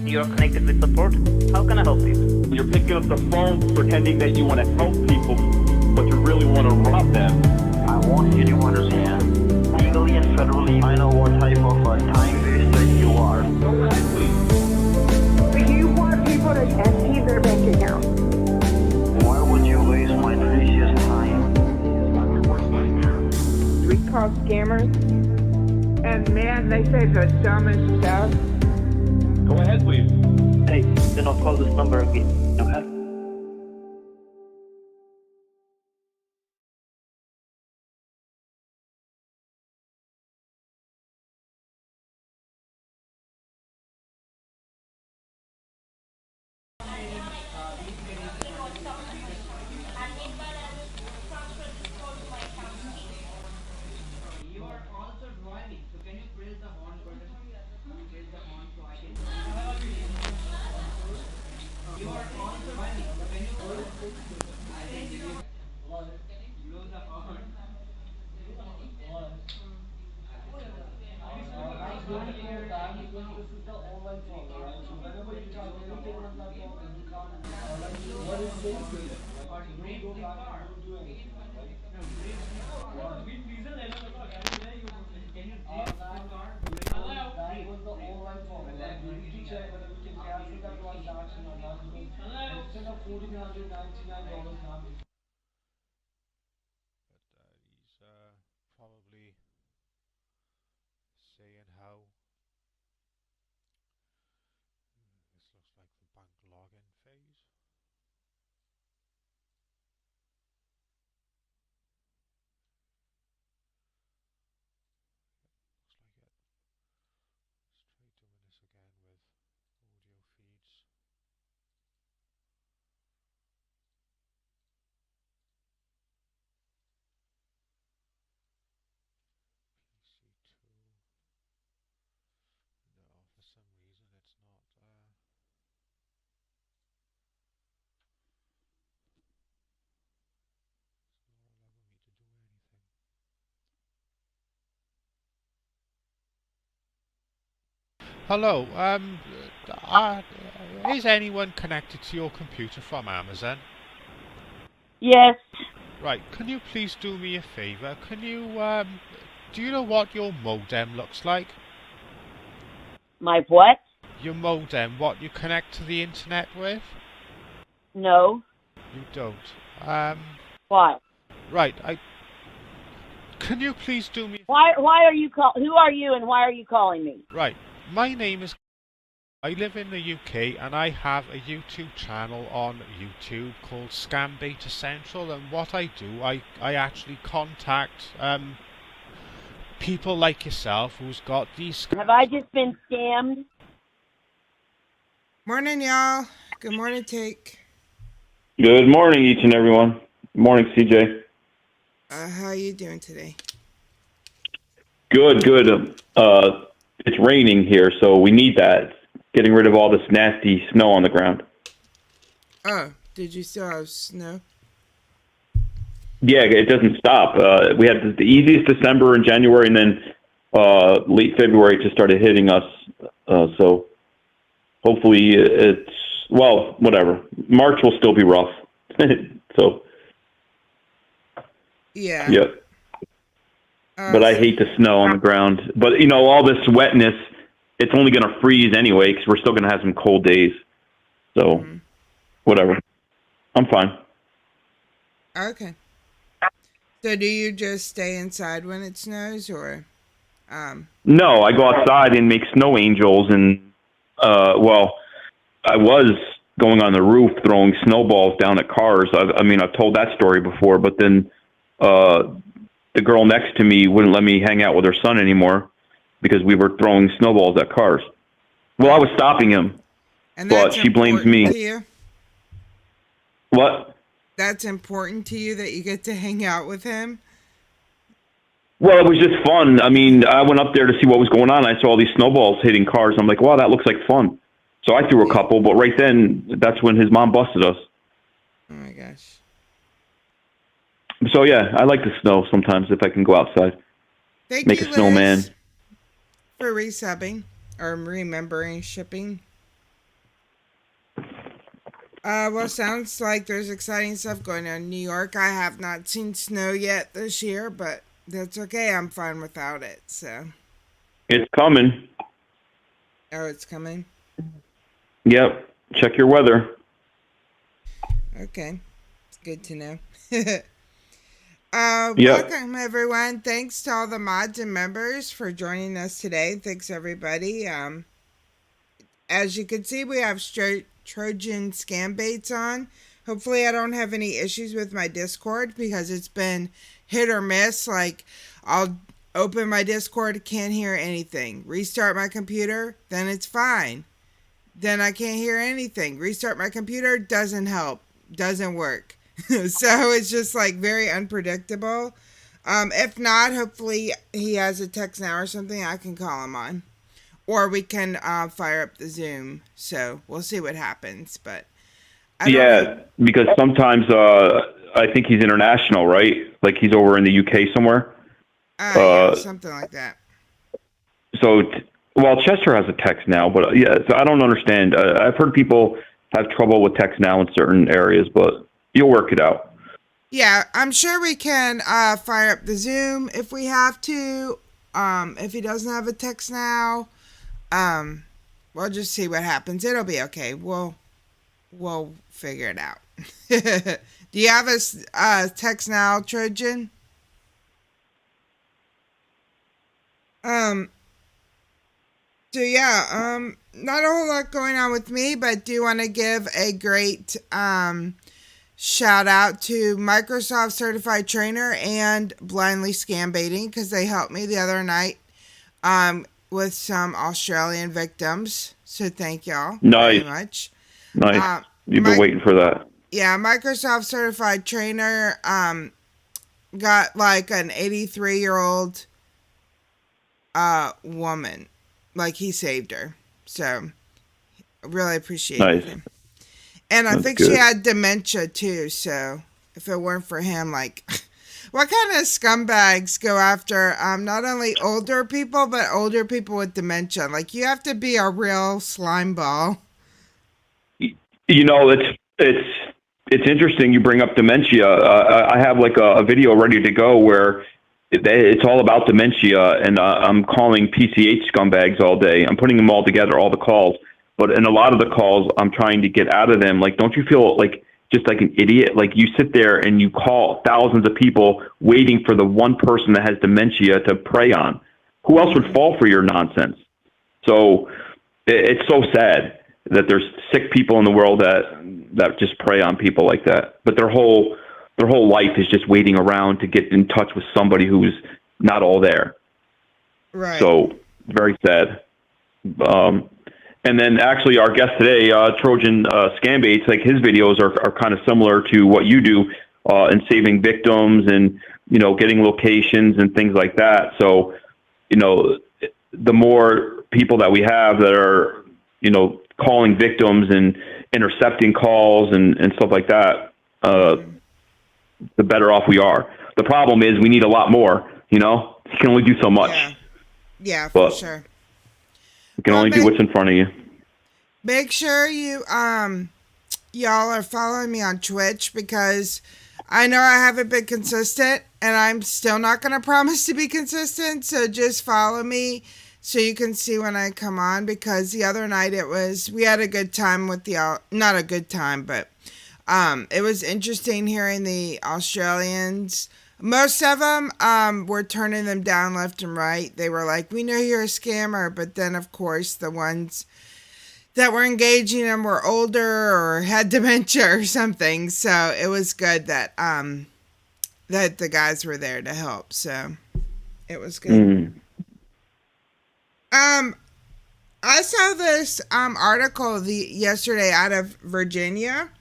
You're connected with support. How can I help you? You're picking up the phone pretending that you want to help people, but you really want to rob them. I want you to understand, legally and federally, I know what type of a time waster you are. Go ahead, please. Do you want people to empty their bank account? Why would you waste my precious time? We call scammers. And man, they say the dumbest stuff. Go ahead, please. Hey, do not call this number again, okay? You are also driving, so can you press the horn button? Press the horn so I can. You are also driving, so can you I think you blow the horn. This is the online form, right? So whenever you type anything on that form, you can't, what it says is, like, you don't go back and don't do anything, right? That was the online form, right? We need to check whether we can cancel that transaction or not, because instead of $1,499 now, But he's probably saying how Hello. Uh, is anyone connected to your computer from Amazon? Yes. Right. Can you please do me a favor? Do you know what your modem looks like? My what? Your modem, what you connect to the internet with? No. You don't. Why? Right. Can you please do me? Why are you who are you and why are you calling me? Right. My name is. I live in the UK and I have a YouTube channel on YouTube called Scambaiters Central, and what I do, I actually contact people like yourself who's got these. Have I just been scammed? Morning, y'all. Good morning, Take. Good morning, each and everyone. Good morning, CJ. How you doing today? Good, good. It's raining here, so we need that. Getting rid of all this nasty snow on the ground. Oh, did you still have snow? Yeah, it doesn't stop. We had the easiest December and January, and then late February it just started hitting us. So hopefully it's, well, whatever. March will still be rough. So, Yeah. yep. But I hate the snow on the ground. But, you know, all this wetness, it's only going to freeze anyway because we're still going to have some cold days. So, whatever. I'm fine. Okay. So do you just stay inside when it snows, or? No, I go outside and make snow angels, and, well, I was going on the roof throwing snowballs down at cars. I mean, I've told that story before, but then the girl next to me wouldn't let me hang out with her son anymore because we were throwing snowballs at cars. Well, I was stopping him, And but that's she blames important me. to you? What? That's important to you that you get to hang out with him? Well, it was just fun. I mean, I went up there to see what was going on. I saw all these snowballs hitting cars. I'm like, wow, that looks like fun. So I threw a couple, but right then, that's when his mom busted us. Oh my gosh. So yeah, I like the snow sometimes if I can go outside. Thank Make you, a snowman. Liz, for resubbing or remembering shipping. Well, sounds like there's exciting stuff going on in New York. I have not seen snow yet this year, but that's okay. I'm fine without it. So. It's coming. Oh, it's coming? Yep. Check your weather. Okay. It's good to know. Yep. Welcome, everyone. Thanks to all the mods and members for joining us today. Thanks, everybody. As you can see, we have Trojan Scambaits on. Hopefully, I don't have any issues with my Discord because it's been hit or miss. Like, I'll open my Discord, can't hear anything. Restart my computer, then it's fine. Then I can't hear anything. Restart my computer, doesn't help. Doesn't work. So it's just like very unpredictable. If not, hopefully he has a text now or something I can call him on. Or we can fire up the Zoom. So we'll see what happens. But Yeah, because sometimes I think he's international, right? Like he's over in the UK somewhere. Yeah, something like that. So, well, Chester has a text now, but yeah, so I don't understand. I've heard people have trouble with text now in certain areas, but you'll work it out. Yeah, I'm sure we can fire up the Zoom if we have to. If he doesn't have a text now, we'll just see what happens. It'll be okay. We'll figure it out. Do you have a text now, Trojan? So yeah, not a whole lot going on with me, but do want to give a great shout out to Microsoft Certified Trainer and Blindly Scam Baiting because they helped me the other night with some Australian victims. So thank y'all very much. Nice. You've been waiting for that. Yeah, Microsoft Certified Trainer got like an 83-year-old woman. Like he saved her. So really appreciate him. And I think she had dementia too, so if it weren't for him, like What kind of scumbags go after not only older people but older people with dementia? Like you have to be a real slime ball. You know, it's interesting you bring up dementia. I have like a video ready to go where it's all about dementia, and I'm calling PCH scumbags all day. I'm putting them all together, all the calls. But in a lot of the calls, I'm trying to get out of them. Like, don't you feel like just like an idiot? Like you sit there and you call thousands of people waiting for the one person that has dementia to prey on. Who else would fall for your nonsense? So it's so sad that there's sick people in the world that just prey on people like that. But their whole life is just waiting around to get in touch with somebody who's not all there. Right. So very sad. And then actually our guest today, Trojan Scambaits, like his videos are kind of similar to what you do in saving victims and, you know, getting locations and things like that. So, you know, the more people that we have that are, you know, calling victims and intercepting calls and stuff like that, the better off we are. The problem is we need a lot more, you know? You can only do so much. Yeah, for but sure. You can only do what's in front of you. Make sure you y'all are following me on Twitch, because I know I haven't been consistent and I'm still not going to promise to be consistent. So just follow me so you can see when I come on, because the other night we had a good time with not a good time, but it was interesting hearing the Australians. Most of them were turning them down left and right. They were like, we know you're a scammer. But then, of course, the ones that were engaging them were older or had dementia or something. So it was good that that the guys were there to help. So it was good. I saw this article yesterday out of Virginia.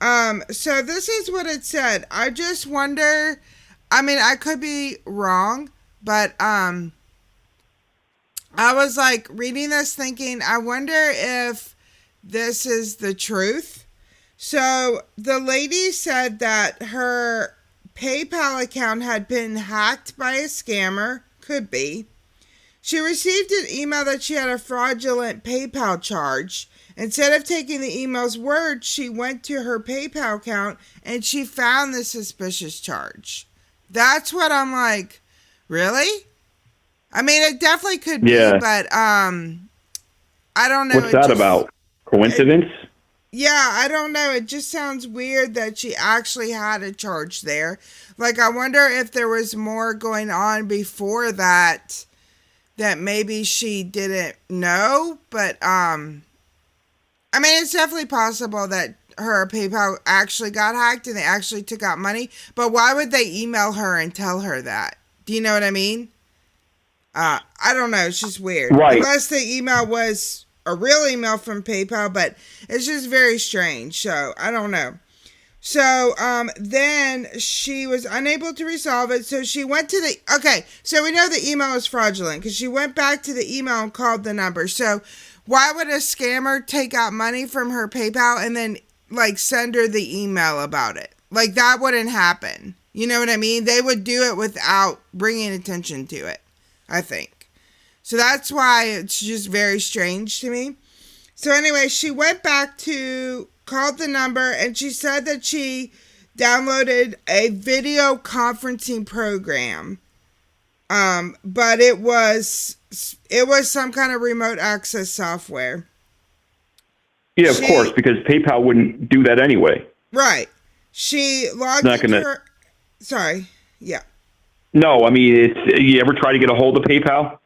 So this is what it said. I just wonder, I mean, I could be wrong, but I was like reading this thinking, I wonder if this is the truth. So the lady said that her PayPal account had been hacked by a scammer. Could be. She received an email that she had a fraudulent PayPal charge. Instead of taking the email's word, she went to her PayPal account and she found the suspicious charge. That's what I'm like, really? I mean, it definitely could be, but I don't know. What's that about? Coincidence? I don't know. It just sounds weird that she actually had a charge there. Like, I wonder if there was more going on before that maybe she didn't know, but I mean, it's definitely possible that her PayPal actually got hacked and they actually took out money, but why would they email her and tell her that? Do you know what I mean? I don't know. It's just weird. Right. Unless the email was a real email from PayPal, but it's just very strange. So I don't know. So then she was unable to resolve it. So she went to so we know the email is fraudulent because she went back to the email and called the number. So why would a scammer take out money from her PayPal and then like send her the email about it? Like that wouldn't happen. You know what I mean? They would do it without bringing attention to it, I think. So that's why it's just very strange to me. So anyway, she went back called the number, and she said that she downloaded a video conferencing program. But it was some kind of remote access software. Yeah, of course, because PayPal wouldn't do that anyway. Right. She logged into her... Sorry. Yeah. No, I mean, you ever try to get a hold of PayPal?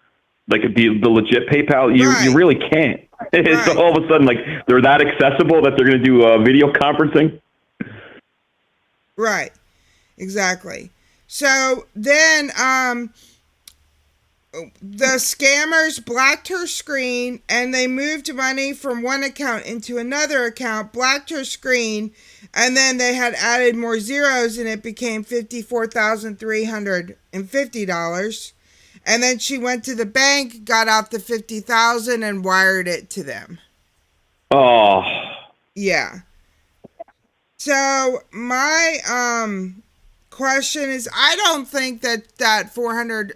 Like the legit PayPal? You really can't. It's all of a sudden like they're that accessible that they're going to do video conferencing. Right. Exactly. So then the scammers blacked her screen and they moved money from one account into another account, blacked her screen, and then they had added more zeros and it became $54,350. And then she went to the bank, got out the $50,000 and wired it to them. Oh. Yeah. So my question is, I don't think that $400.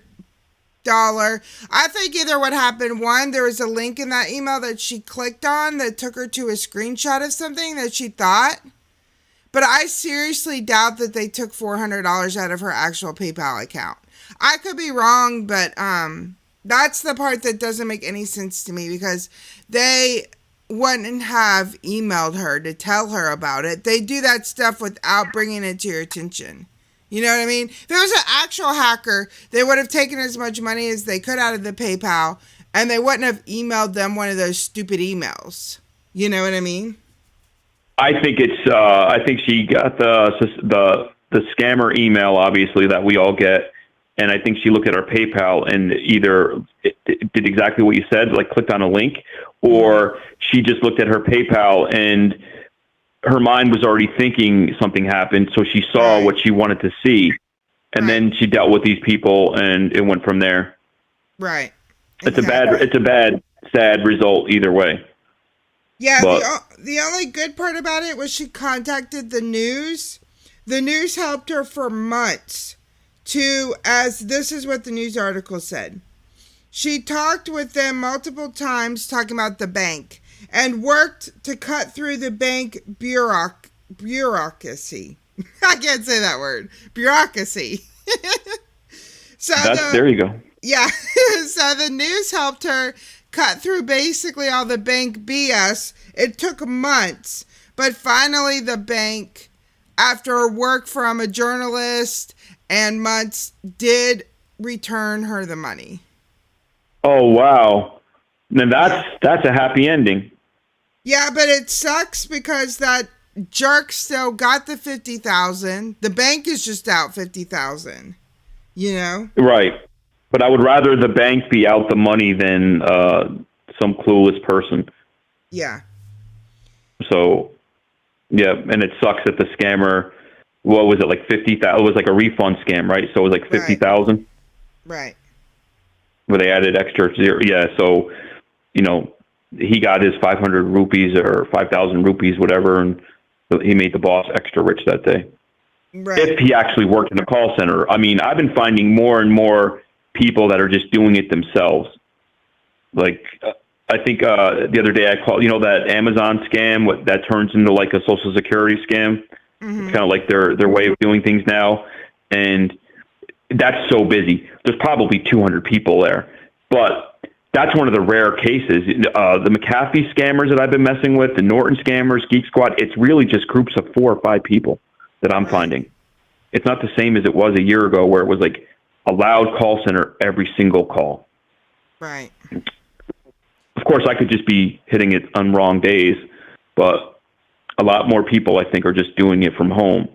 I think either what happened, one, there was a link in that email that she clicked on that took her to a screenshot of something that she thought. But I seriously doubt that they took $400 out of her actual PayPal account. I could be wrong, but that's the part that doesn't make any sense to me, because they wouldn't have emailed her to tell her about it. They do that stuff without bringing it to your attention. You know what I mean? If it was an actual hacker, they would have taken as much money as they could out of the PayPal, and they wouldn't have emailed them one of those stupid emails. You know what I mean? I think it's. I think she got the scammer email, obviously, that we all get, and I think she looked at our PayPal and either did exactly what you said, like clicked on a link, or she just looked at her PayPal and her mind was already thinking something happened, so she saw what she wanted to see, and then she dealt with these people, and it went from there. Right. Exactly. It's a bad, sad result either way. Yeah, the only good part about it was she contacted the news. The news helped her for months as this is what the news article said. She talked with them multiple times talking about the bank and worked to cut through the bank bureaucracy. I can't say that word. Bureaucracy. There you go. Yeah. So the news helped her cut through basically all the bank BS. It took months, but finally the bank, after work from a journalist and months, did return her the money. Oh, wow. Then that's a happy ending. Yeah, but it sucks because that jerk still got the $50,000. The bank is just out $50,000. You know? Right. But I would rather the bank be out the money than some clueless person. Yeah. So, yeah, and it sucks that the scammer, what was it, like 50,000? It was like a refund scam, right? So it was like 50,000. Right. Where they added extra zero. Yeah, so, you know, he got his 500 rupees or 5,000 rupees, whatever, and he made the boss extra rich that day. Right. If he actually worked in a call center. I mean, I've been finding more and more people that are just doing it themselves. Like, I think the other day I called, you know, that Amazon scam, that turns into like a Social Security scam. Mm-hmm. It's kind of like their way of doing things now. And that's so busy. There's probably 200 people there. But that's one of the rare cases. The McAfee scammers that I've been messing with, the Norton scammers, Geek Squad, it's really just groups of 4 or 5 people that I'm finding. It's not the same as it was a year ago where it was like a loud call center every single call. Right. Of course, I could just be hitting it on wrong days, but a lot more people, I think, are just doing it from home.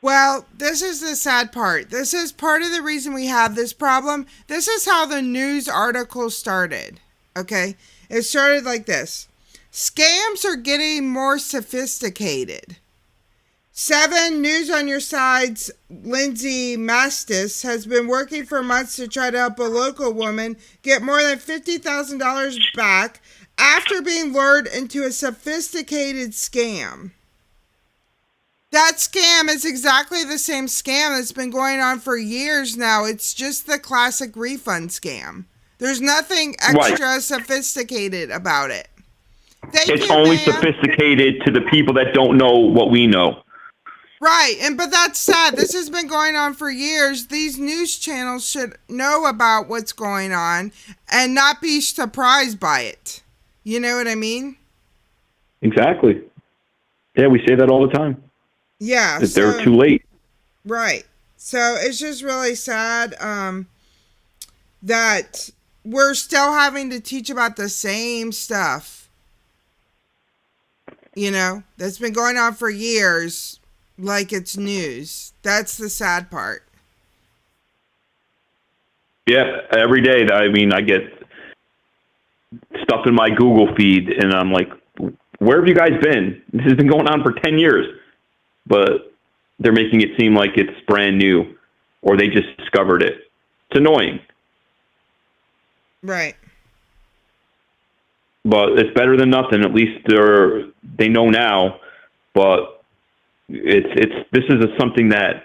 Well, this is the sad part. This is part of the reason we have this problem. This is how the news article started, okay? It started like this. Scams are getting more sophisticated. 7 News on Your Side's Lindsay Mastis has been working for months to try to help a local woman get more than $50,000 back after being lured into a sophisticated scam. That scam is exactly the same scam that's been going on for years now. It's just the classic refund scam. There's nothing extra sophisticated about it. It's only sophisticated to the people that don't know what we know. Right, but that's sad. This has been going on for years. These news channels should know about what's going on and not be surprised by it. You know what I mean? Exactly. Yeah, we say that all the time. Yeah. That they're too late. Right. So it's just really sad that we're still having to teach about the same stuff. You know, that's been going on for years. Like it's news. That's the sad part. Yeah, every day. I mean, I get stuff in my Google feed, and I'm like, where have you guys been? This has been going on for 10 years. But they're making it seem like it's brand new, or they just discovered it. It's annoying. Right. But it's better than nothing. At least they know now. But this is something that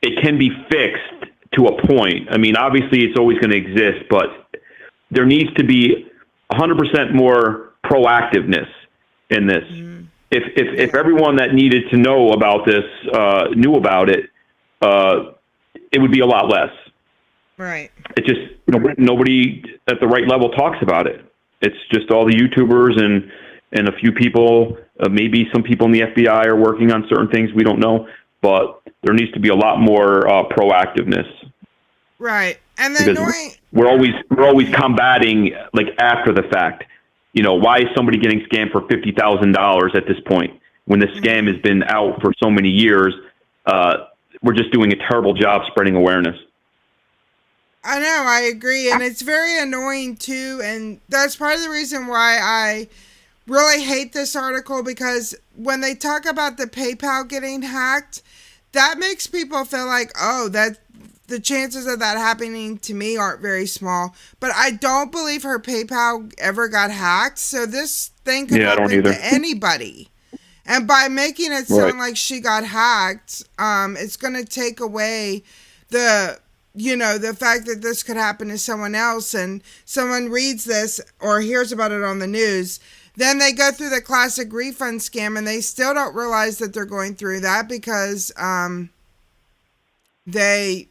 it can be fixed to a point. I mean, obviously it's always going to exist, but there needs to be 100% more proactiveness in this. If everyone that needed to know about this knew about it, it would be a lot less. Right. It just nobody at the right level talks about it. It's just all the YouTubers and a few people, maybe some people in the FBI are working on certain things. We don't know, but there needs to be a lot more proactiveness. Right. And the annoying... we're always combating like after the fact. Why is somebody getting scammed for $50,000 at this point when the scam has been out for so many years? We're just doing a terrible job spreading awareness. I know, I agree, and it's very annoying too, and that's part of the reason why I really hate this article, because when they talk about the PayPal getting hacked, that makes people feel like, oh, that the chances of that happening to me aren't very small. But I don't believe her PayPal ever got hacked, so this thing could happen to anybody. And by making it sound like she got hacked, it's going to take away the fact that this could happen to someone else, and someone reads this or hears about it on the news. Then they go through the classic refund scam, and they still don't realize that they're going through that because they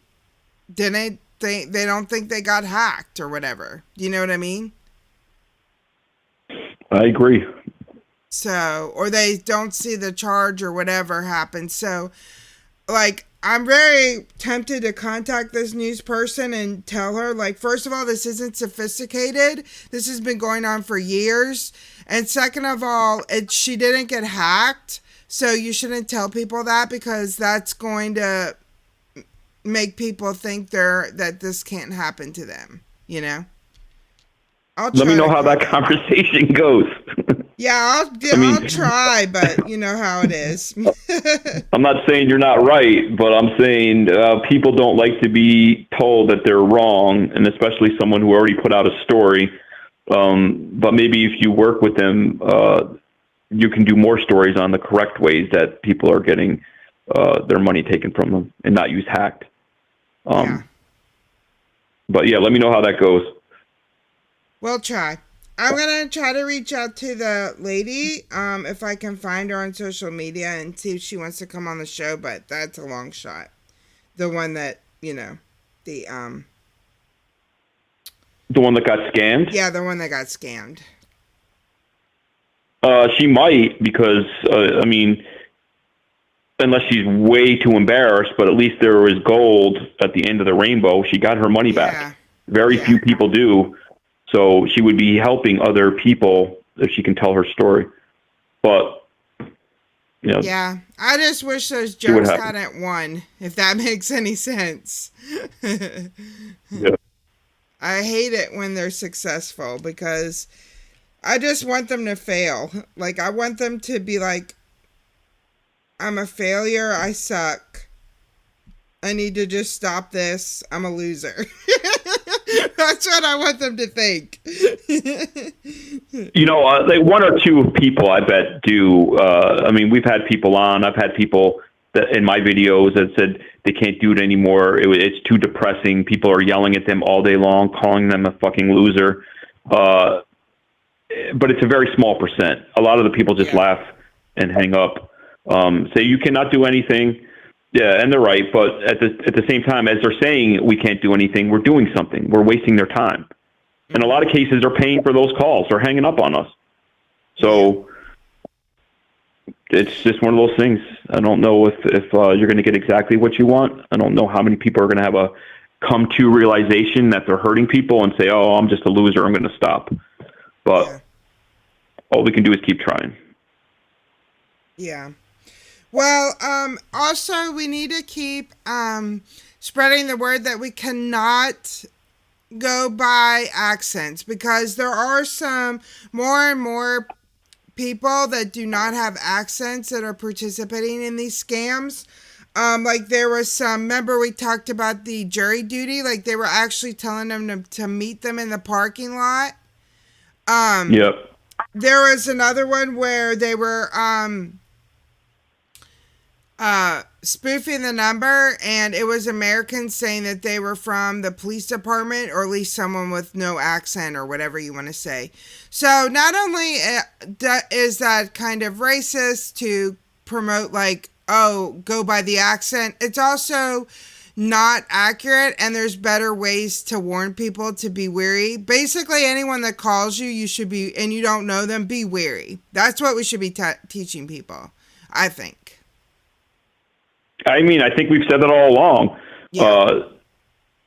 don't think they got hacked or whatever. You know what I mean? I agree. So, or they don't see the charge or whatever happened. So, like, I'm very tempted to contact this news person and tell her, like, first of all, this isn't sophisticated. This has been going on for years. And second of all, she didn't get hacked. So you shouldn't tell people that, because that's going to make people think that this can't happen to them, Let me know how that conversation goes. Yeah, I'll try, but you know how it is. I'm not saying you're not right, but I'm saying people don't like to be told that they're wrong, and especially someone who already put out a story. But maybe if you work with them, you can do more stories on the correct ways that people are getting their money taken from them and not use hacked. But yeah, let me know how that goes. We'll try. I'm going to try to reach out to the lady, if I can find her on social media, and see if she wants to come on the show, but that's a long shot. The one that, the one that got scammed? Yeah, the one that got scammed. She might, because, unless she's way too embarrassed, but at least there was gold at the end of the rainbow. She got her money back. Very few people do. So she would be helping other people if she can tell her story. But, yeah, I just wish those jokes hadn't won, if that makes any sense. Yeah. I hate it when they're successful, because I just want them to fail. Like, I want them to be like, I'm a failure, I suck. I need to just stop this. I'm a loser. That's what I want them to think. Like one or two people, I bet, do. We've had people on. I've had people that in my videos that said they can't do it anymore. It's too depressing. People are yelling at them all day long, calling them a fucking loser. But it's a very small percent. A lot of the people just laugh and hang up. Say you cannot do anything. Yeah, and they're right, but at the same time, as they're saying we can't do anything, we're doing something. We're wasting their time. In a lot of cases, they're paying for those calls. They're hanging up on us. So it's just one of those things. I don't know if you're going to get exactly what you want. I don't know how many people are going to have a come-to realization that they're hurting people and say, oh, I'm just a loser, I'm going to stop. But all we can do is keep trying. Yeah. Well, also we need to keep spreading the word that we cannot go by accents, because there are some more and more people that do not have accents that are participating in these scams. Like there was some, remember we talked about the jury duty, like they were actually telling them to meet them in the parking lot. Yep. There was another one where they were spoofing the number, and it was Americans saying that they were from the police department, or at least someone with no accent or whatever you want to say. So not only is that kind of racist to promote like, oh, go by the accent, it's also not accurate, and there's better ways to warn people to be wary. Basically, anyone that calls you, you should be, and you don't know them, be wary. That's what we should be teaching people, I think. I mean, I think we've said that all along. Yeah.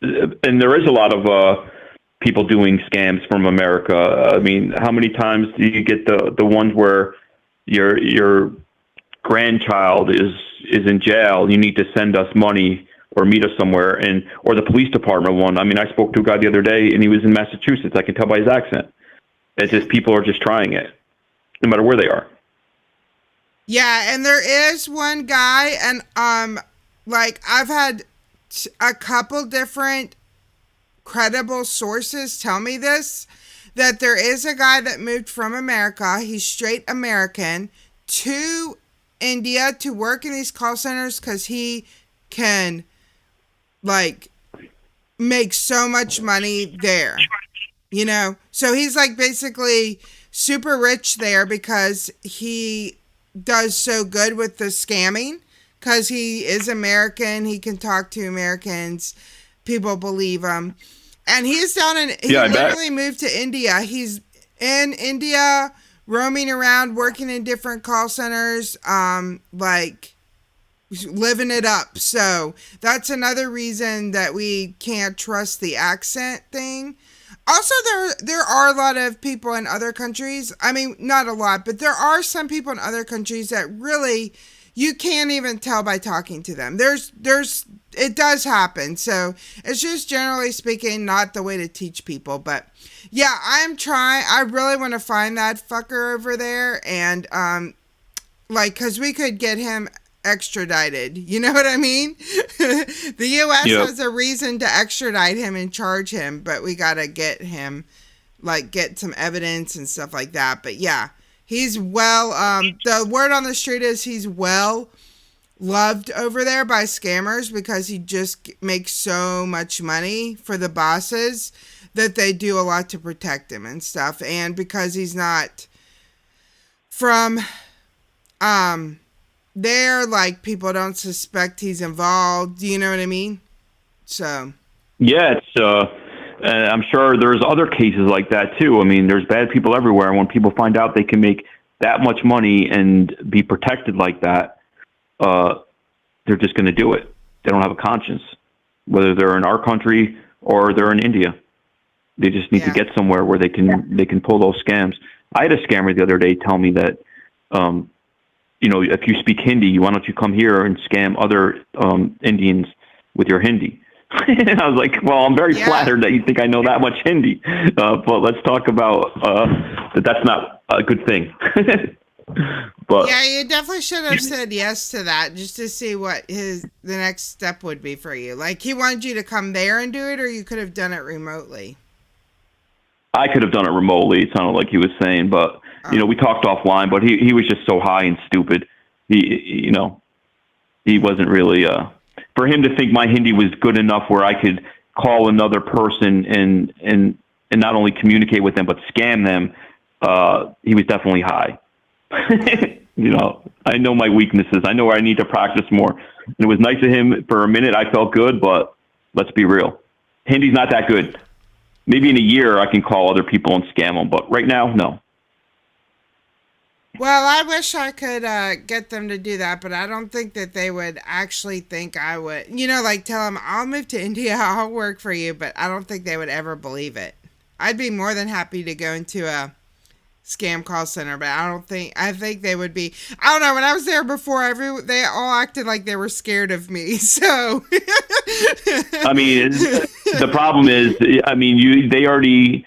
And there is a lot of people doing scams from America. I mean, how many times do you get the ones where your grandchild is in jail, you need to send us money or meet us somewhere, or the police department one. I mean, I spoke to a guy the other day, and he was in Massachusetts. I can tell by his accent. It's just people are just trying it, no matter where they are. Yeah, and there is one guy, and like I've had a couple different credible sources tell me this, that there is a guy that moved from America, he's straight American, to India to work in these call centers because he can like make so much money there, you know? So he's like basically super rich there because he does so good with the scamming, because he is American, he can talk to Americans, people believe him, and he's down in, he literally moved to India. He's in India, roaming around, working in different call centers, like living it up. So that's another reason that we can't trust the accent thing. Also, there are a lot of people in other countries. I mean, not a lot, but there are some people in other countries that really you can't even tell by talking to them. It does happen. So it's just generally speaking not the way to teach people. But yeah, I'm trying. I really want to find that fucker over there, and like, because we could get him extradited. You know what I mean? The U.S. has a reason to extradite him and charge him, but we got to get him, like, get some evidence and stuff like that. But yeah, he's the word on the street is he's well loved over there by scammers because he just makes so much money for the bosses that they do a lot to protect him and stuff. And because he's not from, there, like, people don't suspect he's involved. Do you know what I mean? So yeah, it's I'm sure there's other cases like that too. I mean, there's bad people everywhere, and when people find out they can make that much money and be protected like that, they're just going to do it. They don't have a conscience, whether they're in our country or they're in India. They just need to get somewhere where they can pull those scams. I had a scammer the other day tell me that, you know, if you speak Hindi, why don't you come here and scam other Indians with your Hindi? And I was like, well, I'm very flattered that you think I know that much Hindi. But let's talk about that's not a good thing. But yeah, you definitely should have said yes to that just to see what the next step would be for you. Like, he wanted you to come there and do it, or you could have done it remotely. I could have done it remotely. It sounded like he was saying, but you know, we talked offline. But he was just so high and stupid. He wasn't really. For him to think my Hindi was good enough where I could call another person and not only communicate with them but scam them, he was definitely high. You know, I know my weaknesses. I know where I need to practice more. And it was nice of him for a minute. I felt good, but let's be real. Hindi's not that good. Maybe in a year I can call other people and scam them, but right now, no. Well, I wish I could get them to do that, but I don't think that they would actually think I would, you know, like tell them, I'll move to India, I'll work for you, but I don't think they would ever believe it. I'd be more than happy to go into a scam call center, but I think they would be, I don't know, when I was there before, they all acted like they were scared of me, so. I mean, the problem is, I mean, they already,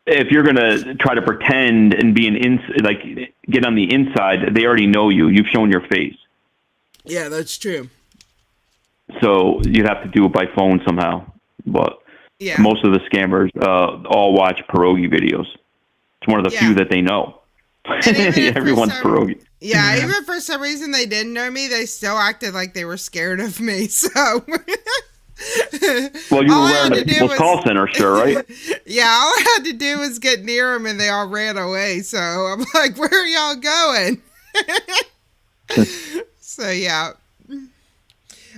if you're going to try to pretend and be get on the inside, they already know you. You've shown your face. Yeah, that's true. So you'd have to do it by phone somehow. But most of the scammers all watch pierogi videos. It's one of the few that they know. And even if for Everyone's some- pierogi. Yeah, even for some reason they didn't know me, they still acted like they were scared of me. So, Well, you all were I had wearing to a do people's was- call center shirt, right? yeah, all I had to do was get near them, and they all ran away. So I'm like, "Where are y'all going?" So yeah.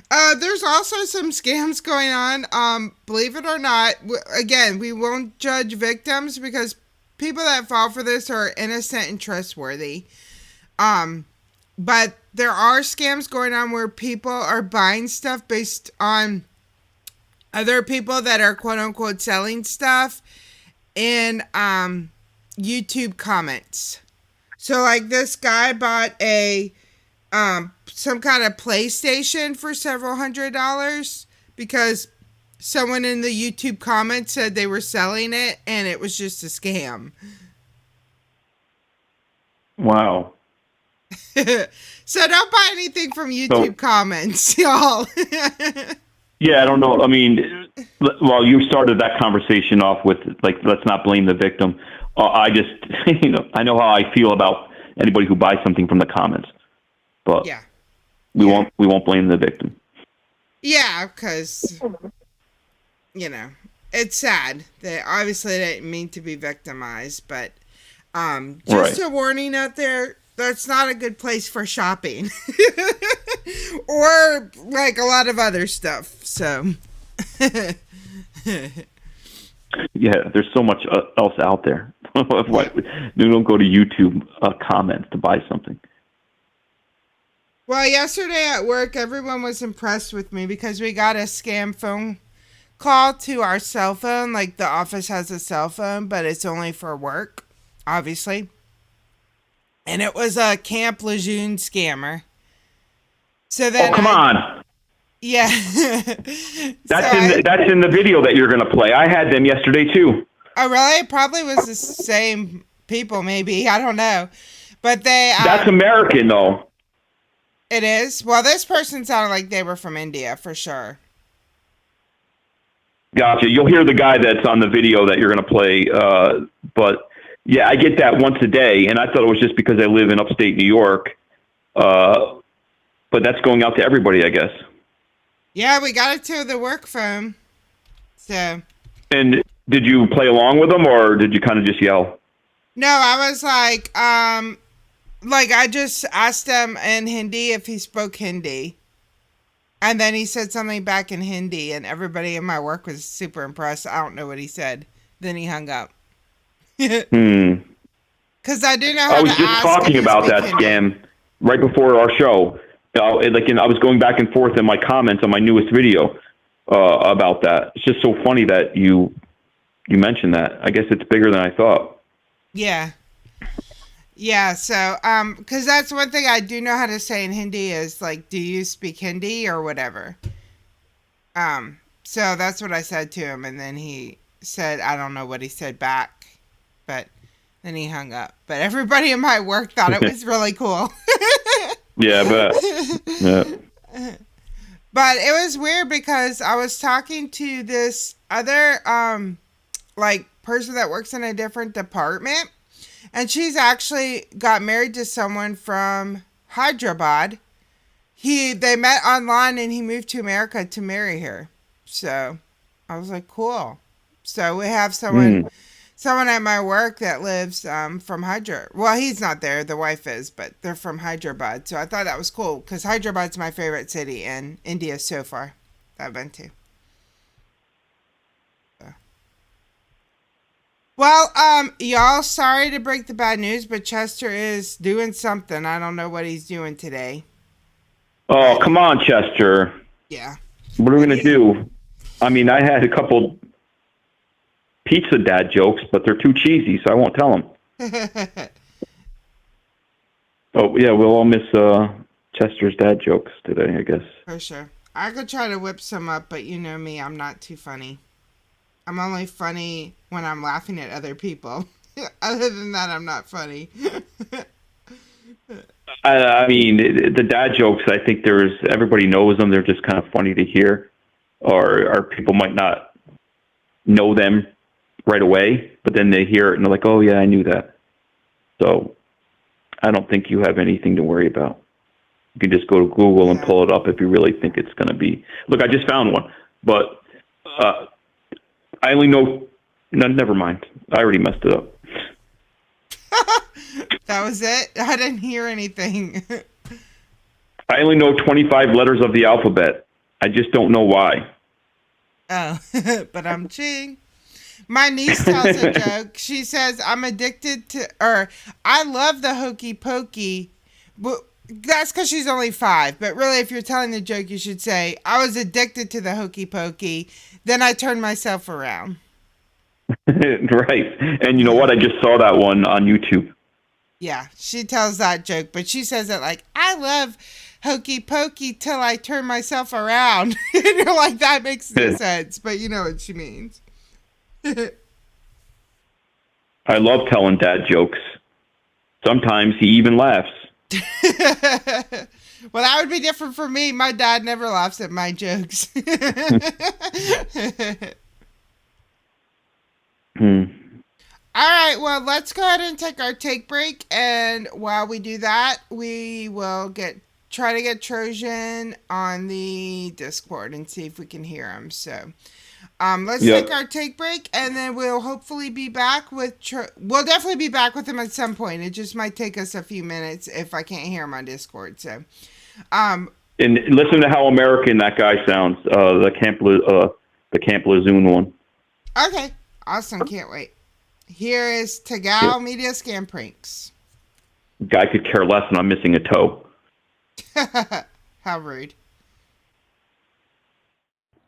There's also some scams going on. Believe it or not, again, we won't judge victims because people that fall for this are innocent and trustworthy. But there are scams going on where people are buying stuff based on other people that are quote unquote selling stuff in YouTube comments. So like this guy bought a some kind of PlayStation for several $100s because someone in the YouTube comments said they were selling it and it was just a scam. Wow. So don't buy anything from YouTube comments, y'all. Yeah, I don't know. I mean, well, you started that conversation off with like, let's not blame the victim. I just, I know how I feel about anybody who buys something from the comments, but yeah, we won't blame the victim. Yeah, because it's sad. They obviously didn't mean to be victimized, but just a warning out there. That's not a good place for shopping or like a lot of other stuff. So, yeah, there's so much else out there. Why, you don't go to YouTube comments to buy something. Well, yesterday at work, everyone was impressed with me because we got a scam phone call to our cell phone. Like the office has a cell phone, but it's only for work, obviously. And it was a Camp Lejeune scammer. So then come on. Yeah. That's in the video that you're going to play. I had them yesterday too. Oh, really? It probably was the same people, maybe. I don't know. But they... That's American, though. It is? Well, this person sounded like they were from India, for sure. Gotcha. You'll hear the guy that's on the video that you're going to play, but... Yeah, I get that once a day, and I thought it was just because I live in upstate New York. But that's going out to everybody, I guess. Yeah, we got it to the work phone. So. And did you play along with them, or did you kind of just yell? No, I was like I just asked him in Hindi if he spoke Hindi. And then he said something back in Hindi, and everybody in my work was super impressed. I don't know what he said. Then he hung up. Because I do know how I was to just ask talking about that Hindi. scam right before our show. I was going back and forth in my comments on my newest video about that. It's just so funny that you mentioned that. I guess it's bigger than I thought. Yeah. Yeah, so, because that's one thing I do know how to say in Hindi is, like, do you speak Hindi or whatever? So that's what I said to him, and then he said, I don't know what he said back. But then he hung up. But everybody in my work thought it was really cool. Yeah, I bet. Yeah. But it was weird because I was talking to this other person that works in a different department, and she's actually got married to someone from Hyderabad. They met online and he moved to America to marry her. So I was like, cool. So we have someone at my work that lives from Hyderabad. Well, he's not there. The wife is, but they're from Hyderabad. So I thought that was cool because Hyderabad's my favorite city in India so far that I've been to. So. Well, y'all, sorry to break the bad news, but Chester is doing something. I don't know what he's doing today. Oh, come on, Chester. Yeah. What are we going to do? I mean, I had a couple pizza dad jokes, but they're too cheesy, so I won't tell them. Oh, yeah, we'll all miss Chester's dad jokes today, I guess. For sure. I could try to whip some up, but you know me, I'm not too funny. I'm only funny when I'm laughing at other people. Other than that, I'm not funny. I mean, the dad jokes, I think everybody knows them. They're just kind of funny to hear. Or people might not know them right away, but then they hear it and they're like, oh, yeah, I knew that. So I don't think you have anything to worry about. You can just go to Google and pull it up if you really think it's going to be. Look, I just found one, but I only know. No, never mind. I already messed it up. That was it? I didn't hear anything. I only know 25 letters of the alphabet. I just don't know why. Oh, but I'm ching. My niece tells a joke. She says, I'm addicted to, or I love the hokey pokey. But that's because she's only 5. But really, if you're telling the joke, you should say, I was addicted to the hokey pokey. Then I turned myself around. Right. And you know what? I just saw that one on YouTube. Yeah, she tells that joke. But she says it like, I love hokey pokey till I turn myself around. You're like, that makes no sense. But you know what she means. I love telling dad jokes. Sometimes he even laughs. Well, that would be different for me. My dad never laughs at my jokes. All right, well, let's go ahead and take our take break. And while we do that, we will try to get Trojan on the Discord and see if we can hear him. So let's take our take break, and then we'll hopefully be back with we'll definitely be back with him at some point. It just might take us a few minutes if I can't hear him on Discord. So and listen to how American that guy sounds, the Camp Lejeune one. Okay, awesome, can't wait. Here is TAGOW Media Scam Pranks. Guy could care less and I'm missing a toe. How rude.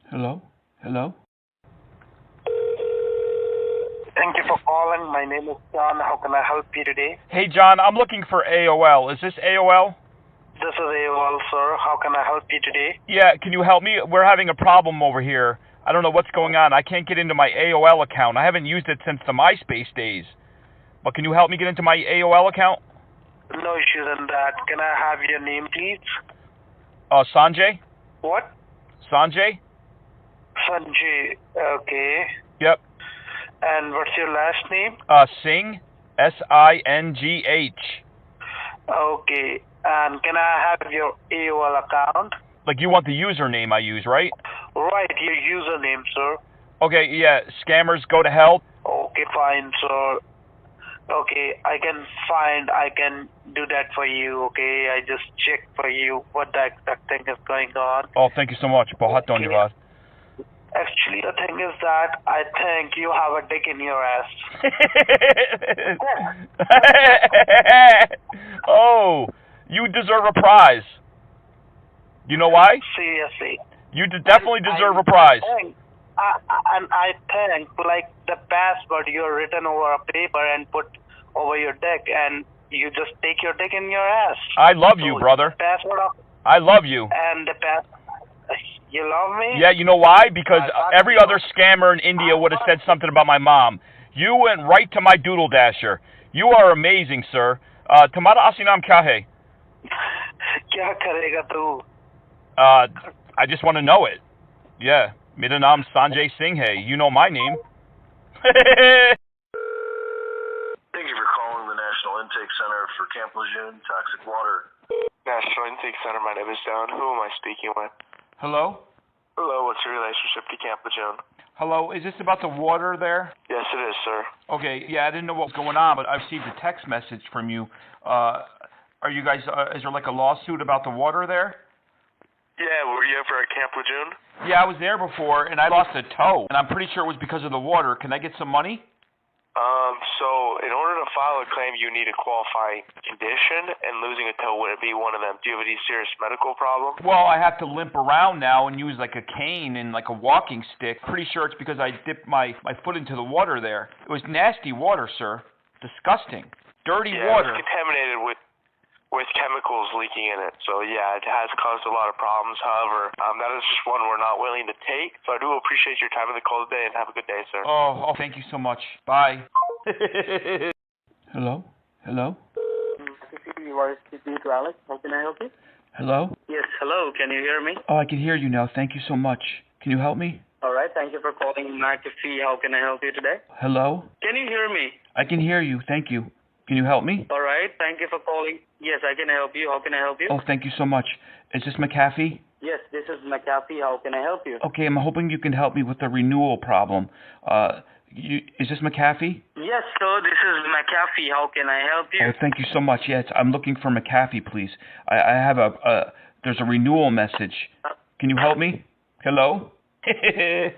Hello? Hello? Thank you for calling. My name is John. How can I help you today? Hey, John, I'm looking for AOL. Is this AOL? This is AOL, sir. How can I help you today? Yeah, can you help me? We're having a problem over here. I don't know what's going on. I can't get into my AOL account. I haven't used it since the MySpace days. But can you help me get into my AOL account? No issues in that. Can I have your name, please? Sanjay? What? Sanjay? Sanjay. Okay. Yep. And what's your last name? Singh. SINGH. Okay. And can I have your AOL account? Like, you want the username I use, right? Right, your username, sir. Okay, yeah. Scammers go to hell. Okay, fine, sir. Okay, I can do that for you, okay? I just checked for you what that thing is going on. Oh, thank you so much. Okay. Actually, the thing is that I think you have a dick in your ass. Oh, you deserve a prize. You know why? Seriously. You definitely deserve a prize. I think, like, the password you're written over a paper and put over your dick, and you just take your dick in your ass. I love you, brother. I love you. And the you love me? Yeah, you know why? Because every other scammer in India would have said something about my mom. You went right to my doodle dasher. You are amazing, sir. Tumhara asli naam kya hai? Kya karega tu? I just want to know it. Yeah. Mera naam Sanjay Singh hai. You know my name. Thank you for calling the National Intake Center for Camp Lejeune Toxic Water. National Intake Center, my name is Don. Who am I speaking with? Hello? Hello, what's your relationship to Camp Lejeune? Hello, is this about the water there? Yes, it is, sir. Okay, yeah, I didn't know what was going on, but I received a text message from you. Are you guys, is there like a lawsuit about the water there? Yeah, were you ever at Camp Lejeune? Yeah, I was there before, and I lost a toe, and I'm pretty sure it was because of the water. Can I get some money? So in order to file a claim, you need a qualifying condition, and losing a toe wouldn't be one of them. Do you have any serious medical problem? Well, I have to limp around now and use like a cane and like a walking stick. Pretty sure it's because I dipped my foot into the water there. It was nasty water, sir. Disgusting. Dirty water. It's contaminated with chemicals leaking in it. So yeah, it has caused a lot of problems. However, that is just one we're not willing to take. So I do appreciate your time in the call today, and have a good day, sir. Oh, thank you so much. Bye. Hello? Hello? You are speaking to Alex. How can I help you? Hello? Yes, hello. Can you hear me? Oh, I can hear you now. Thank you so much. Can you help me? All right. Thank you for calling McAfee. How can I help you today? Hello? Can you hear me? I can hear you. Thank you. Can you help me? All right. Thank you for calling. Yes, I can help you. How can I help you? Oh, thank you so much. Is this McAfee? Yes, this is McAfee. How can I help you? Okay, I'm hoping you can help me with the renewal problem. Is this McAfee? Yes, sir. This is McAfee. How can I help you? Oh, thank you so much. Yes, I'm looking for McAfee, please. I have there's a renewal message. Can you help me? Hello? Thank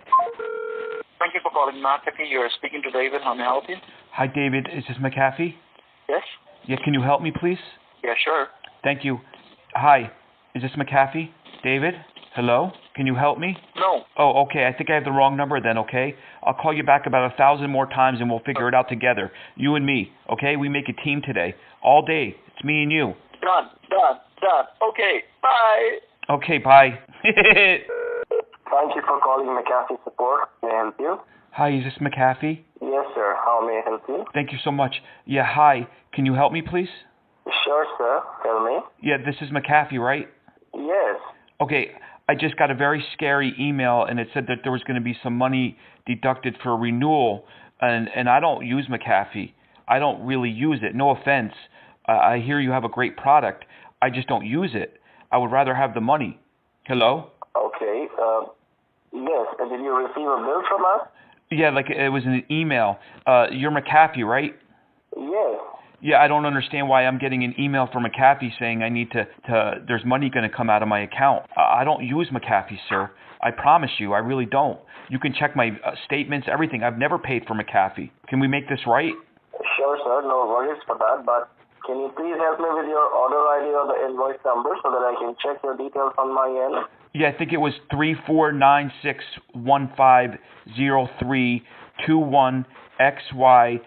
you for calling McAfee. You're speaking to David. How may I help you? Hi, David. Is this McAfee? Yes. Yeah, can you help me, please? Yeah, sure. Thank you. Hi, is this McAfee? David? Hello? Can you help me? No. Oh, okay. I think I have the wrong number then, okay? I'll call you back about 1,000 more times and we'll figure it out together. You and me, okay? We make a team today. All day. It's me and you. Done. Okay, bye. Okay, bye. Thank you for calling McAfee Support. May I help you? Hi, is this McAfee? Yes, sir. How may I help you? Thank you so much. Yeah, hi. Can you help me, please? Sure, sir. Tell me. Yeah, this is McAfee, right? Yes. Okay, I just got a very scary email and it said that there was going to be some money deducted for renewal, and I don't use McAfee. I don't really use it. No offense. I hear you have a great product. I just don't use it. I would rather have the money. Hello? Okay. Yes. Did you receive a bill from us? Yeah, like it was an email. You're McAfee, right? Yes. Yeah, I don't understand why I'm getting an email from McAfee saying I need to there's money going to come out of my account. I don't use McAfee, sir. I promise you, I really don't. You can check my statements, everything. I've never paid for McAfee. Can we make this right? Sure, sir. No worries for that. But can you please help me with your order ID or the invoice number so that I can check your details on my end? Yeah, I think it was 3496150321XY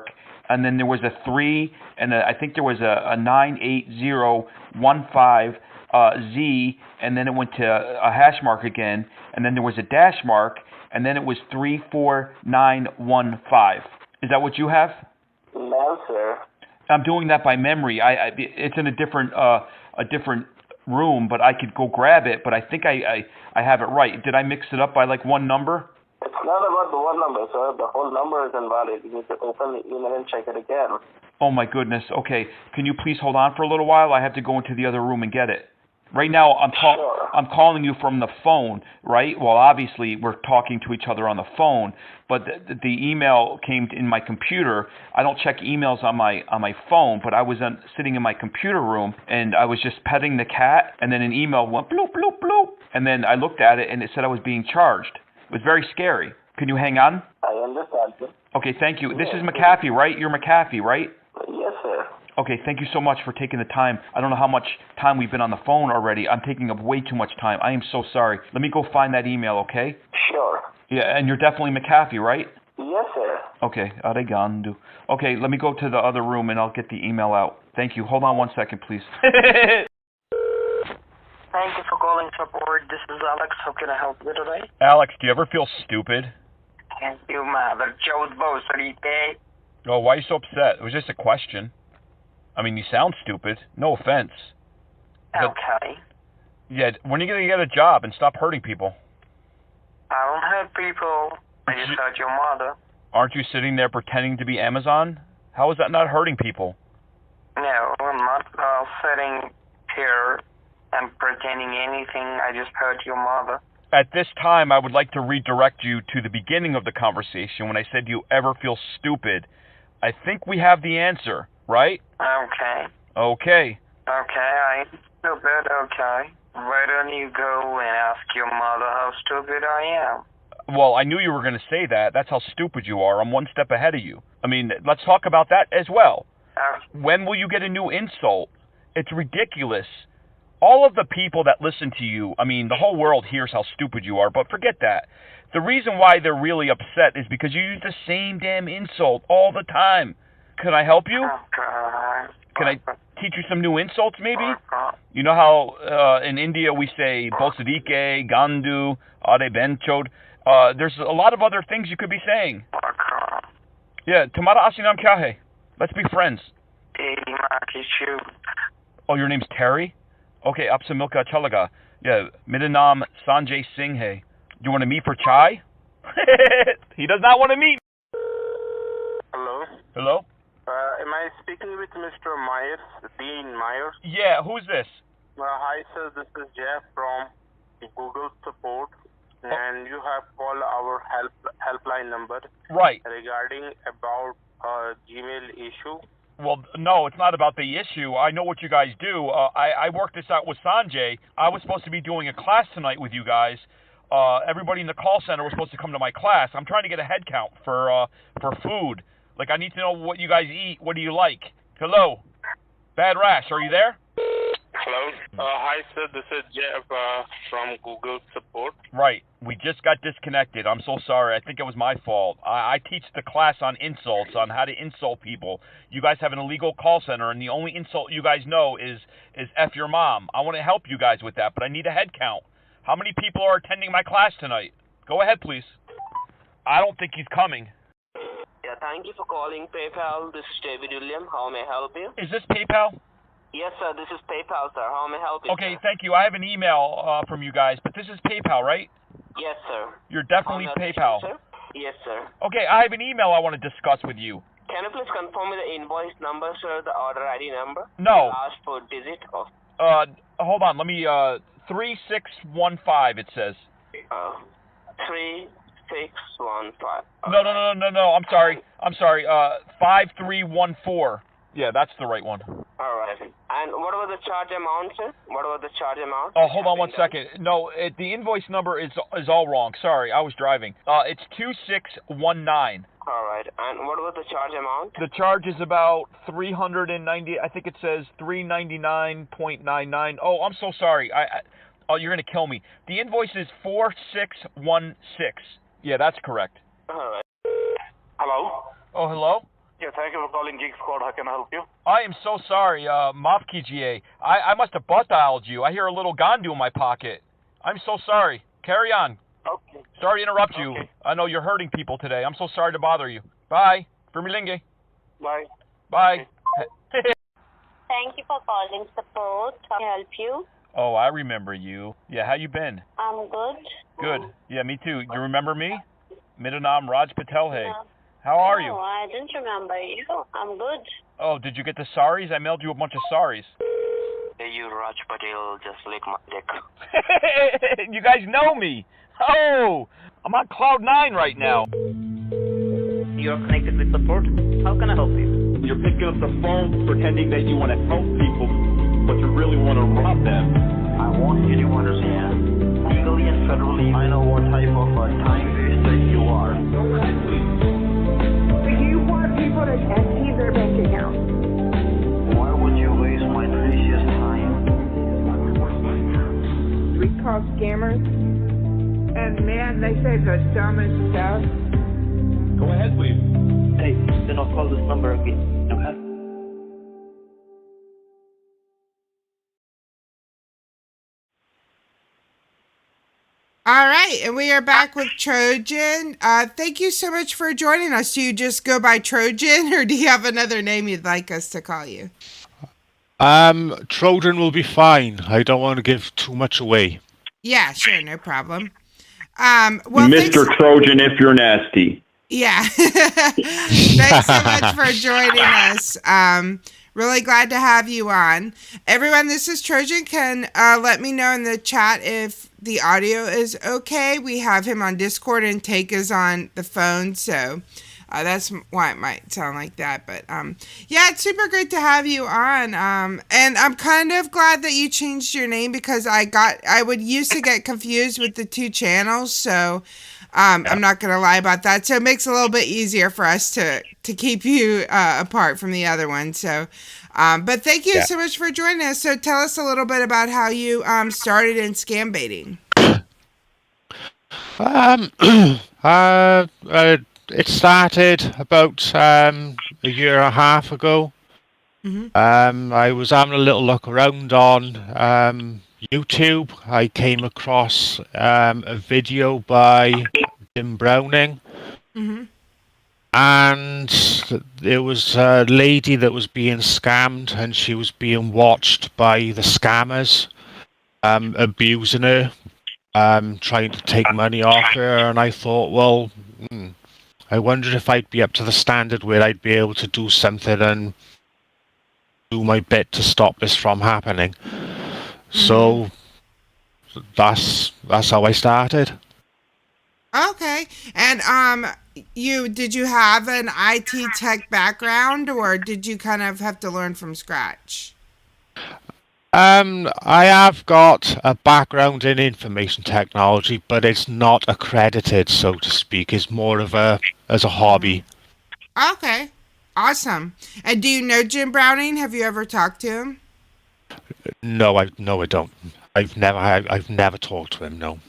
#, and then there was a 3, and I think there was a 98015Z, and then it went to a # again, and then there was a #, and then it was 34915. Is that what you have? No, sir. I'm doing that by memory. It's in a different room, but I could go grab it, but I think I have it right. Did I mix it up by like one number? It's not about the one number, sir. The whole number is invalid. You need to open the email and check it again. Oh my goodness. Okay. Can you please hold on for a little while? I have to go into the other room and get it. Right now, I'm calling you from the phone, right? Well, obviously, we're talking to each other on the phone, but the email came in my computer. I don't check emails on my phone, but I was sitting in my computer room, and I was just petting the cat, and then an email went bloop, bloop, bloop, and then I looked at it, and it said I was being charged. It was very scary. Can you hang on? I understand, sir. Okay, thank you. This is McAfee, right? You're McAfee, right? Yes, sir. Okay, thank you so much for taking the time. I don't know how much time we've been on the phone already. I'm taking up way too much time. I am so sorry. Let me go find that email, okay? Sure. Yeah, and you're definitely McAfee, right? Yes, sir. Okay, obrigado. Okay, let me go to the other room and I'll get the email out. Thank you. Hold on 1 second, please. Thank you for calling support. This is Alex. How can I help you today? Alex, do you ever feel stupid? Thank you, mother. Joe's boss, Oh, why are you so upset? It was just a question. I mean, you sound stupid. No offense. Okay. Yeah, when are you going to get a job and stop hurting people? I don't hurt people. I just hurt your mother. Aren't you sitting there pretending to be Amazon? How is that not hurting people? No, I'm not sitting here and pretending anything. I just hurt your mother. At this time, I would like to redirect you to the beginning of the conversation when I said, do you ever feel stupid? I think we have the answer, right? Okay. Okay. Okay, I'm stupid, okay. Why don't you go and ask your mother how stupid I am? Well, I knew you were going to say that. That's how stupid you are. I'm one step ahead of you. I mean, let's talk about that as well. When will you get a new insult? It's ridiculous. All of the people that listen to you, I mean, the whole world hears how stupid you are, but forget that. The reason why they're really upset is because you use the same damn insult all the time. Can I help you? Can I teach you some new insults, maybe? You know how in India we say Bolshevike, Gandu, Ade Benchod? There's a lot of other things you could be saying. Yeah, Tumhara asli naam kya hai? Let's be friends. Oh, your name's Terry? Okay, aapse milka acha laga. Yeah, mera naam Sanjay Singh hai. Do you want to meet for chai? He does not want to meet. Hello? Hello? Am am I speaking with Mr. Myers, Dean Myers? Yeah, who's this? Hi, sir. This is Jeff from Google Support, and you have called our helpline number. Right. Regarding about Gmail issue. Well, no, it's not about the issue. I know what you guys do. I worked this out with Sanjay. I was supposed to be doing a class tonight with you guys. Everybody in the call center was supposed to come to my class. I'm trying to get a head count for food. Like, I need to know what you guys eat. What do you like? Hello? Bad Rash, are you there? Hello. Hi, sir. This is Jeff from Google Support. Right. We just got disconnected. I'm so sorry. I think it was my fault. I teach the class on insults, on how to insult people. You guys have an illegal call center, and the only insult you guys know is F your mom. I want to help you guys with that, but I need a head count. How many people are attending my class tonight? Go ahead, please. I don't think he's coming. Yeah, thank you for calling PayPal. This is David William. How may I help you? Is this PayPal? Yes, sir. This is PayPal, sir. How may I help you? Okay, thank you. I have an email from you guys, but this is PayPal, right? Yes, sir. You're definitely PayPal. Sir? Yes, sir. Okay, I have an email I want to discuss with you. Can you please confirm me the invoice number, sir, the order ID number? No. The last 4 digit of... Hold on. Let me, 3615, it says. 3615. No. I'm sorry. 5314. Yeah, that's the right one. All right. And what about the charge amount, sir? What about the charge amount? Oh, hold on one second. No, the invoice number is all wrong. Sorry, I was driving. It's 2619. All right. And what about the charge amount? The charge is about 390. I think it says 399.99. Oh, I'm so sorry. Oh, you're gonna kill me. The invoice is 4616. Yeah, that's correct. All right. Hello. Oh, hello. Yeah, thank you for calling Geek Squad. How can I help you? I am so sorry, Maaf kijiye. I must have butt dialed you. I hear a little gandu in my pocket. I'm so sorry. Carry on. Okay. Sorry to interrupt you. I know you're hurting people today. I'm so sorry to bother you. Bye. Vermilinge. Bye. Bye. Thank you for calling support. How can I help you? Oh, I remember you. Yeah, how you been? I'm good. Good. Yeah, me too. You remember me? Midanam Raj Patel. Hey. No. How are you? No, I didn't remember you. I'm good. Oh, did you get the saris? I mailed you a bunch of saris. Hey, you Raj Patel, just lick my dick. You guys know me. Oh, I'm on cloud 9 right now. You're connected with support. How can I help you? You're picking up the phone pretending that you want to help people, but you really want to rob them. I want you to understand, legally and federally, I know what type of time waster you are. Do you want people to empty their bank account? Why would you waste my precious time? We call scammers. And man, they say the dumbest stuff. Go ahead, please. Hey, do not call this number again, okay? All right, and we are back with Trojan. Thank you so much for joining us. Do you just go by Trojan, or do you have another name you'd like us to call you? Trojan will be fine. I don't want to give too much away. Yeah, sure, no problem. Mr. Trojan, if you're nasty. Yeah. Thanks so much for joining us. Really glad to have you on. Everyone, this is Trojan. Can let me know in the chat if the audio is okay. We have him on Discord and Take is on the phone, so that's why it might sound like that. But yeah, it's super great to have you on. And I'm kind of glad that you changed your name because I would used to get confused with the two channels, so I'm not going to lie about that. So it makes it a little bit easier for us to keep you apart from the other one. So, but thank you so much for joining us. So tell us a little bit about how you started in scam baiting. It started about a year and a half ago. Mm-hmm. I was having a little look around on YouTube. I came across a video by Jim Browning. Mm-hmm. And there was a lady that was being scammed, and she was being watched by the scammers, abusing her, trying to take money off her. And I thought, well, I wondered if I'd be up to the standard where I'd be able to do something and do my bit to stop this from happening. So that's how I started. Okay. And did you have an IT tech background, or did you kind of have to learn from scratch? I have got a background in information technology, but it's not accredited, so to speak. It's more of as a hobby. Okay. Awesome. And do you know Jim Browning? Have you ever talked to him? No, I don't. I've never talked to him. No.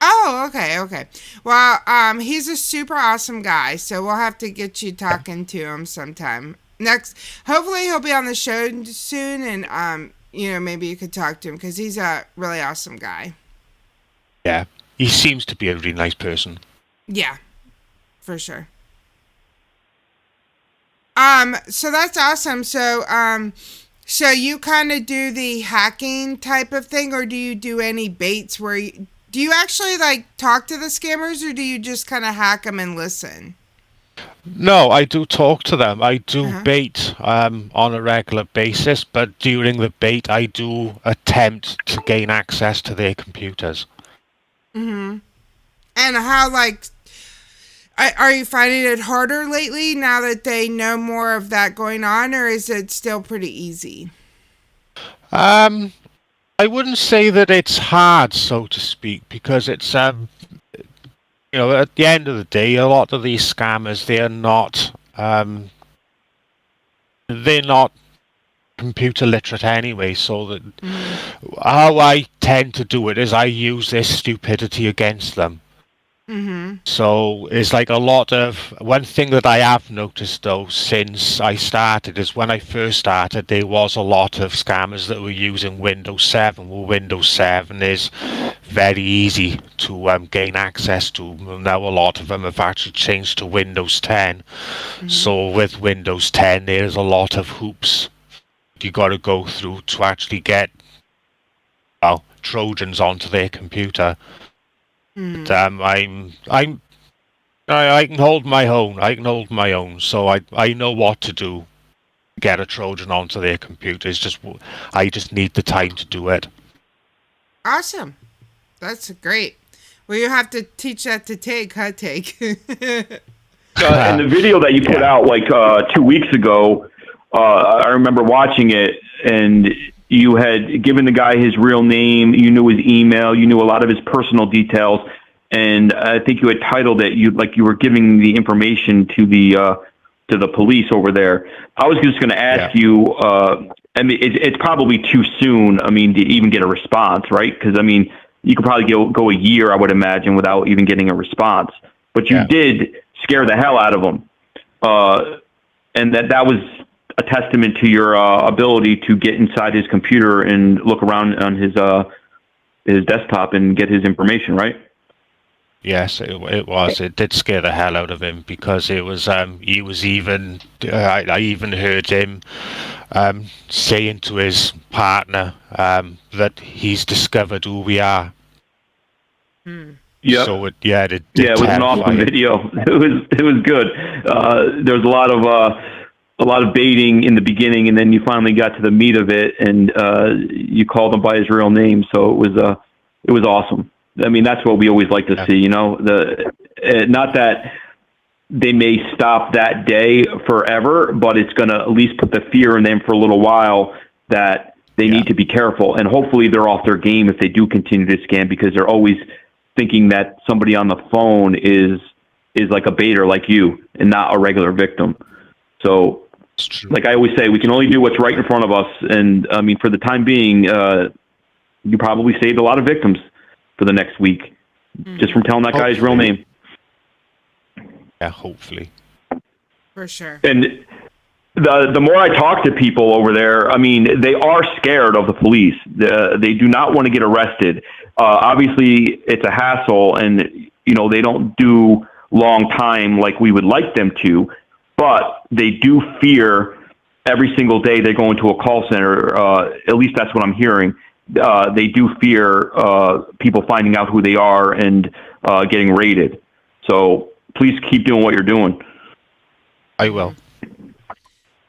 Oh, okay. Well, he's a super awesome guy, so we'll have to get you talking to him sometime. Hopefully he'll be on the show soon, and maybe you could talk to him because he's a really awesome guy. Yeah, he seems to be a really nice person. Yeah, for sure. So that's awesome. So you kind of do the hacking type of thing, or do you do any baits where do you actually talk to the scammers, or do you just kind of hack them and listen? No, I do talk to them. I do bait on a regular basis, but during the bait, I do attempt to gain access to their computers. And how are you finding it harder lately now that they know more of that going on, or is it still pretty easy? I wouldn't say that it's hard, so to speak, because it's at the end of the day, a lot of these scammers, they're not computer literate anyway. So that how I tend to do it is I use their stupidity against them. So it's like a lot of one thing that I have noticed though since I started is when I first started there was a lot of scammers that were using Windows 7. Well, Windows 7 is very easy to gain access to. Now a lot of them have actually changed to Windows 10. So with Windows 10 there's a lot of hoops you got to go through to actually get Trojans onto their computer. But I can hold my own. So I know what to do to get a Trojan onto their computer. I just need the time to do it. Awesome. That's great. Well, you have to teach that to Take. In the video that you put out 2 weeks ago, I remember watching it, and you had given the guy his real name, you knew his email, you knew a lot of his personal details, and I think you had titled it you were giving the information to the police over there. I was just going to ask you. I mean, it's probably too soon. I mean, to even get a response, right? Because I mean, you could probably go a year, I would imagine, without even getting a response. But you did scare the hell out of them, and that was a testament to your ability to get inside his computer and look around on his desktop and get his information, right? Yes, it was. It did scare the hell out of him because it was. He was even. I even heard him saying to his partner that he's discovered who we are. Yeah. So it was an awesome video. It was good. There was a lot of baiting in the beginning, and then you finally got to the meat of it, and you called him by his real name. So it was awesome. I mean, that's what we always like to see. Not that they may stop that day forever, but it's going to at least put the fear in them for a little while that they need to be careful. And hopefully they're off their game if they do continue to scam, because they're always thinking that somebody on the phone is like a baiter like you and not a regular victim. So, like I always say, we can only do what's right in front of us. And I mean, for the time being, you probably saved a lot of victims for the next week just from telling that guy's real name. Yeah, hopefully. For sure. And the more I talk to people over there, I mean, they are scared of the police. They do not want to get arrested. Obviously, it's a hassle, and they don't do long time like we would like them to, but they do fear every single day they go into a call center. At least that's what I'm hearing. They do fear people finding out who they are and getting raided. So please keep doing what you're doing. I will.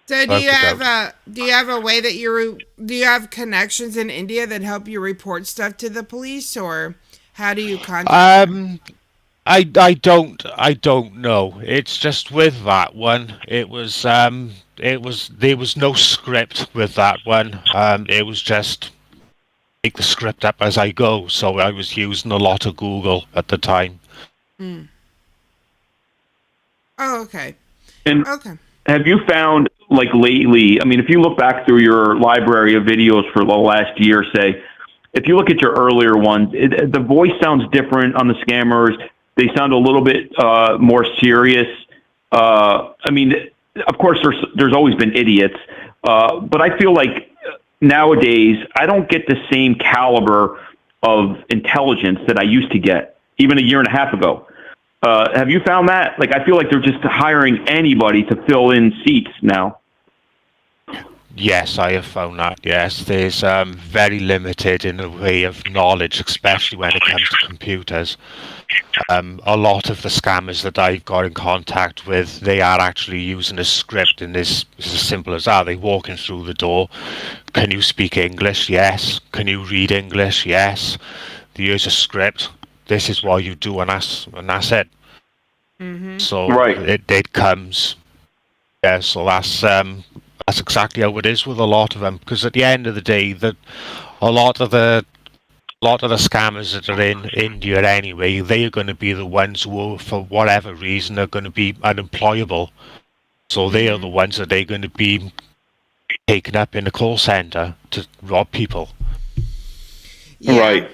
So do you have a way that do you have connections in India that help you report stuff to the police, or how do you contact them? I don't know. It's just with that one. There was no script with that one. It was just make the script up as I go. So I was using a lot of Google at the time. Mm. Oh, okay. And okay. Have you found, like, lately, I mean, if you look back through your library of videos for the last year, say, if you look at your earlier ones, the voice sounds different on the scammers. They sound a little bit more serious. I mean, of course, there's always been idiots, but I feel like nowadays I don't get the same caliber of intelligence that I used to get, even a year and a half ago. Have you found that? Like, I feel like they're just hiring anybody to fill in seats now. Yes, I have found that. Yes, there's very limited in the way of knowledge, especially when it comes to computers. A lot of the scammers that I've got in contact with, they are actually using a script, and it's as simple as that. They walk in through the door. Can you speak English? Yes. Can you read English? Yes. Here's a script. This is what you do, and that's it. Mm-hmm. So it comes. Yeah, so that's exactly how it is with a lot of them. Because at the end of the day, a lot of the scammers that are in India anyway, they are going to be the ones who, for whatever reason, are going to be unemployable. So they are the ones that they're going to be taken up in a call center to rob people. Yeah. Right.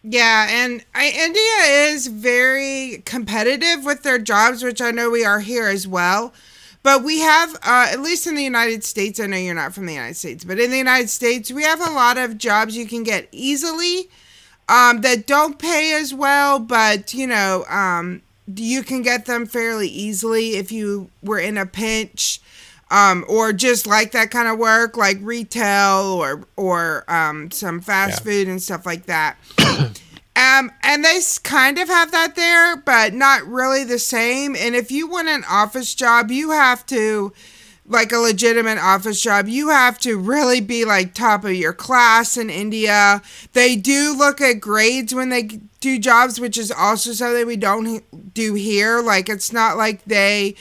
Yeah, and India is very competitive with their jobs, which I know we are here as well. But we have, at least in the United States, I know you're not from the United States, but in the United States, we have a lot of jobs you can get easily that don't pay as well, but, you can get them fairly easily if you were in a pinch. Or just like that kind of work, like retail or some fast food and stuff like that. And they kind of have that there, but not really the same. And if you want an office job, you have to, like a legitimate office job, you have to really be like top of your class in India. They do look at grades when they do jobs, which is also something we don't do here. Like, it's not like they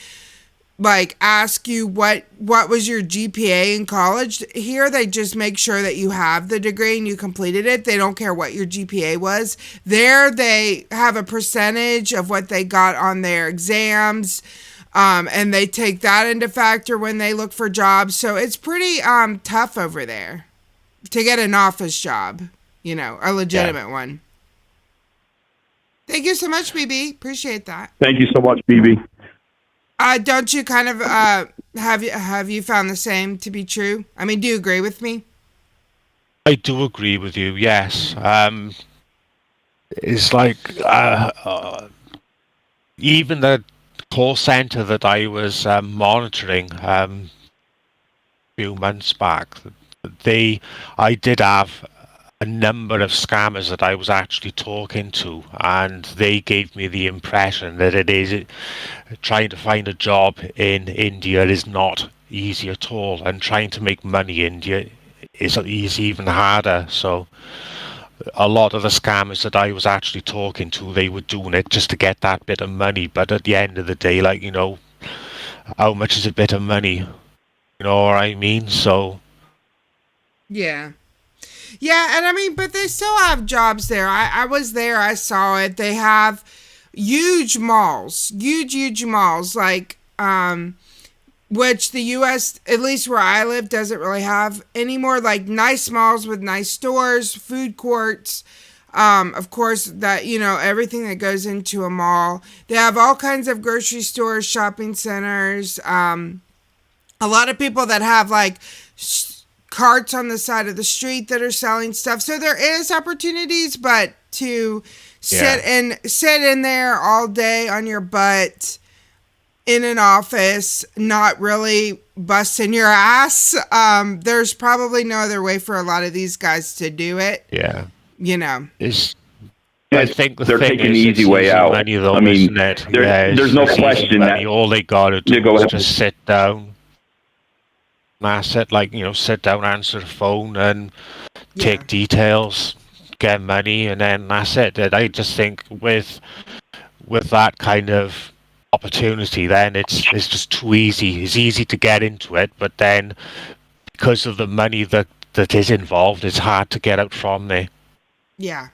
ask you what was your GPA in college. Here they just make sure that you have the degree and you completed it. They don't care what your GPA was. There they have a percentage of what they got on their exams, and they take that into factor when they look for jobs. So it's pretty tough over there to get an office job, a legitimate one. Thank you so much, BB. Appreciate that. Thank you so much, BB. Don't you kind of have you found the same to be true? I mean, do you agree with me? I do agree with you. Yes. It's like even the call center that I was monitoring a few months back. I did have a number of scammers that I was actually talking to, and they gave me the impression that it is trying to find a job in India is not easy at all, and trying to make money in India is even harder. So a lot of the scammers that I was actually talking to, they were doing it just to get that bit of money. But at the end of the day, how much is a bit of money? You know what I mean? So yeah. Yeah, and I mean, but they still have jobs there. I was there, I saw it. They have huge malls, huge malls, like, which the U.S., at least where I live, doesn't really have anymore. Like, nice malls with nice stores, food courts, of course, that, everything that goes into a mall. They have all kinds of grocery stores, shopping centers, a lot of people that have, like, carts on the side of the street that are selling stuff. So there is opportunities, but to sit in there all day on your butt in an office, not really busting your ass, there's probably no other way for a lot of these guys to do it. Yeah. You know. I think they're taking the easy way out. Money, though, I mean, isn't it? there's no question that all they gotta do go is ahead. just sit down. That's it. Like, sit down, answer the phone, and take details, get money, and then that's it. And I just think with that kind of opportunity, then it's just too easy. It's easy to get into it, but then because of the money that is involved, it's hard to get out from there. Yeah.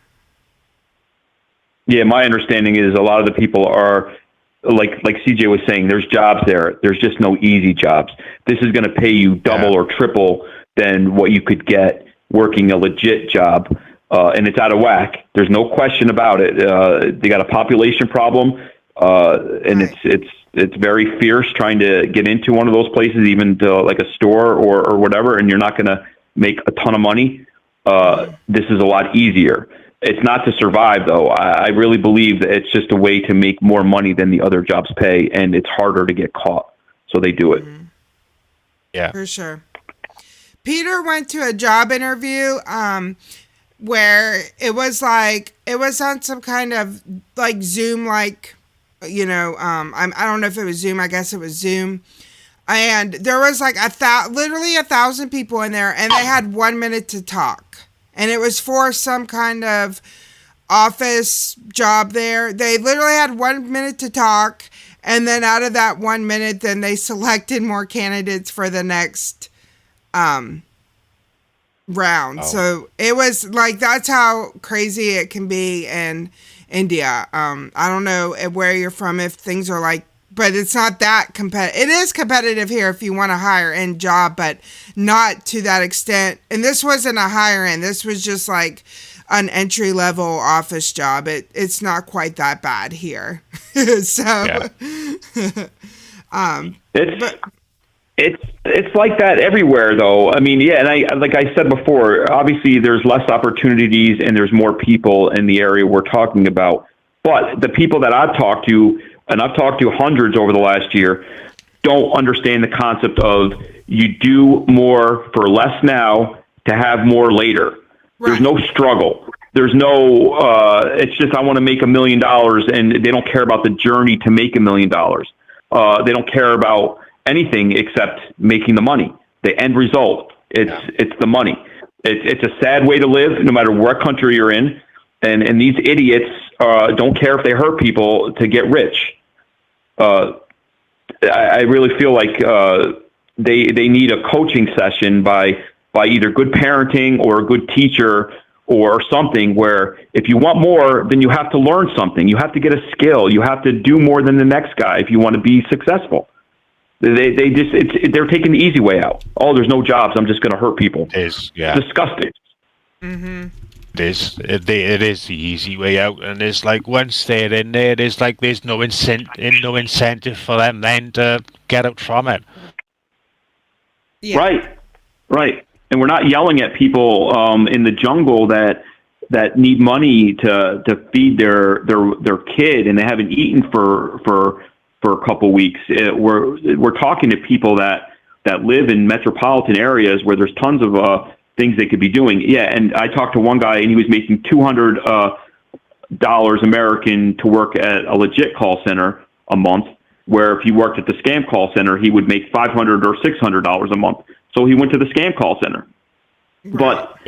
Yeah, my understanding is a lot of the people are, like CJ was saying, there's jobs there. There's just no easy jobs. This is going to pay you double or triple than what you could get working a legit job, and it's out of whack. There's no question about it. They got a population problem, and it's very fierce trying to get into one of those places, even to like a store or whatever, and you're not going to make a ton of money. This is a lot easier. It's not to survive, though. I really believe that it's just a way to make more money than the other jobs pay, and it's harder to get caught. So they do it. Yeah. For sure. Peter went to a job interview where it was on some kind of like Zoom, like, I don't know if it was Zoom. I guess it was Zoom. And there was like literally 1,000 people in there, and they had 1 minute to talk. And it was for some kind of office job there. They literally had 1 minute to talk. And then out of that 1 minute, then they selected more candidates for the next round. Oh. So it was like, that's how crazy it can be in India. I don't know where you're from, if things are like, but it's not that competitive. It is competitive here if you want a higher end job, but not to that extent. And this wasn't a higher end. This was just like an entry level office job. It's not quite that bad here. So, it's like that everywhere, though. I mean, yeah, and like I said before, obviously there's less opportunities and there's more people in the area we're talking about. But the people that I've talked to, and I've talked to hundreds over the last year, don't understand the concept of you do more for less now to have more later. Right. There's no struggle. There's no, it's just I want to make $1 million, and they don't care about the journey to make $1 million. They don't care about anything except making the money. The end result, it's the money. It's a sad way to live, no matter what country you're in. And these idiots don't care if they hurt people to get rich. I really feel like they need a coaching session by either good parenting or a good teacher or something, where if you want more, then you have to learn something. You have to get a skill. You have to do more than the next guy if you want to be successful. They're taking the easy way out. Oh, there's no jobs. I'm just going to hurt people. It's disgusting. Mm-hmm. It is the easy way out, and it's like once they're in there, it's like there's no incentive for them then to get out from it. Yeah. Right. And we're not yelling at people in the jungle that need money to feed their kid, and they haven't eaten for a couple weeks. We're talking to people that live in metropolitan areas where there's tons of things they could be doing. Yeah, and I talked to one guy, and he was making $200 American to work at a legit call center a month, where if he worked at the scam call center, he would make $500 or $600 a month. So he went to the scam call center. But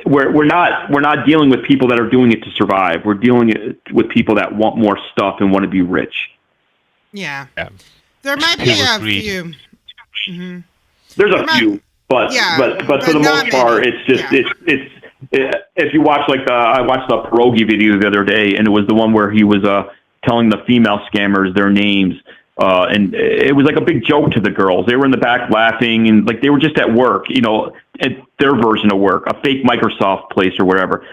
we're not dealing with people that are doing it to survive. We're dealing with people that want more stuff and want to be rich. Yeah. There might be a few. Mm-hmm. There's a few. But for the most part, it's just if you watch I watched the Pierogi video the other day, and it was the one where he was telling the female scammers their names, and it was like a big joke to the girls. They were in the back laughing, and like they were just at work, at their version of work, a fake Microsoft place or whatever.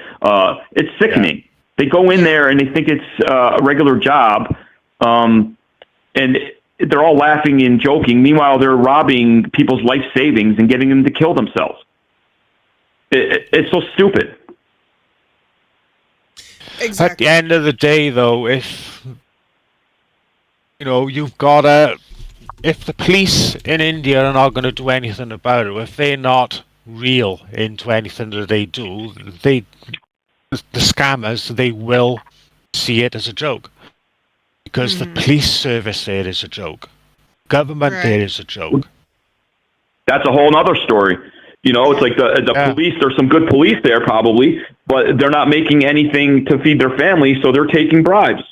It's sickening. Yeah. They go in there and they think it's a regular job, and they're all laughing and joking. Meanwhile, they're robbing people's life savings and getting them to kill themselves. It's so stupid. Exactly. At the end of the day, though, if you've got if the police in India are not going to do anything about it, if they're not real into anything that they do, the scammers, they will see it as a joke. Because the police service there is a joke. Government there is a joke. That's a whole other story. You know, it's like the police, there's some good police there probably, but they're not making anything to feed their family, so they're taking bribes.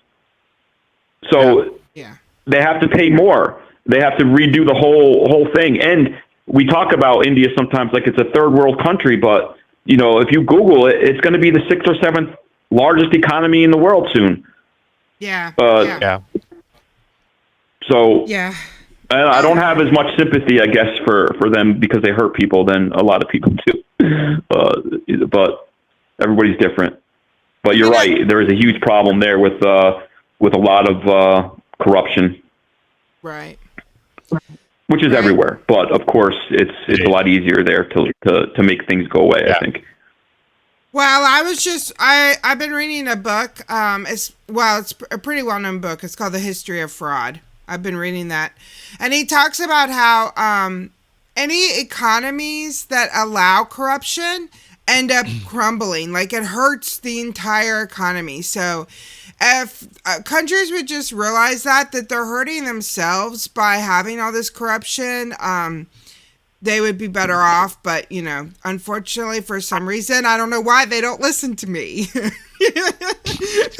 So they have to pay more. They have to redo the whole thing. And we talk about India sometimes like it's a third world country, but, you know, if you Google it, it's going to be the 6th or 7th largest economy in the world soon. Yeah. So I don't have as much sympathy, I guess, for them because they hurt people than a lot of people do. But everybody's different. But you're right. There is a huge problem there with a lot of corruption. Right. Which is everywhere. But of course, it's a lot easier there to make things go away, I think. Well, I've been reading a book. It's a pretty well-known book. It's called The History of Fraud. I've been reading that. And he talks about how any economies that allow corruption end up crumbling. Like, it hurts the entire economy. So if countries would just realize that they're hurting themselves by having all this corruption, they would be better off. But, you know, unfortunately, for some reason, I don't know why they don't listen to me.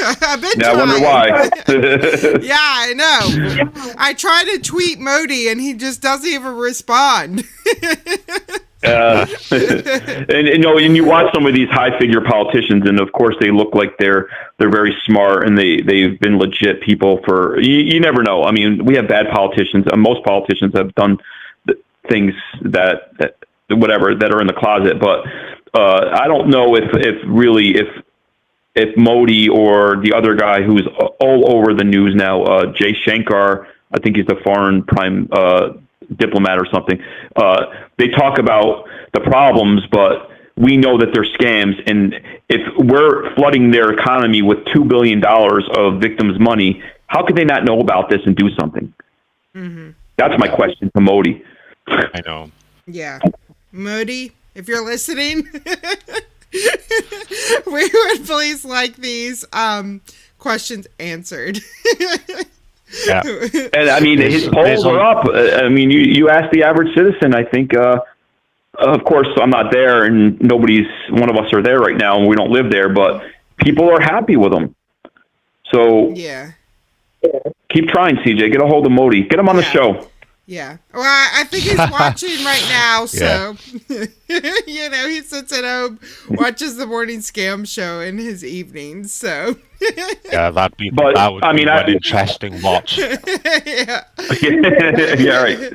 I've been trying. I wonder why. Yeah, I know. I try to tweet Modi, and he just doesn't even respond. and you watch some of these high-figure politicians, and of course they look like they're very smart, and they've been legit people for. You never know. I mean, we have bad politicians. Most politicians have done things that whatever that are in the closet, but I don't know if Modi or the other guy who's all over the news now, Jay Shankar, I think he's the foreign prime diplomat or something. They talk about the problems, but we know that they're scams. And if we're flooding their economy with $2 billion of victims' money, how could they not know about this and do something? Mm-hmm. That's my question to Modi. I know. Yeah. Modi, if you're listening, we would please like these questions answered. Yeah. And I mean, his polls are up. I mean, you ask the average citizen, I think, of course, I'm not there and one of us are there right now and we don't live there, but people are happy with him. So keep trying, CJ. Get a hold of Modi. Get him on the show. Yeah. Well, I think he's watching right now, so, you know, he sits at home, watches the morning scam show in his evenings, so. Yeah, that would be an interesting watch. Yeah, right.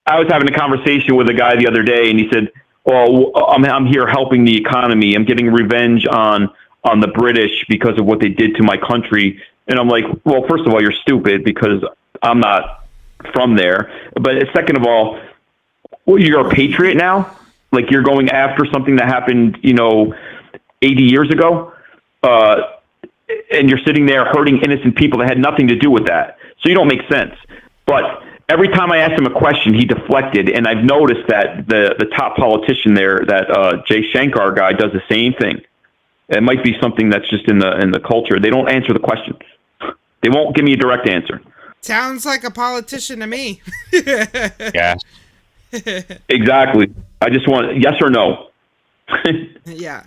I was having a conversation with a guy the other day, and he said, well, I'm here helping the economy. I'm getting revenge on the British because of what they did to my country. And I'm like, well, first of all, you're stupid because I'm not from there. But second of all, you're a patriot now? Like, you're going after something that happened, 80 years ago? And you're sitting there hurting innocent people that had nothing to do with that. So you don't make sense. But every time I asked him a question, he deflected. And I've noticed that the top politician there, that Jay Shankar guy, does the same thing. It might be something that's just in the culture. They don't answer the question. They won't give me a direct answer. Sounds like a politician to me. Yeah. Exactly. I just want yes or no. Yeah.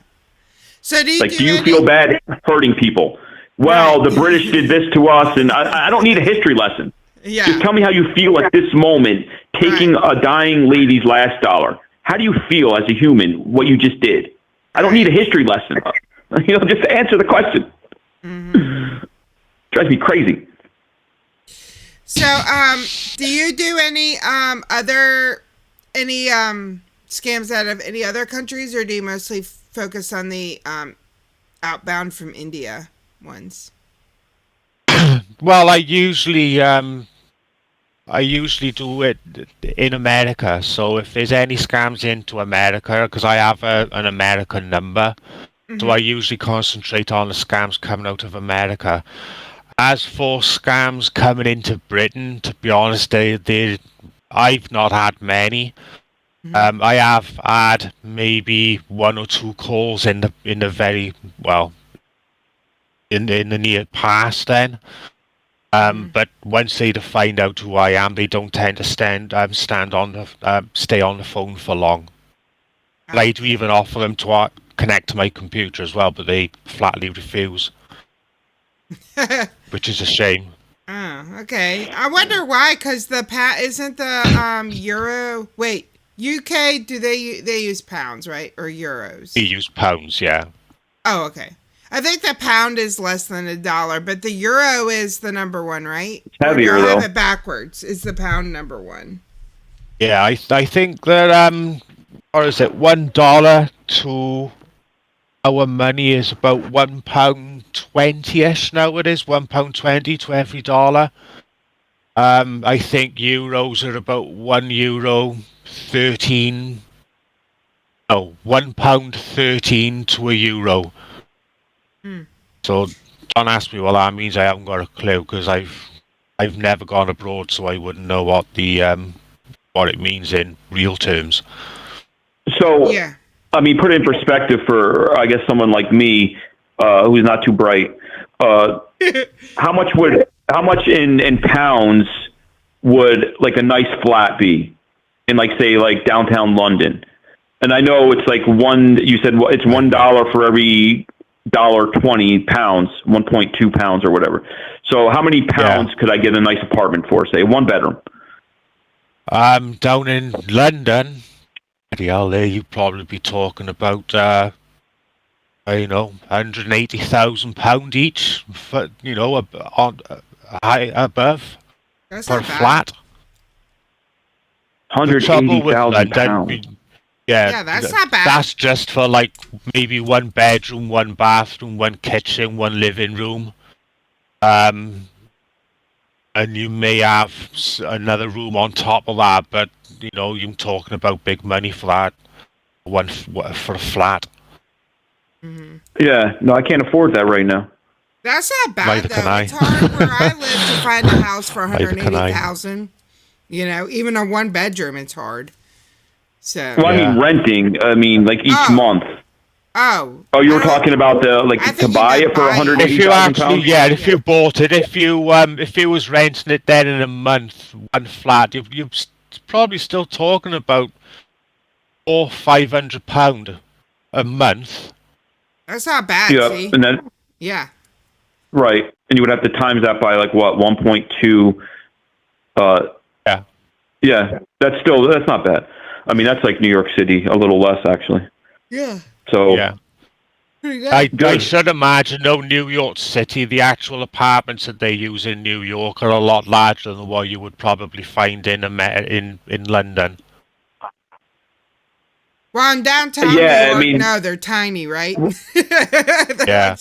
So do you feel bad hurting people? Well, the British did this to us, and I don't need a history lesson. Yeah. Just tell me how you feel at this moment, taking a dying lady's last dollar. How do you feel as a human, what you just did? I don't need a history lesson. Just answer the question. Mm-hmm. Drives me crazy. So, do you do any scams out of any other countries, or do you mostly focus on the outbound from India ones? Well, I usually do it in America. So if there's any scams into America, because I have an American number, so I usually concentrate on the scams coming out of America. As for scams coming into Britain, to be honest, I've not had many. I have had maybe 1 or 2 calls in the very well in the near past then. But once they find out who I am, they don't tend to stay on the phone for long. I do even offer them to connect to my computer as well, but they flatly refuse, which is a shame. Oh, okay. I wonder why, because isn't the euro... Wait, UK, do they use pounds, right? Or euros? They use pounds, yeah. Oh, okay. I think the pound is less than $1, but the euro is the number one, right? It's heavier, though. I have it backwards. Is the pound number one? Yeah, I think that or is it $1 to our money is about £1.20ish now. It is £1.20 to every dollar. I think euros are about £1.13. No, £1.13 to a euro. So don't ask me what that means. I haven't got a clue because I've never gone abroad, so I wouldn't know what what it means in real terms. So, I mean, put it in perspective for, I guess, someone like me who's not too bright. How much in pounds would like a nice flat be in, like, say, like downtown London? And I know it's like you said it's $1 for every $1.20 pounds, 1.2 pounds or whatever. So how many pounds could I get a nice apartment for, say, 1 bedroom? Down in London, there you'd probably be talking about, £180,000 each, for, above. That's for a not bad. flat. £180,000. Yeah, that's not bad. That's just for like maybe 1 bedroom, 1 bathroom, 1 kitchen, 1 living room. And you may have another room on top of that, but you're talking about big money for that. For a flat. Yeah, no, I can't afford that right now. That's not bad, Neither though. can I. It's hard where I live to find a house for $180,000. Even a 1 bedroom, it's hard. So. Well, I mean renting. I mean, like each month. Oh, you were talking about to buy it for £180,000? Yeah, if you bought it, if you was renting it then in a month, 1 flat, you're probably still talking about £400-500 a month. That's not bad. Yeah, see? and then right, and you would have to times that by like what 1.2. Yeah, that's not bad. I mean, that's like New York City, a little less actually. Yeah. So yeah. I should imagine, New York City, the actual apartments that they use in New York are a lot larger than what you would probably find in London. Well, in downtown New York, no, they're tiny, right? Yeah.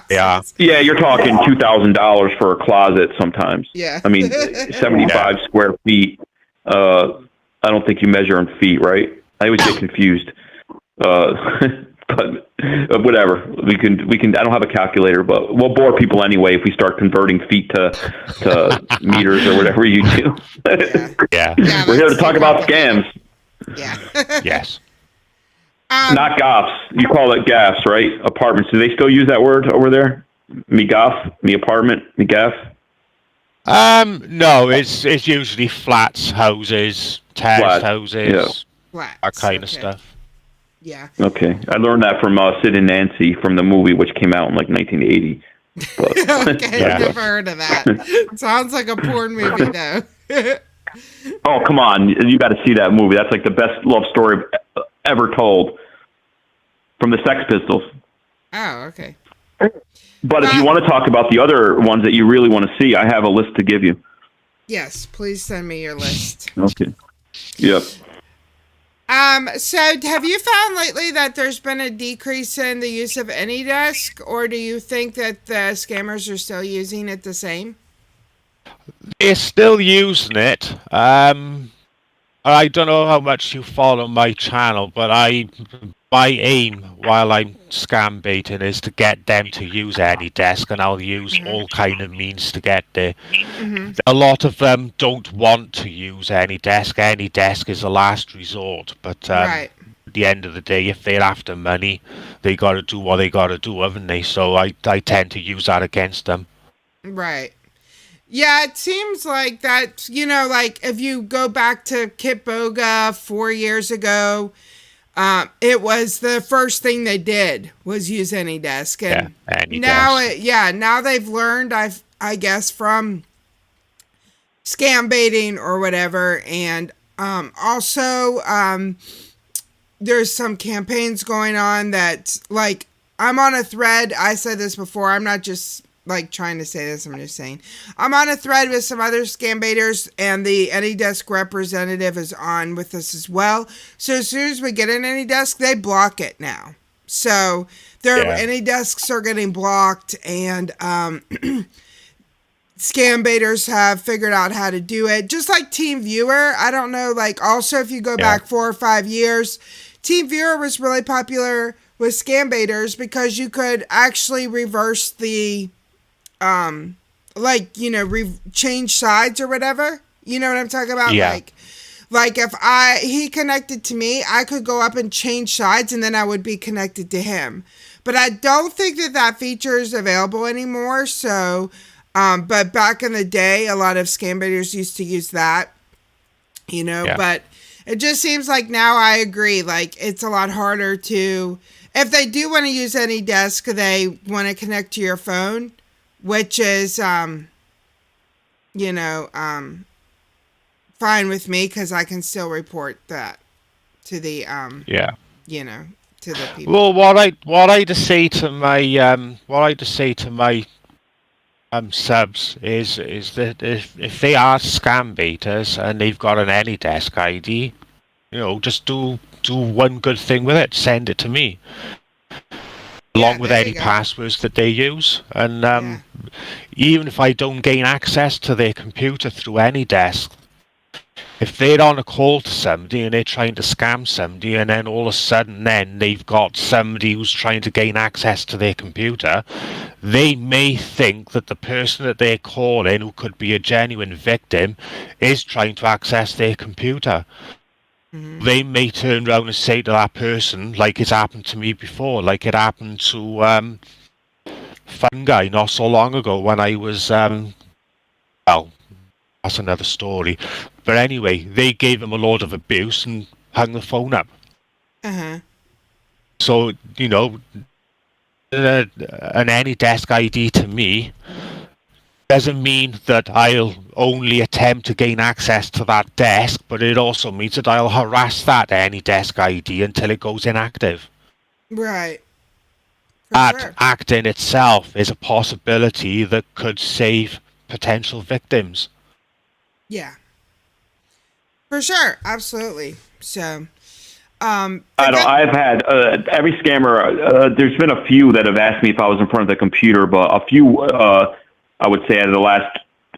Yeah. Yeah, you're talking $2,000 for a closet sometimes. Yeah. I mean, 75 square feet. I don't think you measure in feet, right? I always get confused. But whatever. We can. I don't have a calculator, but we'll bore people anyway if we start converting feet to meters or whatever you do. Yeah. We're here to talk about scams. Yeah. Yes. Not GOFs. You call it GAFs, right? Apartments. Do they still use that word over there? Me GOF? Me apartment? Me GAF? No, it's usually flats, houses, terrace houses, that kind of stuff. Yeah. Okay. I learned that from Sid and Nancy from the movie, which came out in like 1980. But, okay, I've never heard of that. Sounds like a porn movie, though. Oh, come on. You got to see that movie. That's like the best love story ever told from the Sex Pistols. Oh, okay. But if you want to talk about the other ones that you really want to see, I have a list to give you. Yes, please send me your list. Okay. Yep. So have you found lately that there's been a decrease in the use of AnyDesk, or do you think that the scammers are still using it the same? They're still using it. I don't know how much you follow my channel, but I my aim while I'm scam baiting is to get them to use AnyDesk, and I'll use all kind of means to get there. A lot of them don't want to use AnyDesk. AnyDesk is a last resort, but Right. at the end of the day, if they're after money, they got to do what they got to do, haven't they? So I tend to use that against them. Right. Yeah, it seems like that, like if you go back to Kit Boga 4 years ago, it was the first thing they did was use AnyDesk. And AnyDesk. Now they've learned, I guess, from scam baiting or whatever. And also, there's some campaigns going on that, like, I'm on a thread. I said this before. I'm not just like trying to say this. I'm just saying I'm on a thread with some other scam baiters, and the AnyDesk representative is on with us as well. So as soon as we get an AnyDesk, they block it now. So their AnyDesks are getting blocked, and scam baiters have figured out how to do it. Just like TeamViewer. I don't know. Like also, if you go back 4 or 5 years, TeamViewer was really popular with scam baiters because you could actually reverse the change sides or whatever. You know what I'm talking about? Yeah. Like if he connected to me, I could go up and change sides, and then I would be connected to him. But I don't think that feature is available anymore. So, but back in the day, a lot of scam baiters used to use that, but it just seems like now I agree. Like it's a lot harder to, if they do want to use AnyDesk, they want to connect to your phone, which is, fine with me because I can still report that to the, to the people. Well, what I just say to my subs is that if they are scam baiters and they've got an AnyDesk ID, just do one good thing with it. Send it to me. Along with any passwords that they use, and even if I don't gain access to their computer through AnyDesk, if they're on a call to somebody and they're trying to scam somebody, and then all of a sudden then they've got somebody who's trying to gain access to their computer, they may think that the person that they're calling, who could be a genuine victim, is trying to access their computer. They may turn around and say to that person, like it's happened to me before, like it happened to Fungi not so long ago when I was, well, that's another story. But anyway, they gave him a load of abuse and hung the phone up. So, an AnyDesk ID to me doesn't mean that I'll only attempt to gain access to that desk, but it also means that I'll harass that AnyDesk ID until it goes inactive. Right. That act in itself is a possibility that could save potential victims. Yeah. For sure. Absolutely. So, I've had every scammer. There's been a few that have asked me if I was in front of the computer, but a few, I would say, out of the last,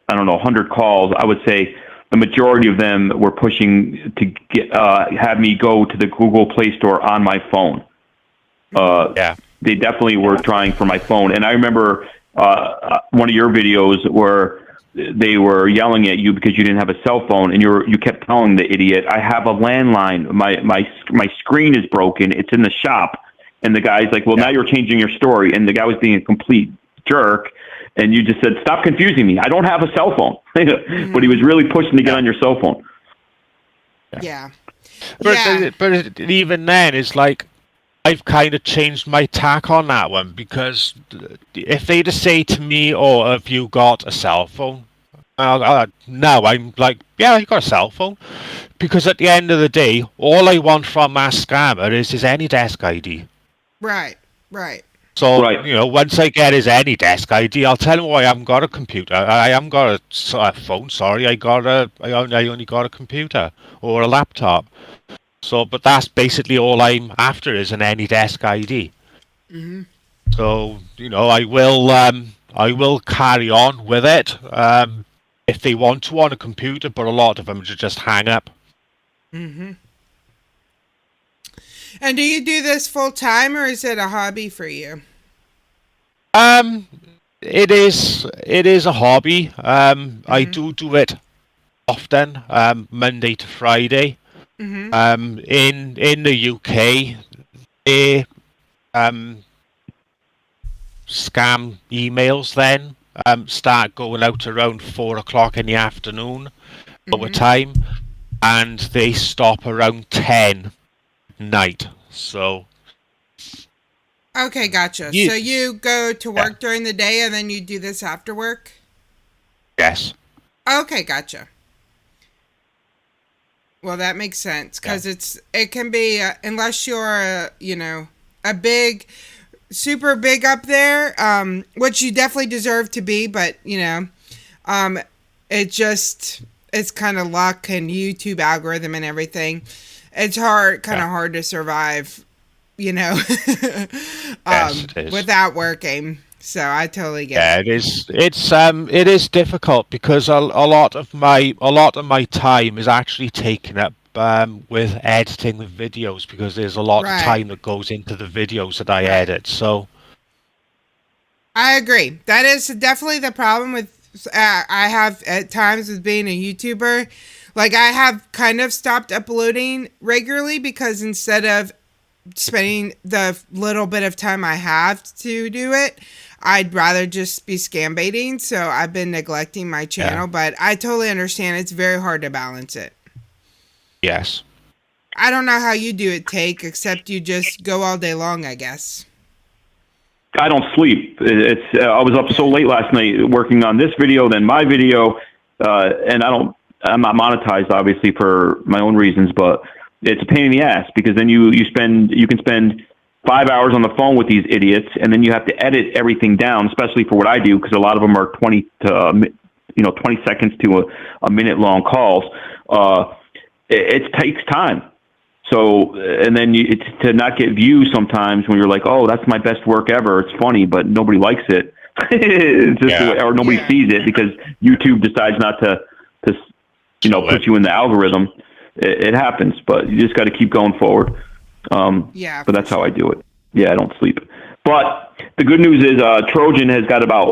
100 calls, I would say the majority of them were pushing to have me go to the Google Play Store on my phone. They definitely were trying for my phone, and I remember one of your videos where they were yelling at you because you didn't have a cell phone, and you kept telling the idiot, "I have a landline. My screen is broken. It's in the shop." And the guy's like, "Well, now you're changing your story." And the guy was being a complete jerk, and you just said, "Stop confusing me. I don't have a cell phone." But he was really pushing to get on your cell phone. Yeah. But even then, it's like, I've kind of changed my tack on that one, because if they just say to me, "Oh, have you got a cell phone?" No, I'm like, "Yeah, I got a cell phone," because at the end of the day, all I want from that scammer is his AnyDesk ID. Right. So, once I get his AnyDesk ID, I'll tell him, "Oh, I haven't got a computer. I haven't got a phone. Sorry, I only got a computer or a laptop." So, but that's basically all I'm after is an AnyDesk ID. So, I will carry on with it if they want to on a computer, but a lot of them just hang up. And do you do this full time or is it a hobby for you? It is a hobby. I do it often, Monday to Friday. In the UK, they scam emails then start going out around 4 o'clock in the afternoon our time, and they stop around 10 night. So Okay, gotcha. So you go to work during the day and then you do this after work? yes. Okay, gotcha. Well, that makes sense because it can be unless you're a big, super big up there, which you definitely deserve to be, but it's kind of luck and YouTube algorithm and everything. It's kind of hard to survive, Yes, it is. without working. So I totally get it. Yeah, it is difficult because a lot of my time is actually taken up with editing the videos because there's a lot of time that goes into the videos that I edit. So I agree. That is definitely the problem with I have at times with being a YouTuber. Like I have kind of stopped uploading regularly because instead of spending the little bit of time I have to do it, I'd rather just be scam baiting. So I've been neglecting my channel, but I totally understand it's very hard to balance it. yes. I don't know how you do it, Take, except you just go all day long, I guess. I don't sleep. I was up so late last night working on this video, then my video, and I'm not monetized obviously for my own reasons, but it's a pain in the ass because then you can spend 5 hours on the phone with these idiots, and then you have to edit everything down, especially for what I do, because a lot of them are 20 seconds to a minute long calls. It takes time. So, and then it's to not get views sometimes when you're like, oh, that's my best work ever. It's funny, but nobody likes it. It's just, or nobody sees it because YouTube decides not to put you in the algorithm. It happens, but you just got to keep going forward. But that's how I do it. Yeah, I don't sleep. But the good news is Trojan has got about,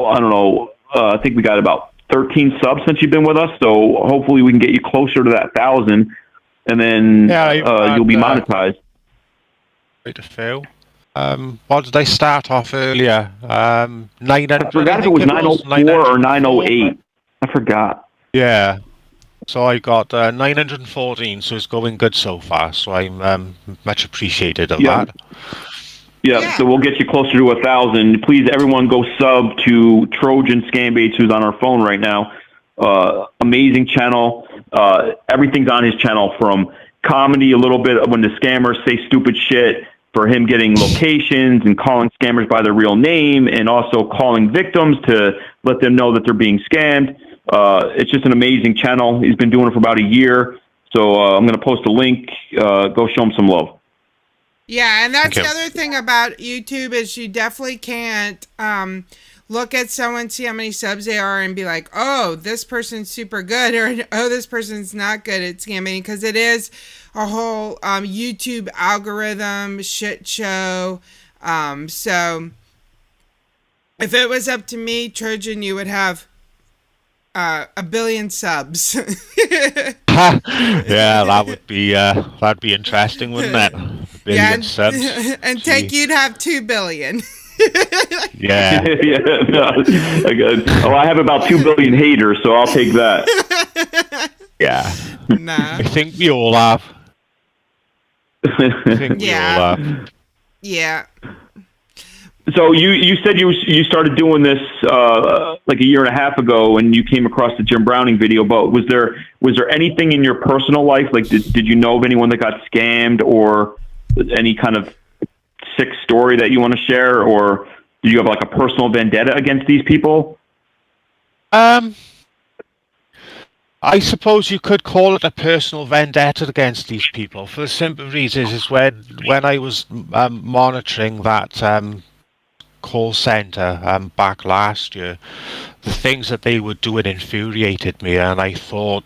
I think we got about 13 subs since you've been with us. So hopefully we can get you closer to that 1,000, and then you'll be monetized. Way to fail. What did I start off earlier? 900. I forgot if it was 904 or 908. I forgot. Yeah. So I got 914, so it's going good so far. So I'm much appreciated of that. Yeah, so we'll get you closer to 1,000. Please, everyone, go sub to Trojan Scambaits, who's on our phone right now. Amazing channel. Everything's on his channel, from comedy, a little bit of when the scammers say stupid shit, for him getting locations and calling scammers by their real name, and also calling victims to let them know that they're being scammed. It's just an amazing channel. He's been doing it for about a year. So I'm going to post a link. Go show him some love. Yeah, and that's the other thing about YouTube is you definitely can't look at someone, see how many subs they are, and be like, oh, this person's super good, or oh, this person's not good at scamming, because it is a whole YouTube algorithm shit show. So if it was up to me, Trojan, you would have 1 billion subs. Yeah, that'd be interesting, wouldn't it? 1 billion subs. And Take, you'd have 2 billion. Yeah. I have about 2 billion haters, so I'll take that. Yeah. Nah. I think we all have. Yeah. So you said you started doing this like a year and a half ago, and you came across the Jim Browning video. But was there anything in your personal life, like did you know of anyone that got scammed, or any kind of sick story that you want to share, or do you have like a personal vendetta against these people? I suppose you could call it a personal vendetta against these people, for the simple reason is when I was monitoring that call center back last year, the things that they were doing infuriated me, and I thought,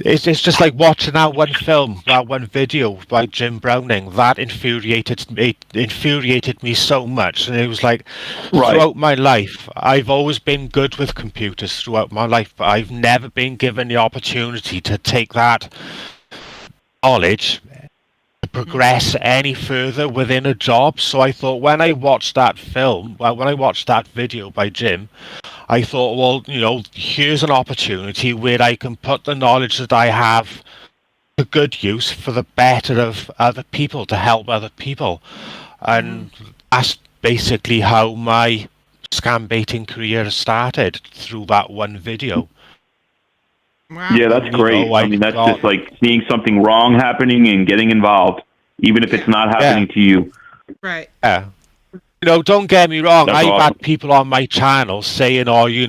It's just like watching that one film, that one video by Jim Browning. That infuriated me so much, and it was like throughout my life, I've always been good with computers throughout my life, but I've never been given the opportunity to take that knowledge to progress any further within a job. So I thought when I watched that video by Jim, I thought, well, here's an opportunity where I can put the knowledge that I have to good use for the better of other people, to help other people. And that's basically how my scam baiting career started, through that one video. Wow. Yeah, that's great. I mean, that's just like seeing something wrong happening and getting involved, even if it's not happening to you. Right. Yeah. Don't get me wrong. That's I've awesome. had people on my channel saying, "Oh, you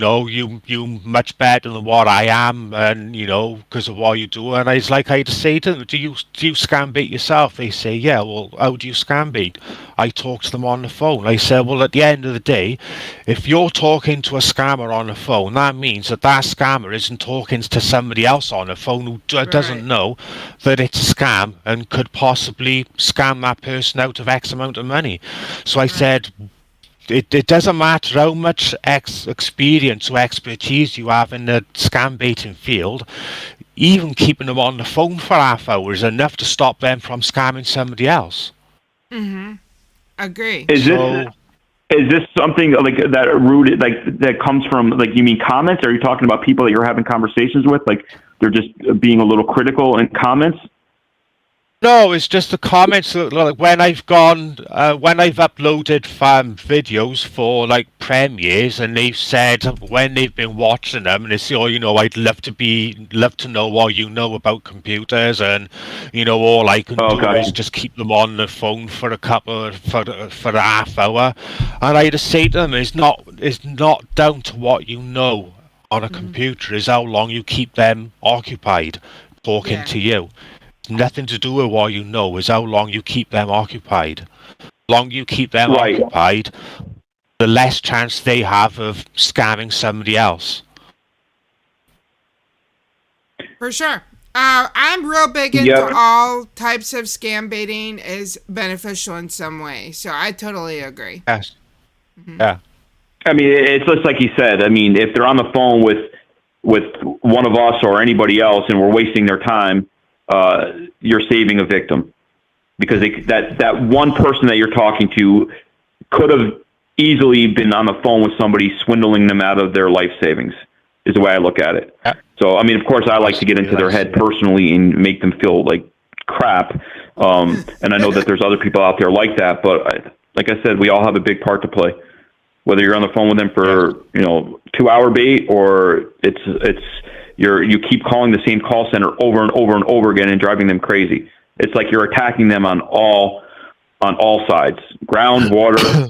much better than what I am," and because of what you do. And I had to say to them, "Do you scam bait yourself?" They say, "Yeah." Well, how do you scam bait? I talk to them on the phone. I said, "Well, at the end of the day, if you're talking to a scammer on the phone, that means that scammer isn't talking to somebody else on the phone who doesn't know that it's a scam and could possibly scam that person out of X amount of money." So I said, it doesn't matter how much experience or expertise you have in the scam baiting field, even keeping them on the phone for half hour is enough to stop them from scamming somebody else. Mm-hmm. Agree. Is this something like that rooted, like that comes from, like, you mean comments? Are you talking about people that you're having conversations with? Like they're just being a little critical in comments? No, it's just the comments. Like when I've uploaded videos for like premieres, and they've said when they've been watching them, and they say, "Oh, I'd love to know what you know about computers," and all I can do is just keep them on the phone for for a half hour, and I just say to them, "It's not down to what you know on a computer; is how long you keep them occupied talking to you." Nothing to do with what you know, is how long you keep them occupied. The longer you keep them occupied, the less chance they have of scamming somebody else. For sure. I'm real big into all types of scam baiting is beneficial in some way. So I totally agree. Yes. Mm-hmm. Yeah. I mean, it's just like you said. I mean, if they're on the phone with one of us or anybody else and we're wasting their time, you're saving a victim, because that one person that you're talking to could have easily been on the phone with somebody swindling them out of their life savings, is the way I look at it. Yeah. So, I mean, of course, I like to get into their head personally and make them feel like crap. And I know that there's other people out there like that, but like I said, we all have a big part to play. Whether you're on the phone with them for 2-hour bait, or you keep calling the same call center over and over and over again and driving them crazy. It's like you're attacking them on all sides: ground, water,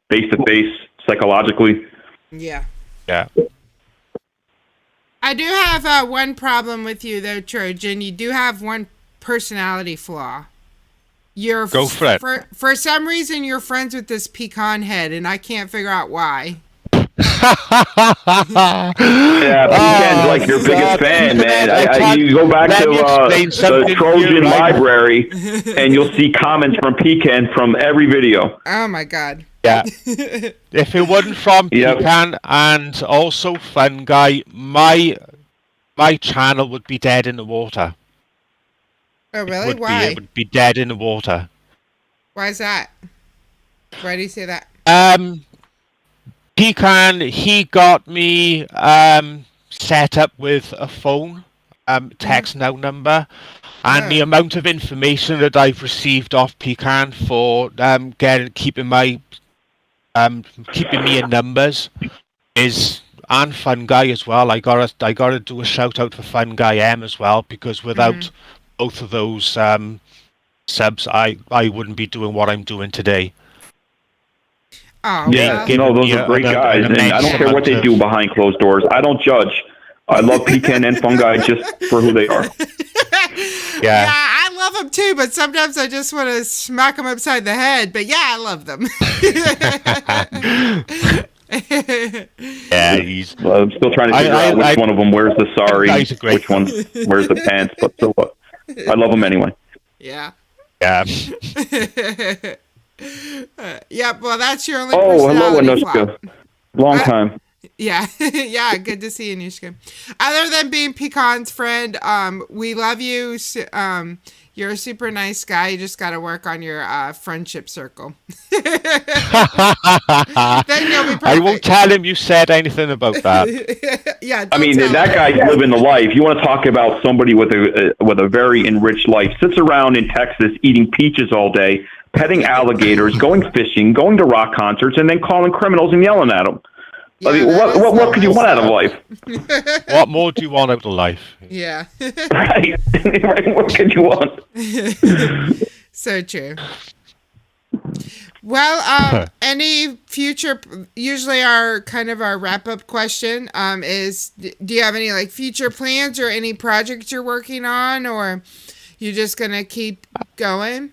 face to face, psychologically. Yeah. Yeah. I do have one problem with you though, Trojan. You do have one personality flaw. Go for it. For some reason, you're friends with this pecan head, and I can't figure out why. Yeah, Pecan's like your biggest fan, man. You go back to the Trojan library, and you'll see comments from Pecan from every video. Oh my God. Yeah. If it wasn't from Pecan and also Fun Guy, my channel would be dead in the water. Oh really? Why? It would be dead in the water. Why is that? Why do you say that? Pecan, he got me set up with a phone, text now number, and the amount of information that I've received off Pecan for keeping me in numbers is, and Fun Guy as well. I gotta do a shout out for Fun Guy M as well, because without both of those subs, I wouldn't be doing what I'm doing today. Oh, yeah, those are great guys, and I don't care what they do behind closed doors. I don't judge. I love Pecan and Fun Guy just for who they are. Yeah, I love them too, but sometimes I just want to smack them upside the head. But yeah, I love them. Yeah, he's. I'm still trying to figure out which one of them wears the sari, which one wears the pants. But so what? I love them anyway. Yeah. Yeah. Yeah, well, that's your only Oh, hello, personality flaw. Anushka. Long time. Yeah, yeah, good to see you, Anushka. Other than being Pecan's friend, we love you. You're a super nice guy. You just got to work on your friendship circle. Then you'll be perfect. I won't tell him you said anything about that. Yeah, I mean, that guy's living the life. You want to talk about somebody with a very enriched life? Sits around in Texas eating peaches all day, petting alligators, going fishing, going to rock concerts, and then calling criminals and yelling at them. I mean, what could you want out of life? What more do you want out of life? Yeah. Right. What could you want? So true. Well, any future, usually our wrap-up question is, do you have any like future plans or any projects you're working on, or you just gonna keep going?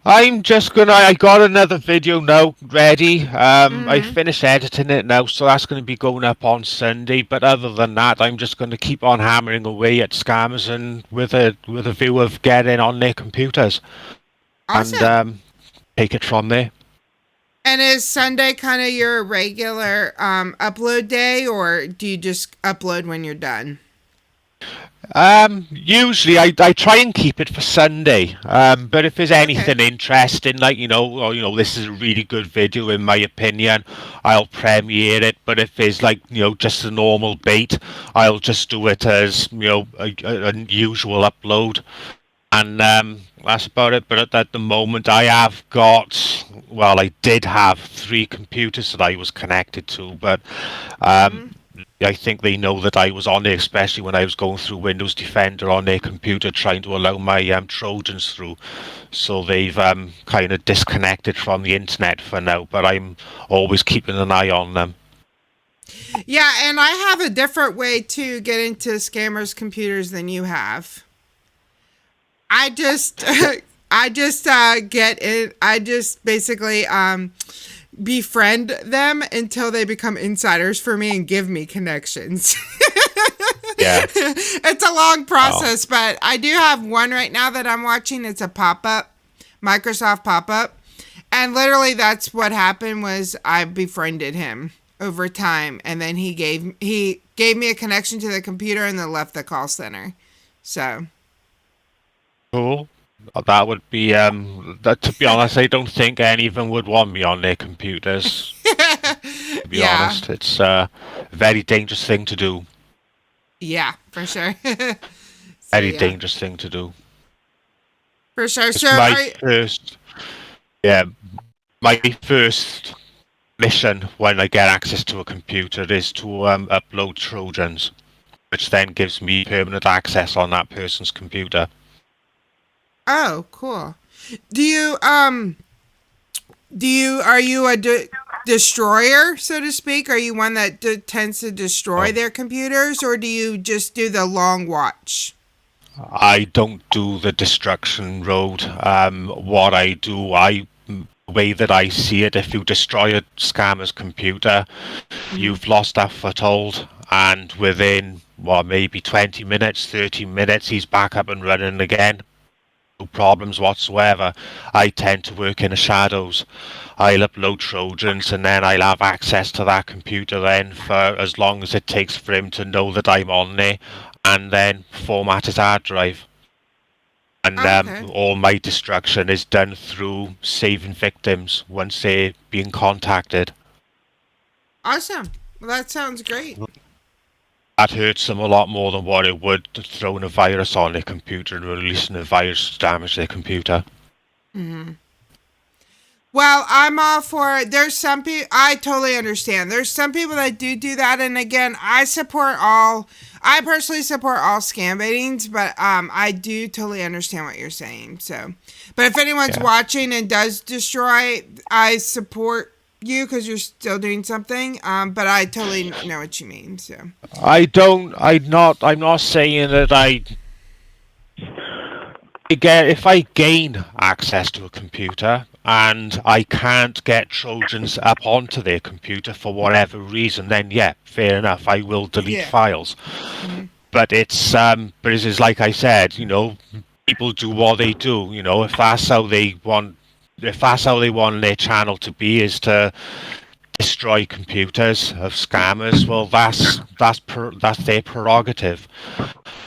I got another video now ready. I finished editing it now, so that's going to be going up on Sunday. But other than that, I'm just going to keep on hammering away at scammers and with a view of getting on their computers. Awesome. And take it from there. And is Sunday kind of your regular upload day, or do you just upload when you're done? Usually I try and keep it for Sunday. But if there's anything interesting, like, this is a really good video in my opinion, I'll premiere it. But if there's like, just a normal bait, I'll just do it as, a usual upload. And that's about it. But at the moment I did have 3 computers that I was connected to, but I think they know that I was on there, especially when I was going through Windows Defender on their computer trying to allow my Trojans through. So they've kind of disconnected from the internet for now, but I'm always keeping an eye on them. Yeah, and I have a different way to get into scammers' computers than you have. I just basically befriend them until they become insiders for me and give me connections. Yeah. It's a long process, but I do have one right now that I'm watching. It's a pop-up, Microsoft pop-up. And literally that's what happened was I befriended him over time, and then he gave me a connection to the computer and then left the call center. So cool. That would be, to be honest, I don't think any of them would want me on their computers. To be honest, it's a very dangerous thing to do. Yeah, for sure. Very dangerous thing to do. For sure. It's my first mission when I get access to a computer is to upload Trojans, which then gives me permanent access on that person's computer. Oh, cool. Are you a destroyer, so to speak? Are you one that tends to destroy their computers, or do you just do the long watch? I don't do the destruction road. What I do, the way that I see it, if you destroy a scammer's computer, you've lost that foothold, and within, maybe 20 minutes, 30 minutes, he's back up and running again. No problems whatsoever. I tend to work in the shadows. I'll upload Trojans and then I'll have access to that computer then for as long as it takes for him to know that I'm on there, and then format his hard drive. And all my destruction is done through saving victims once they're being contacted. Awesome. Well, that sounds great. That hurts them a lot more than what it would throwing a virus on their computer and releasing a virus to damage their computer. Mm-hmm. Well, I'm all for it. There's some people, I totally understand. There's some people that do that, and again, I personally support all scam baitings, but I do totally understand what you're saying. So, but if anyone's watching and does destroy, I support you because you're still doing something, but I totally know what you mean. So I'm not saying that if I gain access to a computer and I can't get Trojans up onto their computer for whatever reason, then yeah, fair enough, I will delete files. But it's like I said, you know, people do what they do. You know, if that's how they want their channel to be, is to destroy computers of scammers, well, that's their prerogative.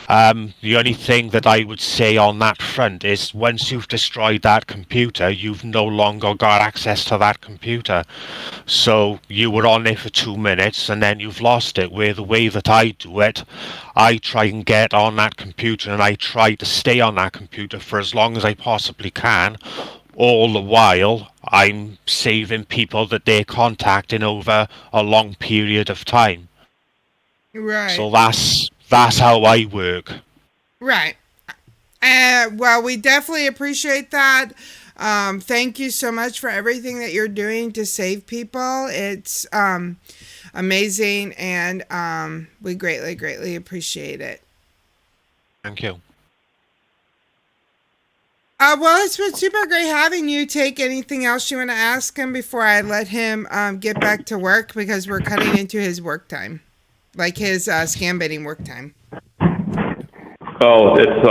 The only thing that I would say on that front is once you've destroyed that computer, you've no longer got access to that computer. So you were on there for 2 minutes and then you've lost it. Where the way that I do it, I try and get on that computer and I try to stay on that computer for as long as I possibly can. All the while, I'm saving people that they're contacting over a long period of time. Right. So that's how I work. Right. Well, we definitely appreciate that. Thank you so much for everything that you're doing to save people. It's amazing, and we greatly, greatly appreciate it. Thank you. Well, it's been super great having you. Take anything else you want to ask him before I let him get back to work, because we're cutting into his work time, like his scam baiting work time. Oh, it's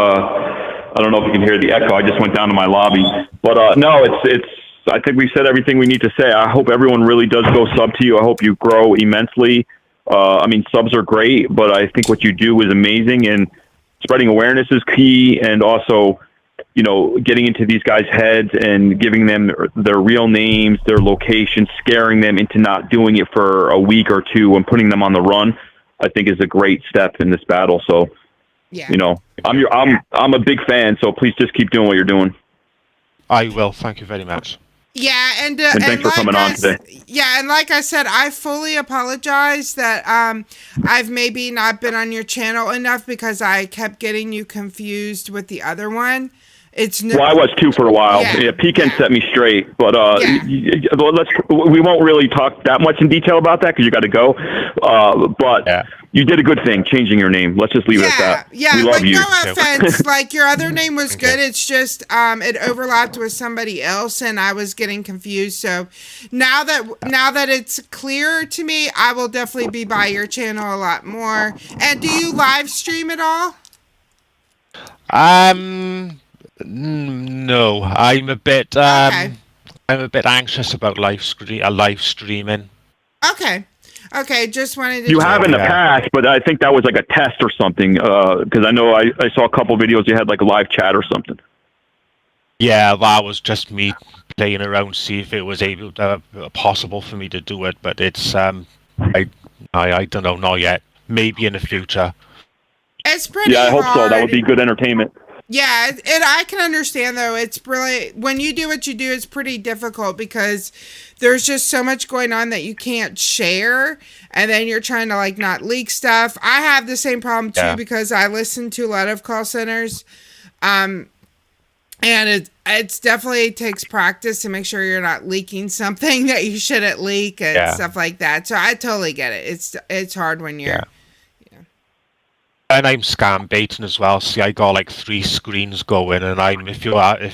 I don't know if you can hear the echo. I just went down to my lobby, but no, it's. I think we said everything we need to say. I hope everyone really does go sub to you. I hope you grow immensely. I mean, subs are great, but I think what you do is amazing, and spreading awareness is key, and also, you know, getting into these guys' heads and giving them their real names, their locations, scaring them into not doing it for a week or two and putting them on the run, I think is a great step in this battle. So, you know, I'm a big fan, so please just keep doing what you're doing. I will. Thank you very much. Yeah, and thanks for coming on today. Yeah, and like I said, I fully apologize that I've maybe not been on your channel enough because I kept getting you confused with the other one. Well, I was too for a while. Yeah, Pecan set me straight, but we won't really talk that much in detail about that because you got to go. But you did a good thing changing your name. Let's just leave it at that. Yeah, we love you. No offense. Like, your other name was good. It's just it overlapped with somebody else, and I was getting confused. So now that it's clear to me, I will definitely be by your channel a lot more. And do you live stream at all? No, I'm a bit anxious about live streaming. Okay, just wanted to. You have in the past, but I think that was like a test or something. Because I know I saw a couple videos you had like a live chat or something. Yeah, that was just me playing around, see if it was possible for me to do it. But it's I don't know, not yet. Maybe in the future. It's pretty. Yeah, I hope so. That would be good entertainment. Yeah, I can understand, though. It's really, when you do what you do, it's pretty difficult because there's just so much going on that you can't share, and then you're trying to, like, not leak stuff. I have the same problem, too, because I listen to a lot of call centers, and it's definitely takes practice to make sure you're not leaking something that you shouldn't leak and stuff like that. So I totally get it. It's hard when you're... And I'm scam baiting as well. See, I got like 3 screens going, and if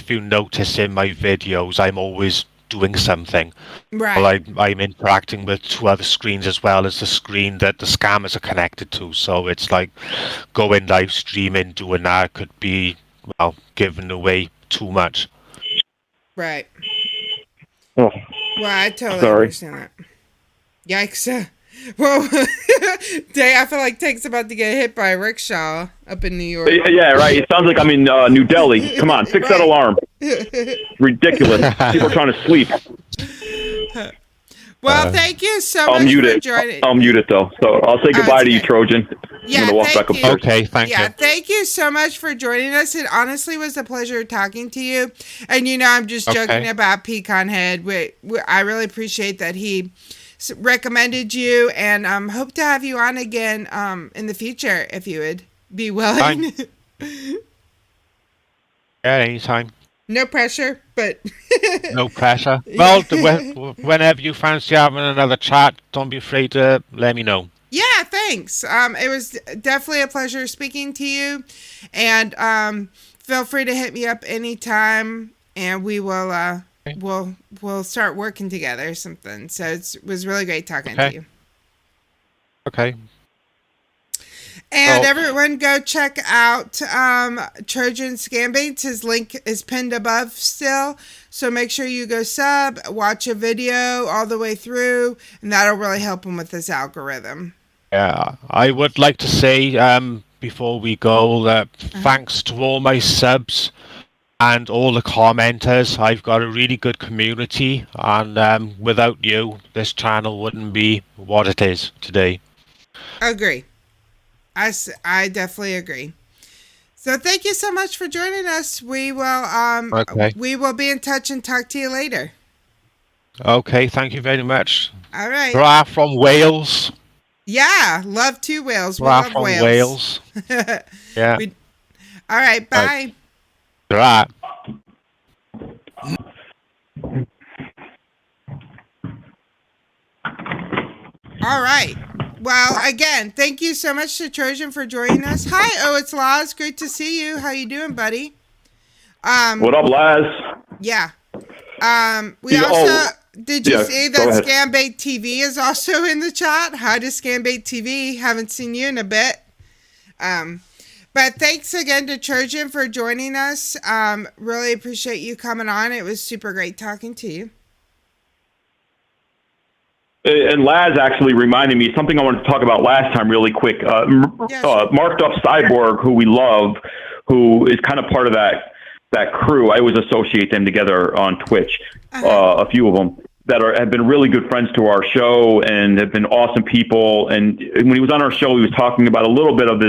you notice in my videos, I'm always doing something. Right. Well, I'm interacting with 2 other screens as well as the screen that the scammers are connected to. So it's like going live streaming, doing that could be giving away too much. Right. Oh, well, I totally understand that. Yikes. Well, I feel like Take's about to get hit by a rickshaw up in New York. Yeah, right. It sounds like I'm in New Delhi. Come on, fix that alarm. Ridiculous. People are trying to sleep. Well, thank you so much for joining. I'll mute it, though. So I'll say goodbye to you, Trojan. Yeah, I'm going to walk back upstairs. Okay, thank you. Yeah, thank you so much for joining us. It honestly was a pleasure talking to you. And, I'm just joking about Pecan Head. I really appreciate that he recommended you, and hope to have you on again in the future if you would be willing. Yeah, anytime. No pressure, but no pressure. Well, whenever you fancy having another chat, don't be afraid to let me know. Yeah, thanks. It was definitely a pleasure speaking to you, and feel free to hit me up anytime, and we will we'll start working together or something. So it was really great talking to you. Okay. And everyone go check out Trojan Scambaits. His link is pinned above still. So make sure you go sub, watch a video all the way through, and that'll really help him with his algorithm. Yeah, I would like to say before we go that thanks to all my subs and all the commenters. I've got a really good community, and without you, this channel wouldn't be what it is today. Agree. I definitely agree. So thank you so much for joining us. We will be in touch and talk to you later. Okay, thank you very much. All right. Hurrah from Wales. Yeah, love to Wales. We Hurrah love from Wales. Yeah. All right, bye. Hurrah. All right. Well, again, thank you so much to Trojan for joining us. Hi, it's Laz. Great to see you. How you doing, buddy? What up, Laz? Yeah. We also did you see that Scambait TV is also in the chat? Hi to Scambait TV. Haven't seen you in a bit. But thanks again to Trojan for joining us. Really appreciate you coming on. It was super great talking to you. And Laz actually reminded me something I wanted to talk about last time really quick. Marked Up Cyborg, who we love, who is kind of part of that crew. I always associate them together on Twitch, a few of them that have been really good friends to our show and have been awesome people. And when he was on our show, he was talking about a little bit of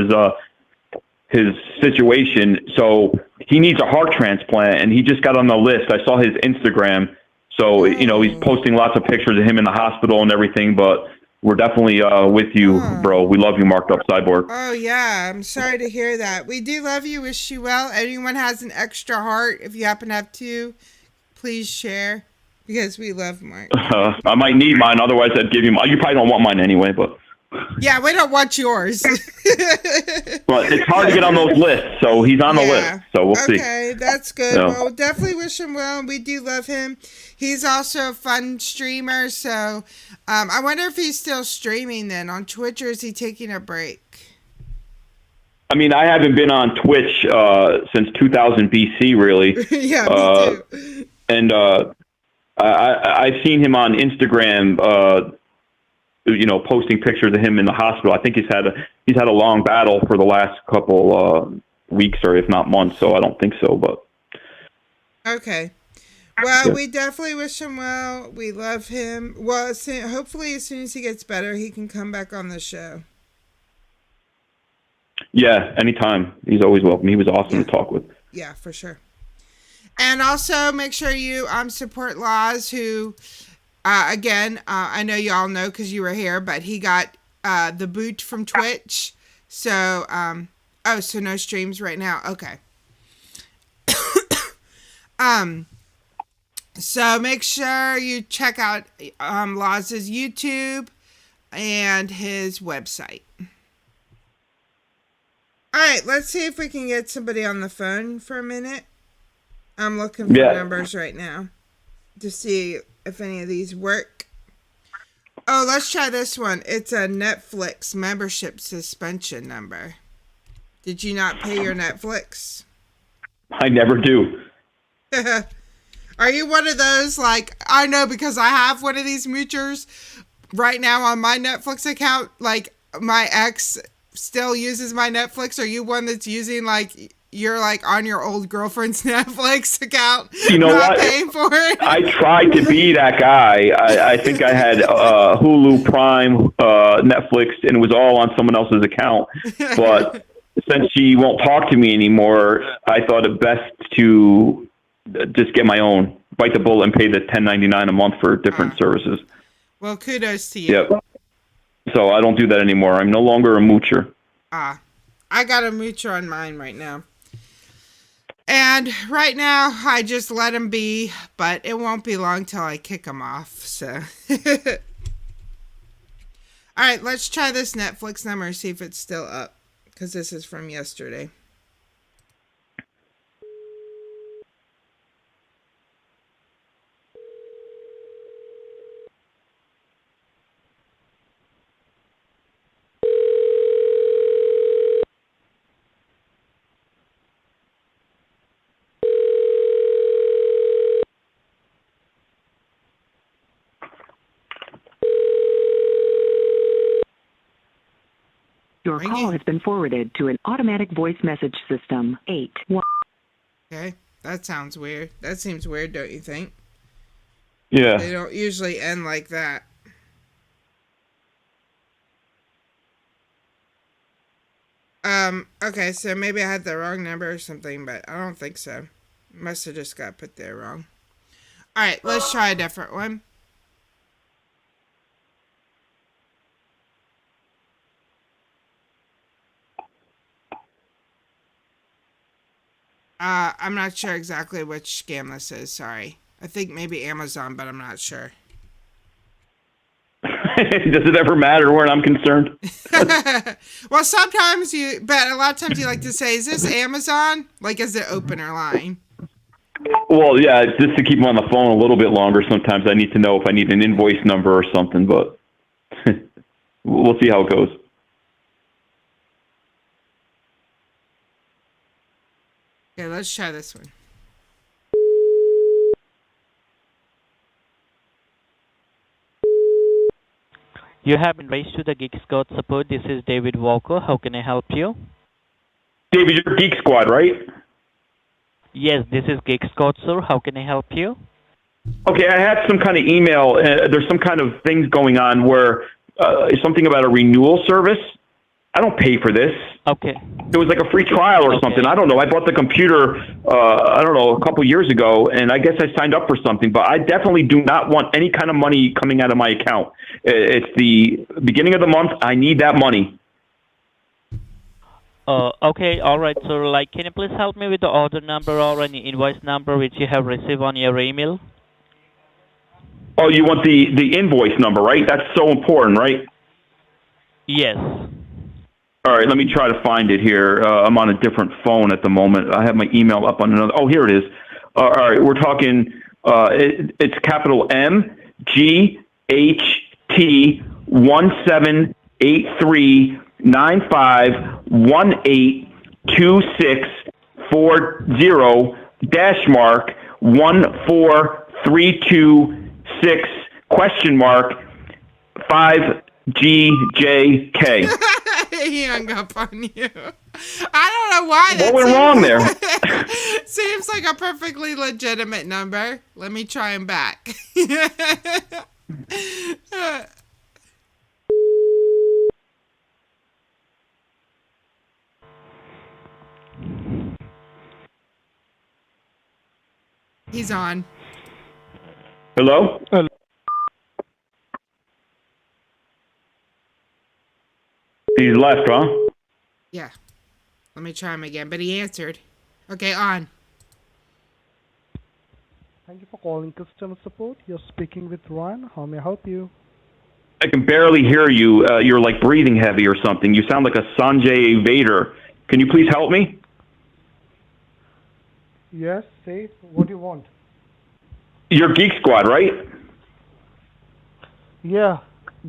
his situation. So he needs a heart transplant, and he just got on the list. I saw his Instagram. So, he's posting lots of pictures of him in the hospital and everything, but we're definitely with you, bro. We love you, Marked Up Cyborg. Oh, yeah. I'm sorry to hear that. We do love you. Wish you well. Anyone has an extra heart, if you happen to have two, please share, because we love Mark. I might need mine. Otherwise, I'd give you mine. You probably don't want mine anyway, but... Yeah, we don't want yours. But it's hard to get on those lists, so he's on the list. So we'll see. Okay, that's good. Yeah. Well, definitely wish him well. We do love him. He's also a fun streamer, so I wonder if he's still streaming then on Twitch, or is he taking a break? I mean, I haven't been on Twitch since 2000 BC, really. Yeah, me too. And I've seen him on Instagram. Posting pictures of him in the hospital. I think he's had a long battle for the last couple weeks, or if not months. So I don't think so, but okay. Well, we definitely wish him well. We love him. Well, hopefully, as soon as he gets better, he can come back on the show. Yeah, anytime. He's always welcome. He was awesome to talk with. Yeah, for sure. And also, make sure you support Laz, who. Again, I know you all know because you were here, but he got the boot from Twitch. So, so no streams right now. Okay. So make sure you check out Laz's YouTube and his website. All right, let's see if we can get somebody on the phone for a minute. I'm looking for numbers right now to see if any of these work. Oh, let's try this one. It's a Netflix membership suspension number. Did you not pay your Netflix? I never do. Are you one of those, like, I know because I have one of these moochers right now on my Netflix account, like my ex still uses my Netflix. Are you one that's using, like, you're like on your old girlfriend's Netflix account, not paying for it? I tried to be that guy. I think I had Hulu, Prime, Netflix, and it was all on someone else's account. But since she won't talk to me anymore, I thought it best to just get my own, bite the bullet, and pay the $10.99 a month for different services. Well, kudos to you. Yep. So I don't do that anymore. I'm no longer a moocher. I got a moocher on mine right now. And right now, I just let him be, but it won't be long till I kick him off, so. All right, let's try this Netflix number and see if it's still up, because this is from yesterday. Your call has been forwarded to an automatic voice message system. 81. Okay, that sounds weird. That seems weird, don't you think? Yeah. They don't usually end like that. Okay, so maybe I had the wrong number or something, but I don't think so. Must have just got put there wrong. Alright, let's try a different one. I'm not sure exactly which scam this is, sorry. I think maybe Amazon, but I'm not sure. Does it ever matter where I'm concerned? Well, sometimes but a lot of times you like to say, is this Amazon? Like as the opener line. Well, yeah, just to keep them on the phone a little bit longer, sometimes I need to know if I need an invoice number or something, but we'll see how it goes. Okay, let's try this one. You have been raised to the Geek Squad support. This is David Walker. How can I help you? David, you're Geek Squad, right? Yes, this is Geek Squad, sir. How can I help you? Okay, I had some kind of email. There's some kind of things going on where something about a renewal service. I don't pay for this. Okay. It was like a free trial or something. I don't know. I bought the computer, a couple years ago, and I guess I signed up for something, but I definitely do not want any kind of money coming out of my account. It's the beginning of the month. I need that money. Okay, all right, sir. Like, can you please help me with the order number or any invoice number which you have received on your email? Oh, you want the invoice number, right? That's so important, right? Yes. All right, let me try to find it here. I'm on a different phone at the moment. I have my email up on another. Oh, here it is. All right, we're talking. It's capital M G H T 178395182640 dash mark 14326 question mark 5GJK. He hung up on you. I don't know why. What went wrong there? Seems like a perfectly legitimate number. Let me try him back. He's on. Hello? Hello. He's left, huh? Yeah. Let me try him again, but he answered. Okay, on. Thank you for calling customer support. You're speaking with Ryan. How may I help you? I can barely hear you. You're like breathing heavy or something. You sound like a Sanjay Vader. Can you please help me? Yes, say what do you want? You're Geek Squad, right? Yeah,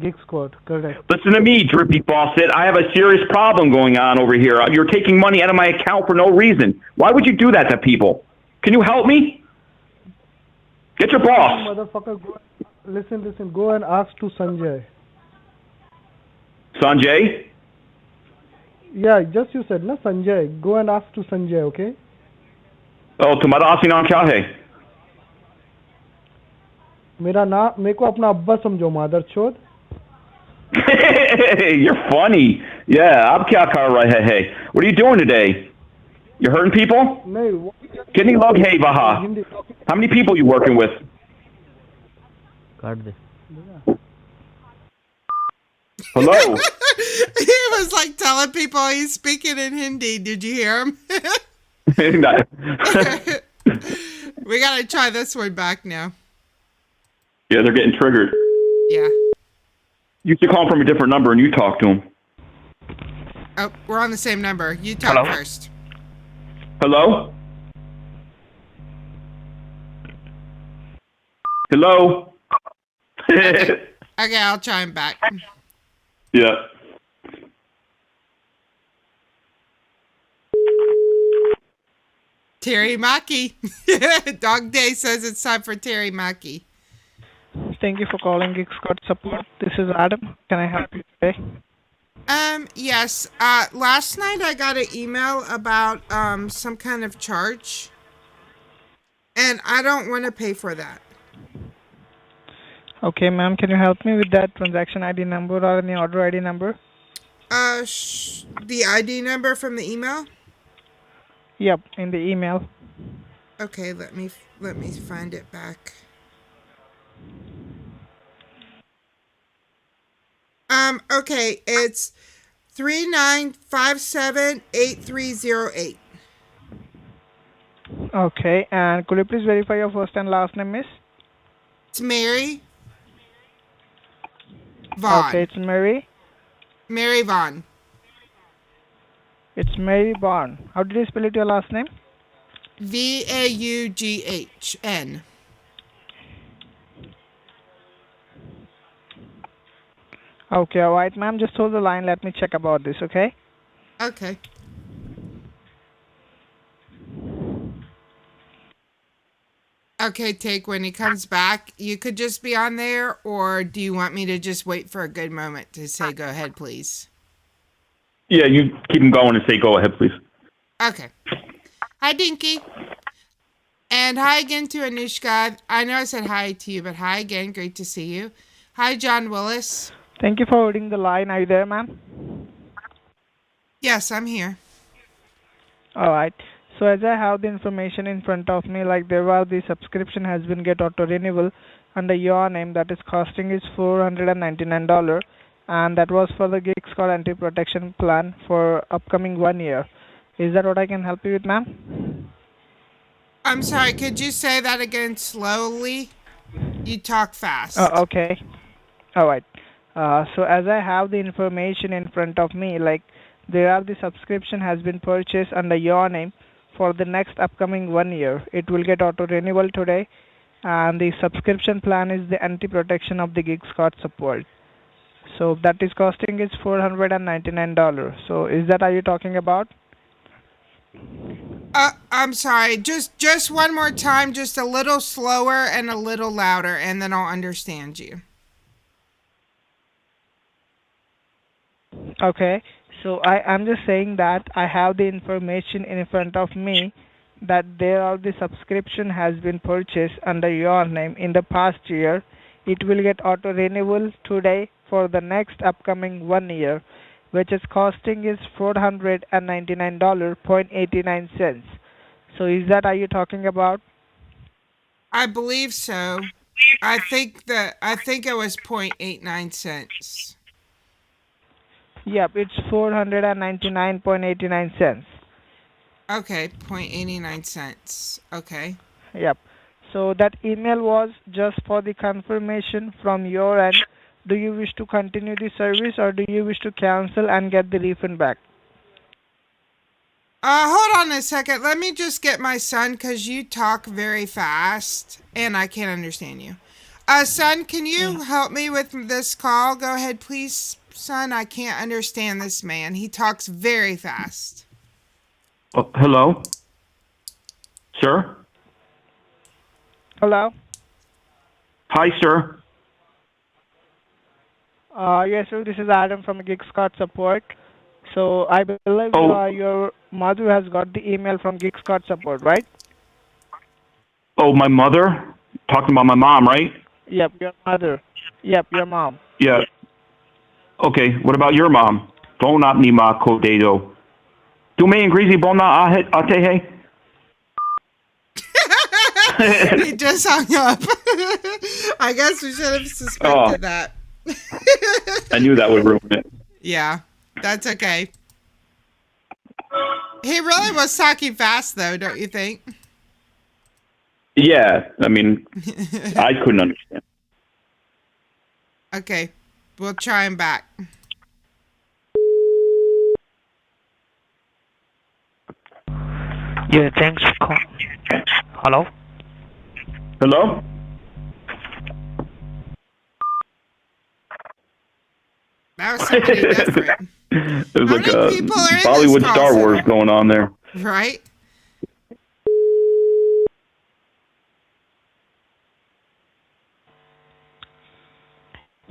Geek Squad, correct. Listen to me, Drippy Faucet. I have a serious problem going on over here. You're taking money out of my account for no reason. Why would you do that to people? Can you help me? Get your boss. Motherfucker, listen. Go and ask to Sanjay. Sanjay? Yeah, just you said, na Sanjay. Go and ask to Sanjay, okay? Oh, तुम्हारा असली नाम क्या है? मेरा नाम मेरे को अपना अब्बा समझो मादरचोद. You're funny. Yeah, आप क्या कर रहे हैं? What are you doing today? You hurting people? नहीं. Kitni log hai wahan? How many people you working with? Hello? He was like telling people he's speaking in Hindi. Did you hear him? We gotta try this one back now. Yeah, they're getting triggered. Yeah. You should call him from a different number and you talk to him. Oh, we're on the same number. You talk Hello? first. Hello? Hello? Okay, I'll try him back. Yeah. Teriyaki. Dog Day says it's time for teriyaki. Thank you for calling Geek Squad support. This is Adam. Can I help you today? Yes. Last night I got an email about some kind of charge, and I don't want to pay for that. Okay, ma'am, can you help me with that transaction ID number or any order ID number? The ID number from the email? Yep, in the email. Okay, let me find it back. Okay, it's 39578308. Okay, and could you please verify your first and last name, miss? It's Mary Vaughn. Okay, it's Mary. Mary Vaughn. It's Mary Vaughn. How did you spell it, your last name? Vaughn. Okay, alright, ma'am. Just hold the line. Let me check about this, okay? Okay. Okay, Take, when he comes back, you could just be on there, or do you want me to just wait for a good moment to say go ahead, please? Yeah, you keep him going and say go ahead, please. Okay. Hi, Dinky. And hi again to Anushka. I know I said hi to you, but hi again. Great to see you. Hi, John Willis. Thank you for holding the line. Are you there, ma'am? Yes, I'm here. Alright. So as I have the information in front of me, like the subscription has been get auto renewal under your name, that is costing is $499, and that was for the Gig Squad anti-protection plan for upcoming 1 year. Is that what I can help you with, ma'am? I'm sorry, could you say that again slowly? You talk fast. Okay. Alright. So as I have the information in front of me, like the subscription has been purchased under your name for the next upcoming 1 year. It will get auto renewal today, and the subscription plan is the anti-protection of the Gig Squad support. So that is costing is $499. So is that are you talking about? I'm sorry. Just one more time, just a little slower and a little louder, and then I'll understand you. Okay. So I'm just saying that I have the information in front of me that the subscription has been purchased under your name in the past year. It will get auto renewal today for the next upcoming 1 year, which is costing is $499.89. So is that are you talking about? I believe so. I think it was 0.89 cents. Yep, it's $499.89. Okay, 0.89 cents. Okay. Yep. So that email was just for the confirmation from your end. Do you wish to continue the service, or do you wish to cancel and get the refund back? Hold on a second. Let me just get my son, because you talk very fast and I can't understand you. Son, can you help me with this call? Go ahead, please. Son, I can't understand this man. He talks very fast. Hello? Sir? Hello? Hi, sir. Yes, sir. This is Adam from Gig Squad support. So I believe your mother has got the email from Gig Squad support, right? Oh, my mother? Talking about my mom, right? Yep, your mother. Yep, your mom. Yeah. Okay, what about your mom? Dona ni ma ko dedo. Tume ingrizi bona atehe? He just hung up. I guess we should have suspected that. I knew that would ruin it. Yeah, that's okay. He really was talking fast, though, don't you think? Yeah, I mean, I couldn't understand. Okay, we'll try him back. Yeah, thanks for calling. Hello? Hello? That was somebody different. There's How like many a people are in Bollywood this call Star center? Wars going on there. Right?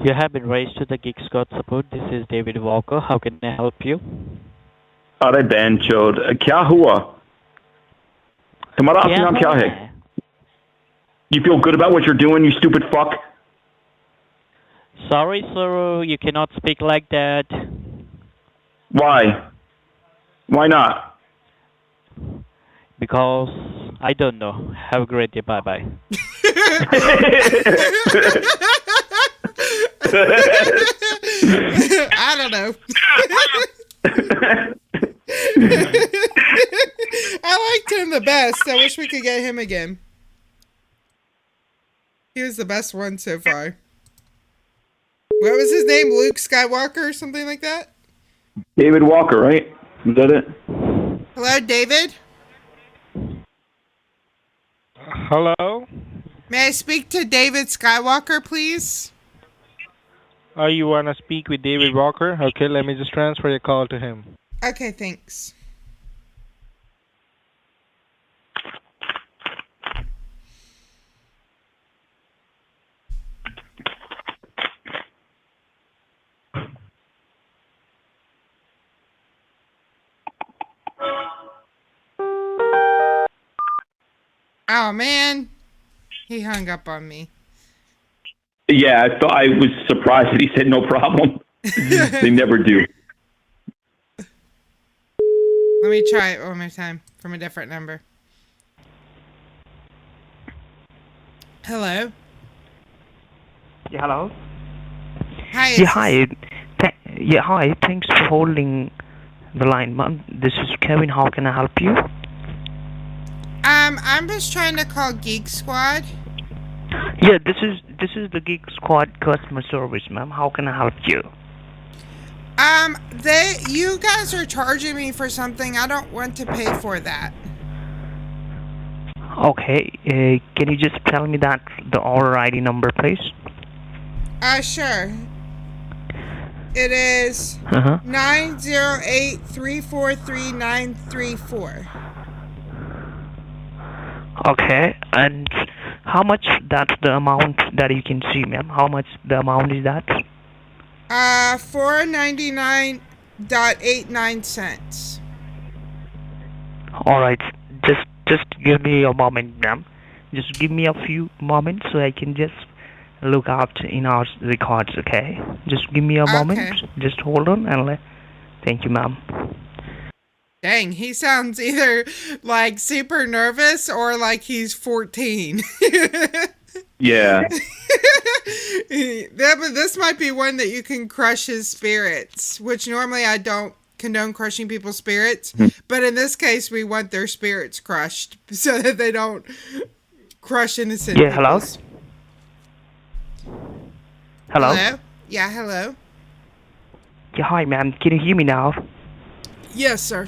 You have been raised to the Geek Squad support. This is David Walker. How can I help you? अरे ban चोद क्या हुआ तुम्हारा असली नाम क्या है You feel good about what you're doing, you stupid fuck? Sorry, sir. You cannot speak like that. Why? Why not? Because I don't know. Have a great day. Bye-bye. I don't know. I liked him the best. I wish we could get him again. He was the best one so far. What was his name? Luke Skywalker or something like that? David Walker, right? Is that it? Hello, David? Hello? May I speak to David Skywalker, please? Oh, you want to speak with David Walker? Okay, let me just transfer your call to him. Okay, thanks. Oh, man. He hung up on me. Yeah, I was surprised that he said no problem. They never do. Let me try it one more time from a different number. Hello? Yeah, hello? Hi. Yeah, hi. Hi. Thanks for holding the line, ma'am. This is Kevin. How can I help you? I'm just trying to call Geek Squad. Yeah, this is the Geek Squad customer service, ma'am. How can I help you? You guys are charging me for something. I don't want to pay for that. Okay, can you just tell me the order ID number, please? Sure. It is 908343934. Okay, and how much that's the amount that you can see, ma'am? How much the amount is that? $499.89. All right, just give me a moment, ma'am. Just give me a few moments so I can just look out in our records, okay? Just give me a moment. Just hold on and thank you, ma'am. Dang, he sounds either like super nervous or like he's 14. Yeah. This might be one that you can crush his spirits, which normally I don't condone crushing people's spirits, but in this case we want their spirits crushed so that they don't crush innocent people's. Hello? Hello? Hello? Yeah, hello? Yeah, hi, ma'am. Can you hear me now? Yes, sir.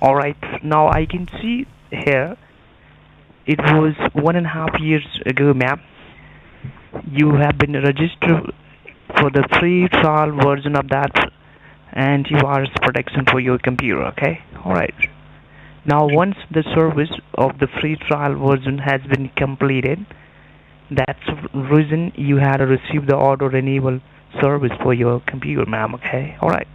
All right. Now I can see here it was 1.5 years ago, ma'am. You have been registered for the free trial version of that antivirus protection for your computer, okay? All right. Now once the service of the free trial version has been completed, that's the reason you had to receive the auto renewal service for your computer, ma'am, okay? All right.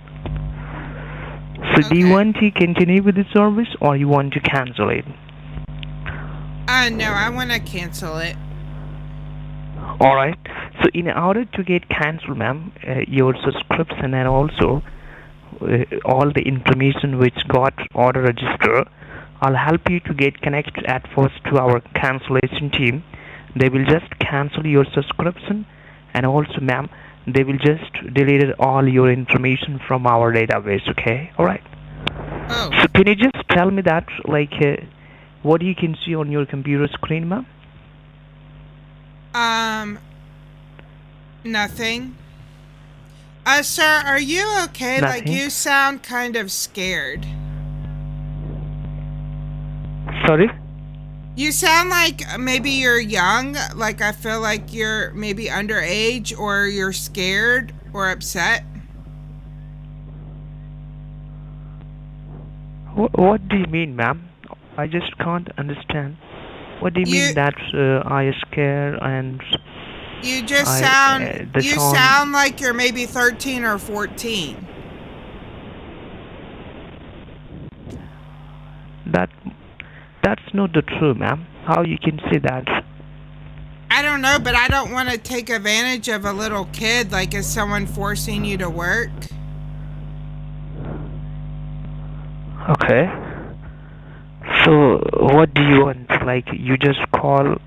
So do you want to continue with the service or you want to cancel it? No, I want to cancel it. All right. So in order to get canceled, ma'am, your subscription and also all the information which got auto registered, I'll help you to get connected at first to our cancellation team. They will just cancel your subscription, and also, ma'am, they will just delete all your information from our database, okay? All right. Oh. So can you just tell me that, like, what you can see on your computer screen, ma'am? Nothing. Sir, are you okay? Nothing. Like, you sound kind of scared. Sorry? You sound like maybe you're young. Like, I feel like you're maybe underage or you're scared or upset. What do you mean, ma'am? I just can't understand. What do you mean that I am scared and... You just the you sound- sound like you're maybe 13 or 14. That's not the truth, ma'am. How you can say that? I don't know, but I don't want to take advantage of a little kid. Like, is someone forcing you to work? Okay. So what do you want? Like you just call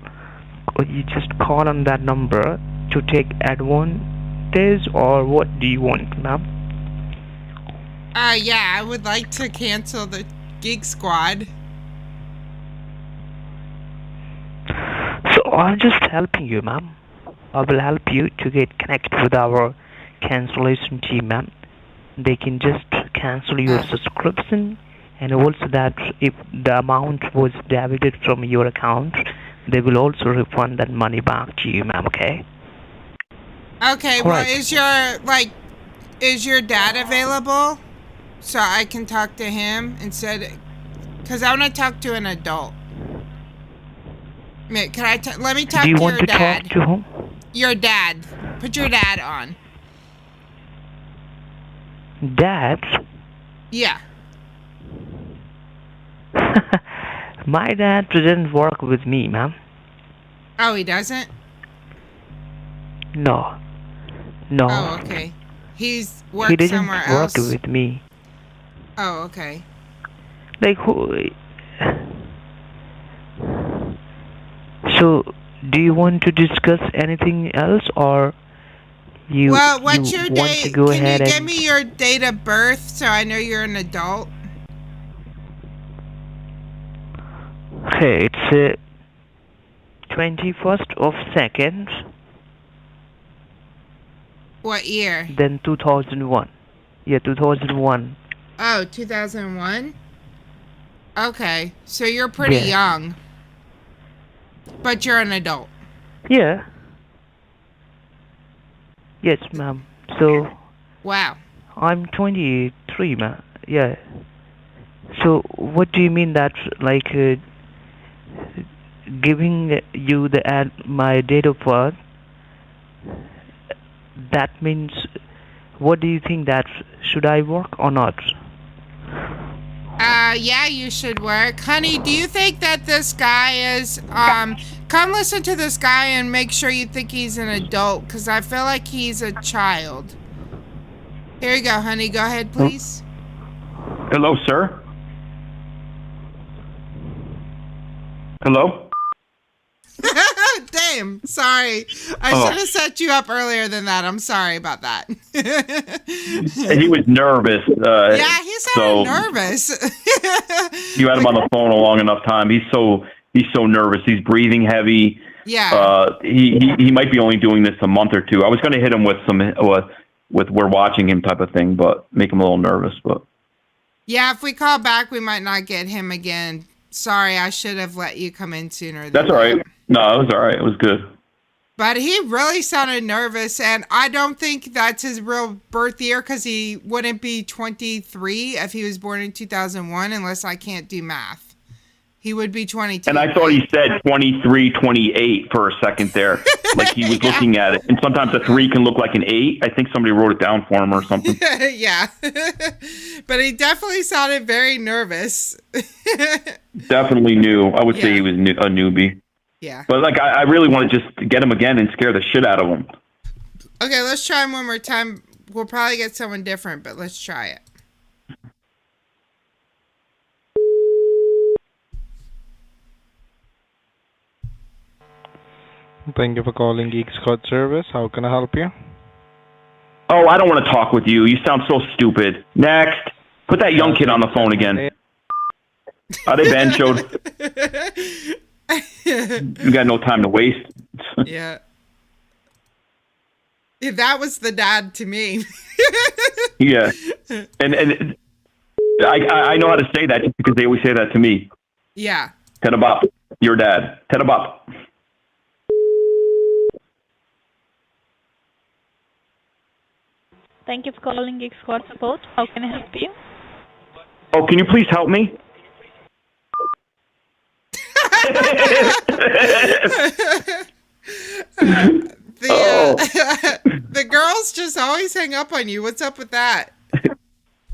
on that number to take advantage, or what do you want, ma'am? Yeah, I would like to cancel the Geek Squad. So I'm just helping you, ma'am. I will help you to get connected with our cancellation team, ma'am. They can just cancel your subscription, and also that if the amount was debited from your account, they will also refund that money back to you, ma'am. Okay? Okay, All well, right. is your dad available? So I can talk to him instead, because I want to talk to an adult. Let me talk Do you to want your to dad. talk to whom? Your dad. Put your dad on. Dad? Yeah. My dad doesn't work with me, ma'am. Oh, he doesn't? No. No. Oh, okay. He's He worked doesn't somewhere work else. with me. Oh, okay. Like who? So, do you want to discuss anything else, or you? Well, what's you your want date? to go Can ahead you give and me your date of birth so I know you're an adult? Okay, it's 21st of 2nd, What year? then 2001. Yeah, 2001. Oh, 2001? Okay, so you're pretty Yeah. young. But you're an adult. Yeah. Yes, ma'am. So, Wow. I'm 23, ma'am. Yeah. So, what do you mean that, like, giving you my date of birth? That means, what do you think that should I work or not? Yeah, you should work. Honey, do you think that this guy is, come listen to this guy and make sure you think he's an adult, because I feel like he's a child. Here you go, honey. Go ahead, please. Hello, sir. Hello? Damn, sorry. I Oh. should have set you up earlier than that. I'm sorry about that. And he was nervous. Yeah, he sounded nervous. You had him on the phone a long enough time. He's so nervous. He's breathing heavy. Yeah. He might be only doing this a month or two. I was going to hit him with some with we're watching him type of thing, but make him a little nervous. But Yeah, if we call back, we might not get him again. Sorry, I should have let you come in sooner. Than that's all right. No, it was all right. It was good. But he really sounded nervous, and I don't think that's his real birth year, because he wouldn't be 23 if he was born in 2001, unless I can't do math. He would be 22. And I thought he said 23, 28 for a second there. Like he was looking at it. And sometimes a 3 can look like an 8. I think somebody wrote it down for him or something. Yeah. But he definitely sounded very nervous. Definitely new. I would say he was a newbie. Yeah. But like I really want to just get him again and scare the shit out of him. Okay, let's try him one more time. We'll probably get someone different, but let's try it. Thank you for calling Geek Squad Service. How can I help you? Oh, I don't want to talk with you. You sound so stupid. Next. Put that young kid on the phone again. Are they banchoed? You got no time to waste. Yeah. Yeah, that was the dad to me. Yeah. And I know how to say that just because they always say that to me. Yeah. Tedabop. Your dad. Tedabop. Thank you for calling Geek Squad Support. How can I help you? Oh, can you please help me? The girls just always hang up on you. What's up with that?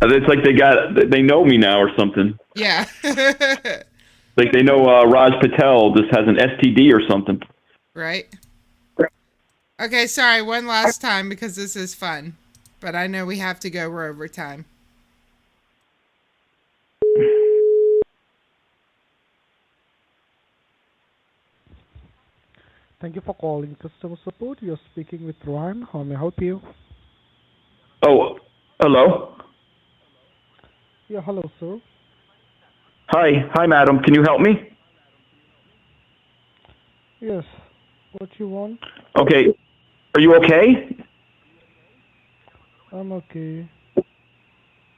It's like they know me now or something. Yeah. Like they know Raj Patel just has an STD or something. Right. Okay, sorry, one last time because this is fun. But I know we have to go. We're over time. Thank you for calling customer support. You're speaking with Ryan. How may I help you? Oh, hello. Yeah, hello, sir. Hi, madam. Can you help me? Yes. What you want? Okay. Are you okay? I'm okay.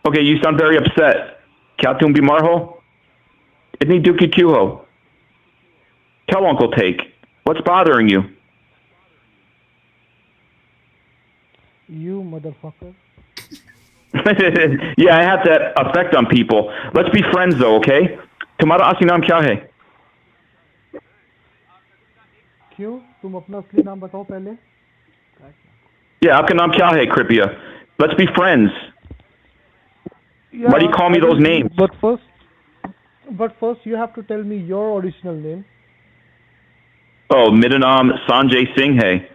Okay, you sound very upset. Kya tum bimar ho? Itni dukhi kyun ho? Tell Uncle Take. What's bothering you? You motherfucker. Yeah, I have that effect on people. Let's be friends though, okay? Tumhara asli naam kya hai? क्यों? तुम अपना असली नाम बताओ पहले. Yeah, aapka naam kya hai, Kripya? Let's be friends. Yeah, Why do you call me those names? But first you have to tell me your original name. Oh, mera naam Sanjay Singh hai.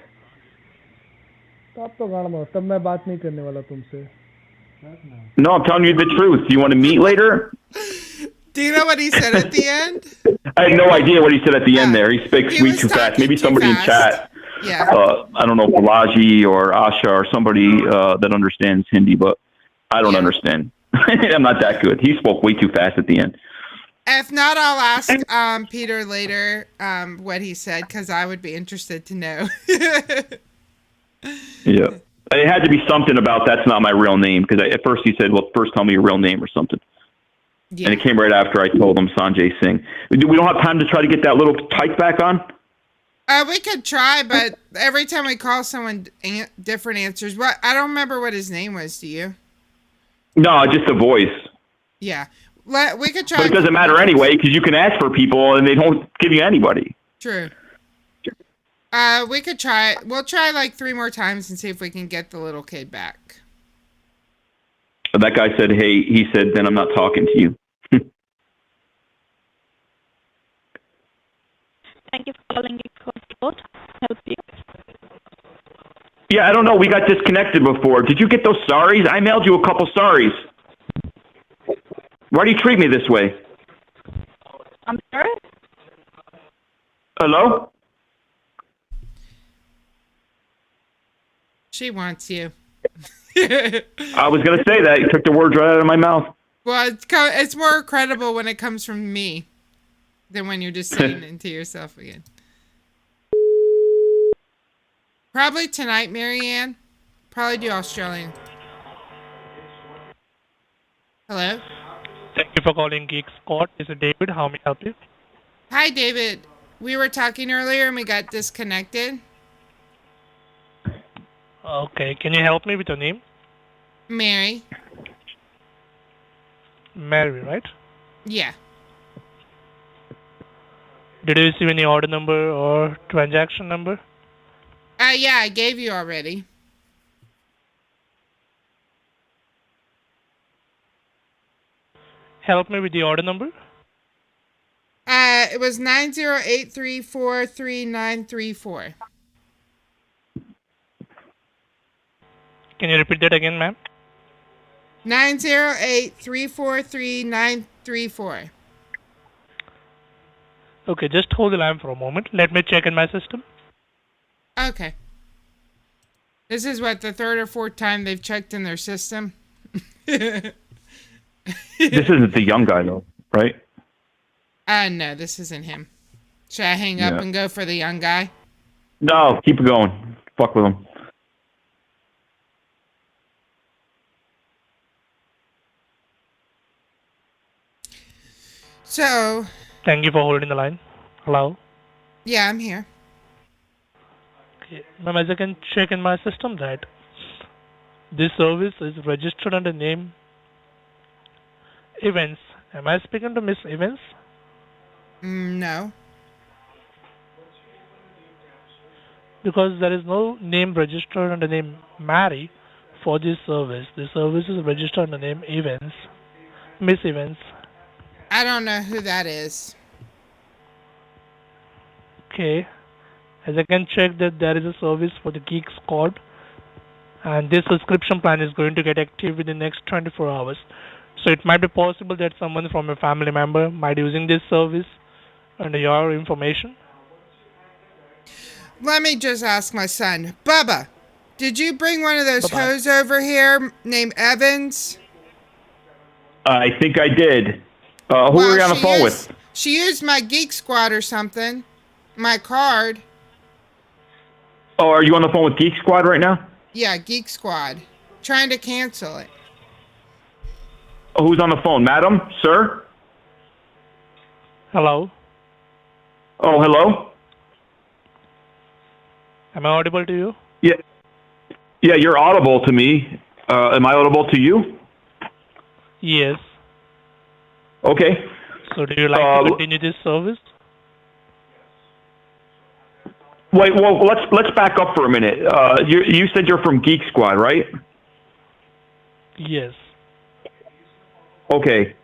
तब तो गाड़ मारो. तब मैं बात नहीं करने वाला तुमसे. No, I'm telling you the truth. Do you want to meet later? Do you know what he said at the end? I have no idea what he said at the end there. He speaks way too fast. Maybe somebody in chat. Yeah. I don't know, Balaji or Asha or somebody that understands Hindi, but I don't understand. I'm not that good. He spoke way too fast at the end. If not, I'll ask Peter later what he said because I would be interested to know. Yeah. It had to be something about that's not my real name because at first he said, well, first tell me your real name or something. Yeah. And it came right after I told him Sanjay Singh. We don't have time to try to get that little type back on? We could try, but every time we call someone, different answers. What? I don't remember what his name was. Do you? No, just the voice. Yeah. We could try. But it doesn't matter anyway because you can ask for people and they don't give you anybody. True. We could try. We'll try like 3 more times and see if we can get the little kid back. That guy said, hey, he said, then I'm not talking to you. Thank you for calling support. Help you. Yeah, I don't know. We got disconnected before. Did you get those sorries? I mailed you a couple sorries. Why do you treat me this way? I'm sorry? Hello? She wants you. I was going to say that. You took the words right out of my mouth. Well, it's more credible when it comes from me than when you're just saying it to yourself again. Probably tonight, Marianne. Probably do Australian. Hello? Thank you for calling Geek Squad. This is David. How may I help you? Hi, David. We were talking earlier and we got disconnected. Okay, can you help me with your name? Mary. Mary, right? Yeah. Did you receive any order number or transaction number? Yeah, I gave you already. Help me with the order number. It was 908343934. Can you repeat that again, ma'am? 908343934. Okay, just hold the line for a moment. Let me check in my system. Okay. This is what, the 3rd or 4th time they've checked in their system? This isn't the young guy, though, right? No, this isn't him. Should I hang up and go for the young guy? No, keep it going. Fuck with him. So... Thank you for holding the line. Hello? Yeah, I'm here. Okay. Ma'am, as I can check in my system that this service is registered under name Events. Am I speaking to Miss Evans? No. Because there is no name registered under the name Mary for this service. The service is registered under the name Evans. Miss Evans. I don't know who that is. Okay. As I can check that there is a service for the Geek Squad, and this subscription plan is going to get active within the next 24 hours. So it might be possible that someone from a family member might be using this service under your information. Let me just ask my son. Bubba, did you bring one of those hoes over here named Evans? I think I did. Who were you on the phone with? She used my Geek Squad or something. My card. Oh, are you on the phone with Geek Squad right now? Yeah, Geek Squad. Trying to cancel it. Oh, who's on the phone? Madam? Sir? Hello? Oh, hello? Am I audible to you? Yeah. Yeah, you're audible to me. Am I audible to you? Yes. Okay. So do you like to continue this service? Wait, well, let's back up for a minute. You said you're from Geek Squad, right? Yes. Okay.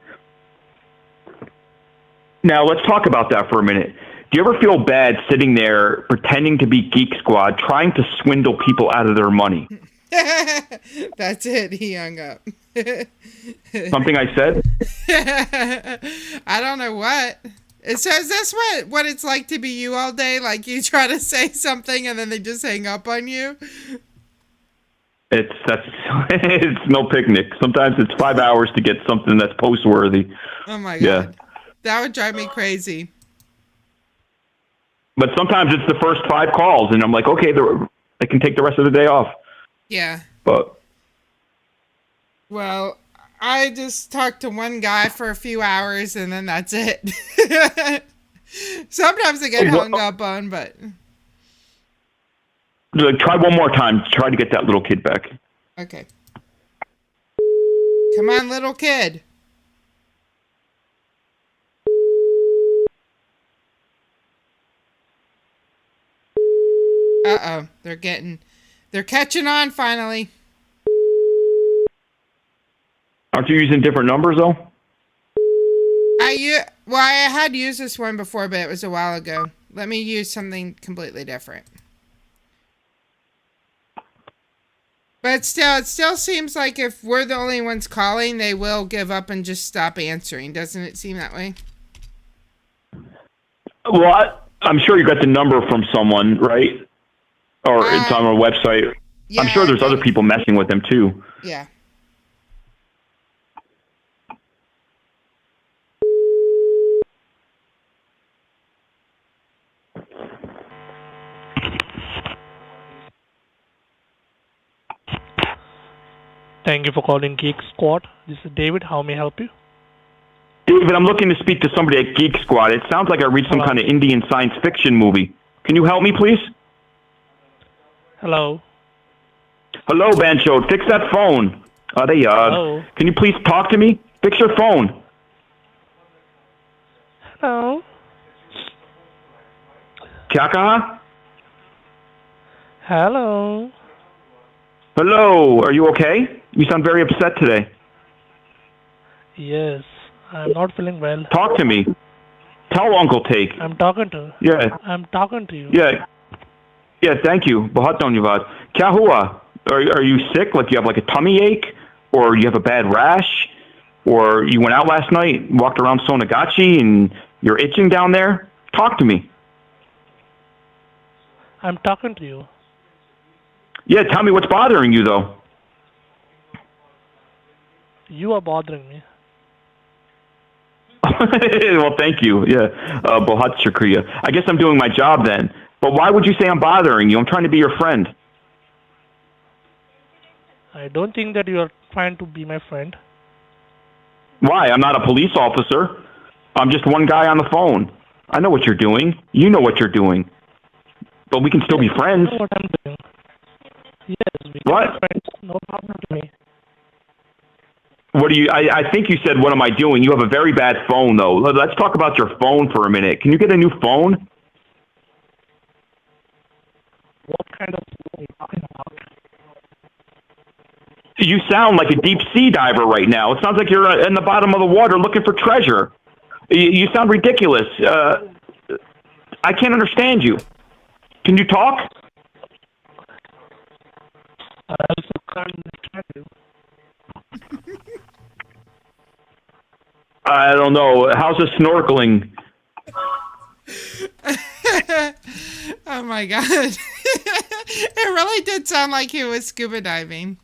Now let's talk about that for a minute. Do you ever feel bad sitting there pretending to be Geek Squad, trying to swindle people out of their money? That's it. He hung up. Something I said? I don't know what. It says that's what it's like to be you all day. Like you try to say something and then they just hang up on you. It's no picnic. Sometimes it's 5 hours to get something that's post-worthy. Oh my God. Yeah. That would drive me crazy. But sometimes it's the first 5 calls, and I'm like, okay, I can take the rest of the day off. Yeah. But well, I just talked to one guy for a few hours, and then that's it. Sometimes I get hung up on, but try one more time. Try to get that little kid back. Okay. Come on, little kid. Uh-oh. They're catching on finally. Aren't you using different numbers, though? I had used this one before, but it was a while ago. Let me use something completely different. But still, it still seems like if we're the only ones calling, they will give up and just stop answering. Doesn't it seem that way? Well, I'm sure you got the number from someone, right? Or it's on a website. Yeah, I'm sure there's other people messing with them, too. Yeah. Thank you for calling Geek Squad. This is David. How may I help you? David, I'm looking to speak to somebody at Geek Squad. It sounds like I read some kind of Indian science fiction movie. Can you help me, please? Hello. Hello, Bancho. Fix that phone. Hello. Can you please talk to me? Fix your phone. Hello. Kya kaha? Hello. Hello. Are you okay? You sound very upset today. Yes. I'm not feeling well. Talk to me. Tell Uncle Take. I'm talking to. Yeah. I'm talking to you. Yeah. Yeah, thank you. Bahut dhanyavad. Kya hua? Are you sick? Like you have like a tummy ache? Or you have a bad rash? Or you went out last night, walked around Sonagachi, and you're itching down there? Talk to me. I'm talking to you. Yeah, tell me what's bothering you, though. You are bothering me. Well, thank you. Yeah, Bahut Shukriya. I guess I'm doing my job then. But why would you say I'm bothering you? I'm trying to be your friend. I don't think that you are trying to be my friend. Why? I'm not a police officer. I'm just one guy on the phone. I know what you're doing. You know what you're doing. But we can still be friends. I know what I'm doing. Yes, we can be friends. No problem to me. What do you? I think you said, what am I doing? You have a very bad phone, though. Let's talk about your phone for a minute. Can you get a new phone? What kind of are you talking about? You sound like a deep sea diver right now. It sounds like you're in the bottom of the water looking for treasure. You sound ridiculous. I can't understand you. Can you talk? I also can't understand you. I don't know. How's the snorkeling? Oh my god. It really did sound like he was scuba diving.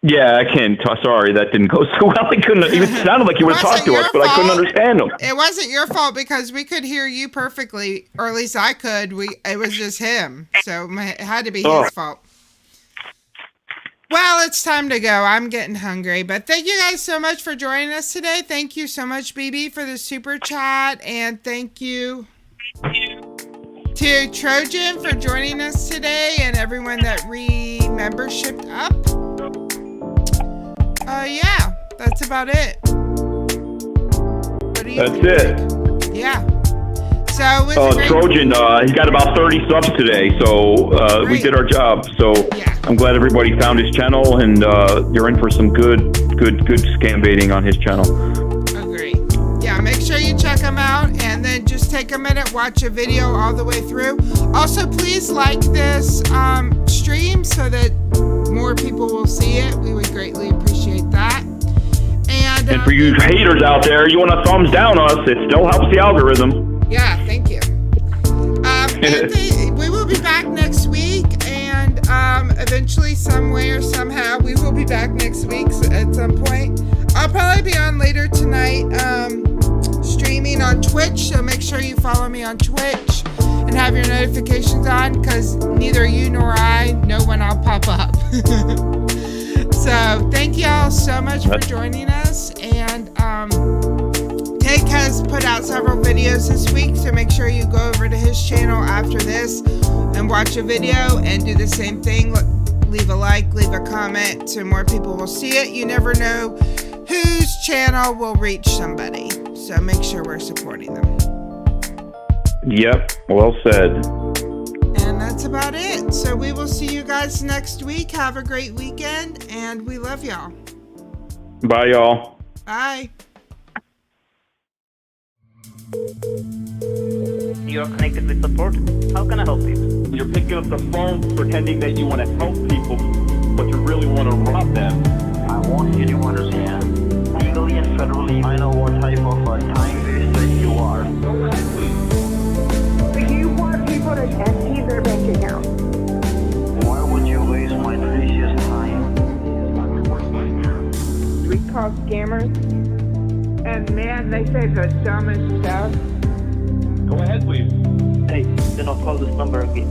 Yeah, I can't. Sorry, that didn't go so well. I couldn't. It sounded like you would talk to us, but I couldn't understand him. It wasn't your fault because we could hear you perfectly, or at least I could. It was just him, so it had to be his fault. Well, it's time to go. I'm getting hungry, but thank you guys so much for joining us today. Thank you so much, BB, for the super chat, and thank you to Trojan for joining us today, and everyone that re-membershiped up. Yeah, that's about it. What do you think? That's it. Yeah. So with Trojan, he got about 30 subs today, so we did our job. So I'm glad everybody found his channel, and you're in for some good scam baiting on his channel. Agree. Yeah, make sure you check him out, and then just take a minute, watch a video all the way through. Also, please like this stream so that more people will see it. We would greatly appreciate that. And for you haters out there, you want to thumbs down us, it still helps the algorithm. Yeah, thank you. We will be back next week, and eventually, some way or somehow, we will be back next week at some point. I'll probably be on later tonight, streaming on Twitch, so make sure you follow me on Twitch and have your notifications on, because neither you nor I know when I'll pop up. So thank y'all so much for joining us, and Take has put out several videos this week, so make sure you go over to his channel after this and watch a video and do the same thing. Leave a like, leave a comment so more people will see it. You never know whose channel will reach somebody, so make sure we're supporting them. Yep, well said. And that's about it. So we will see you guys next week. Have a great weekend, and we love y'all. Bye, y'all. Bye. You're connected with support. How can I help you? You're picking up the phone pretending that you want to help people, but you really want to rob them. I want you to understand, legally and federally, I know what type of time waster you are. Do you want people to empty their bank account? Why would you waste my precious time? We call scammers. And man, they say the dumbest stuff. Go ahead, please. Hey, do not call this number again.